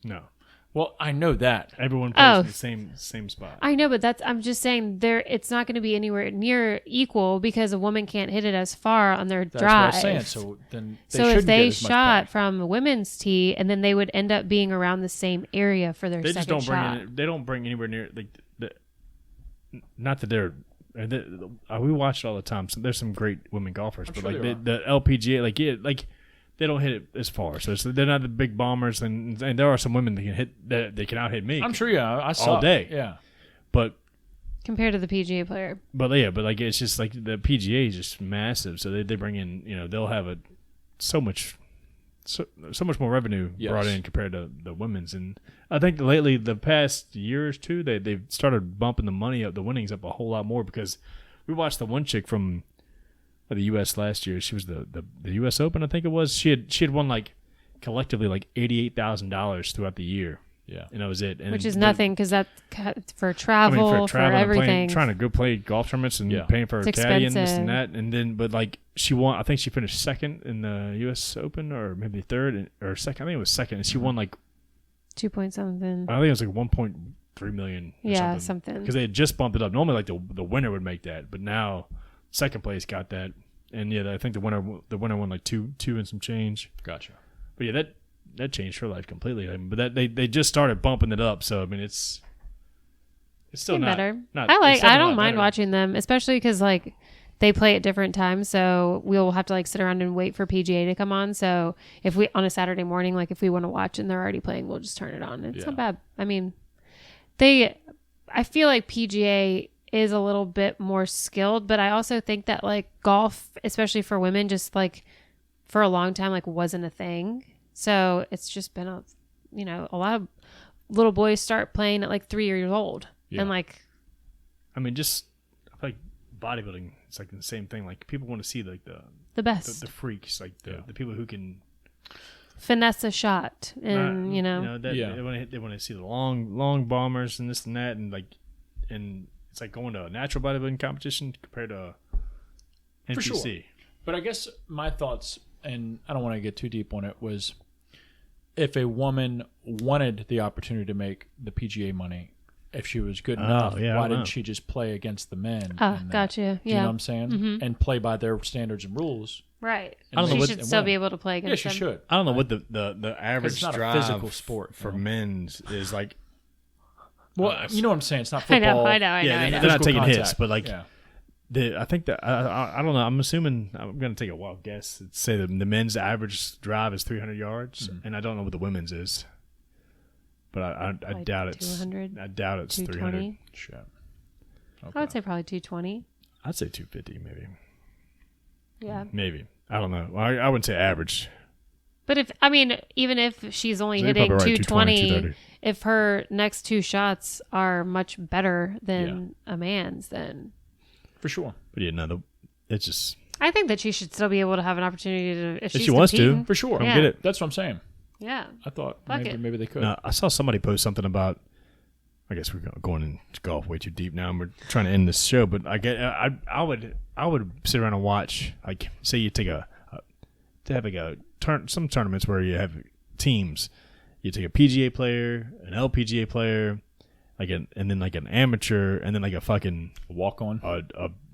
No, Well, I know that. everyone plays Oh. in the same spot. I know, but I'm just saying it's not going to be anywhere near equal because a woman can't hit it as far on their That's drive. what I'm saying. So then they So if shouldn't they get as much shot play. from a women's tee, and then they would end up being around the same area for their They just second don't bring shot. they don't bring anywhere near like not that they're. We watch it all the time. So there's some great women golfers, but sure like there the LPGA, like they don't hit it as far. So they're not the big bombers, and there are some women that can hit that they can out hit me. I'm sure, yeah, I saw all day. It. Yeah. But compared to the PGA player. like it's just like the PGA is just massive. So they bring in they'll have so much more revenue Yes. brought in compared to the women's. And I think lately, the past year or two, they've started bumping the money up, the winnings up a whole lot more, because we watched the one chick from the U.S. last year. She was the U.S. Open, I think it was. She had won like collectively like $88,000 throughout the year. Yeah. And that was it. And Which is the- nothing because that's for I travel, mean, for traveling, and everything. trying to go play golf tournaments and Yeah. paying for her It's caddy and this expensive. and that, and then but like she won. I think she finished second in the U.S. Open, or maybe third or second. I think it was second, and she won like 2 point something. I think it was like 1.3 million. Or Yeah, something. something. Because they had just bumped it up. Normally, like the winner would make that, but now second place got that, and yeah, I think the winner won like two and some change. Gotcha. But yeah, that changed her life completely. I mean, but that they just started bumping it up. So I mean, it's still Getting not better. Not, I it's definitely don't not mind better. watching them, especially because like they play at different times, so we'll have to like sit around and wait for PGA to come on. So if we on a Saturday morning, like if we want to watch and they're already playing, we'll just turn it on. It's Yeah. not bad. I mean, I feel like PGA is a little bit more skilled, but I also think that like golf, especially for women, just like for a long time like wasn't a thing. So it's just been a lot of little boys start playing at like 3 years old, Yeah. and like I mean, just I feel like bodybuilding, it's like the same thing. Like people want to see like The best. the freaks, like the people who can Finesse a shot, and they want to see the long bombers and this and that, and it's like going to a natural bodybuilding competition compared to NPC. For sure. But I guess my thoughts, and I don't want to get too deep on it, was if a woman wanted the opportunity to make the PGA money, if she was good enough, why didn't she just play against the men? Gotcha. Yeah. You know what I'm saying? Mm-hmm. And play by their standards and rules. Right. I don't know she what, should still be able to play against them. Yeah, she should. I don't know what the average it's not drive a physical sport for men's is like. Well, you know what I'm saying? It's not football. I know. They're not taking contact. hits, but like, I think that I don't know. I'm assuming I'm going to take a wild guess. Say the men's average drive is 300 yards, and I don't know what the women's is. But I doubt it's 200. I doubt it's 300. Shit. Okay. I would say probably 220. I'd say 250 maybe. Yeah. Maybe. I don't know. I wouldn't say average. But even if she's only hitting 220, if her next two shots are much better than a man's, then for sure. But it's just. I think that she should still be able to have an opportunity to if she wants to, for sure. Get it. That's what I'm saying. Yeah. I thought maybe they could. No, I saw somebody post something about. I guess we're going into golf way too deep now, and we're trying to end this show. But I would sit around and watch. Like, say you take some tournaments where you have teams. You take a PGA player, an LPGA player, and then like an amateur, and then like a fucking walk on,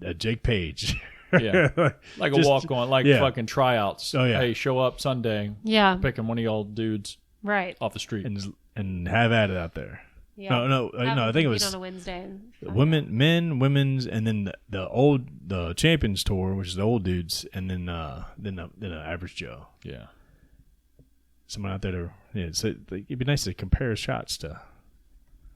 a Jake Page. Yeah, like a walk on, fucking tryouts. Oh yeah, hey, show up Sunday. Yeah, picking one of y'all dudes right off the street and have at it out there. Yeah. No. I think it was on a Wednesday. Women's, and then the Champions Tour, which is the old dudes, and then the average Joe. Yeah, someone out there so it'd be nice to compare shots to.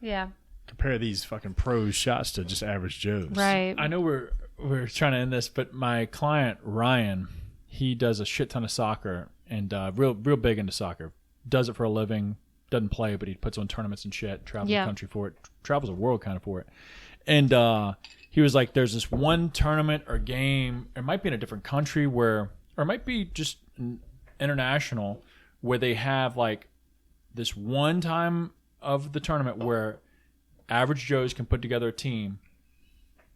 Yeah. Compare these fucking pros shots to just average Joes. Right. I know we're trying to end this, but my client Ryan, he does a shit ton of soccer and real big into soccer. Does it for a living. Doesn't play, but he puts on tournaments and shit. Travels the country for it. Travels the world kind of for it. And he was like, "There's this one tournament or game. It might be in a different country or it might be just international, where they have like this one time of the tournament where average Joes can put together a team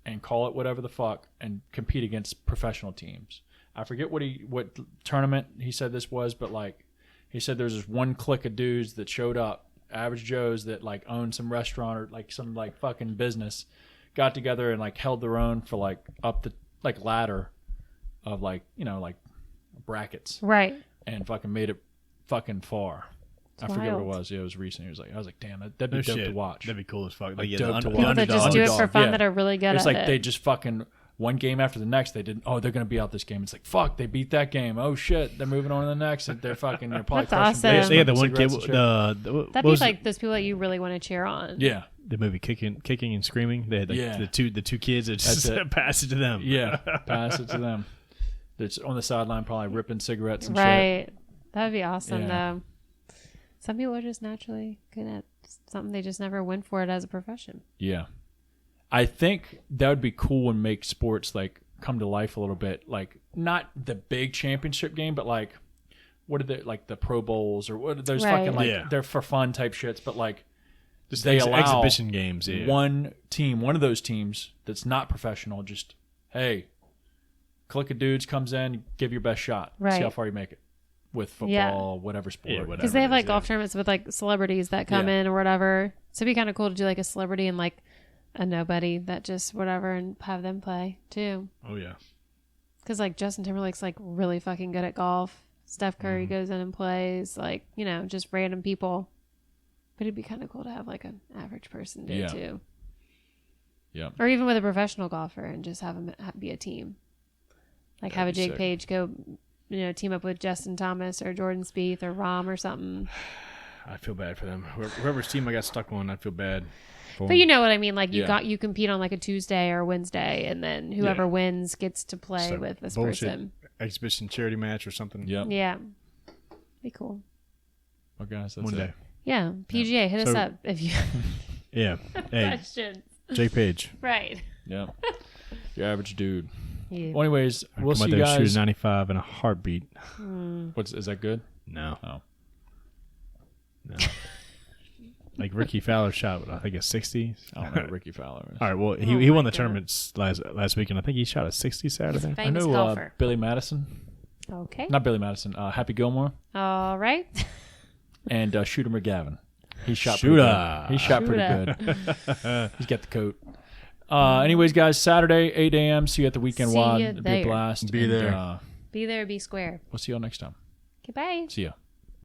and call it whatever the fuck and compete against professional teams." I forget what tournament he said this was, but like he said there's this one clique of dudes that showed up, average Joes that like owned some restaurant or like some like fucking business, got together and like held their own for like up the like ladder of like, like brackets. Right. And fucking made it fucking far. I forget what it was. Yeah, it was recent. I was like, damn, that'd be dope to watch. That'd be cool as fuck. Like dope to watch. People that just do it for fun that are really good at it. It's like they just fucking one game after the next. They didn't. Oh, they're gonna be out this game. It's like fuck. They beat that game. Oh shit. They're moving on to the next. And they're fucking. They're probably That's crushing awesome. They had the one kid. That'd be like those people that you really want to cheer on. Yeah. The movie Kicking and Screaming. They had the two kids that just pass it to them. Yeah, pass it to them. That's on the sideline, probably ripping cigarettes and shit. Right. That'd be awesome though. Some people are just naturally good at something. They just never went for it as a profession. Yeah. I think that would be cool and make sports like come to life a little bit. Like not the big championship game, but like what are they like the Pro Bowls or what are those fucking like they're for fun type shits, but like just they allow exhibition games. Yeah. One of those teams that's not professional, just hey, clique of dudes comes in, give your best shot. Right. See how far you make it. With football, whatever sport. Because they have like golf tournaments with like celebrities that come in or whatever. So it'd be kind of cool to do like a celebrity and like a nobody that just whatever and have them play too. Oh yeah. Because like Justin Timberlake's like really fucking good at golf. Steph Curry goes in and plays like, just random people. But it'd be kind of cool to have like an average person do it too. Yeah. Or even with a professional golfer and just have them be a team. Like have a Jake Page go team up with Justin Thomas or Jordan Spieth or Rahm or something. I feel bad for them. Whoever's team I got stuck on, I feel bad for But you know what I mean? Like you compete on like a Tuesday or Wednesday, and then whoever wins gets to play with this person. Exhibition charity match or something. Yep. Yeah. Be cool. Well, guys, that's one day. Yeah. PGA, hit us up if you have questions. Jake Page. Right. Yeah. Your average dude. Yeah. Well, anyways, we'll Come see out you there, shoot guys. a 95 and a heartbeat. Is that good? No. Oh. No. Like Ricky Fowler shot, I think, a 60. I don't know what Ricky Fowler is. All right, well, Oh he won my the tournaments last week, and I think he shot a 60 Saturday. I Famous know golfer. Billy Madison. Okay. Not Billy Madison. Happy Gilmore. All right. And Shooter McGavin. He shot Shooter. pretty good. He shot pretty Shooter. good. He's got the coat. Anyways, guys, Saturday, 8 a.m. See you at the Weekend See WOD. ya It'll be a there. blast. Be And, there. Be there, be square. We'll see y'all next time. Goodbye. See ya.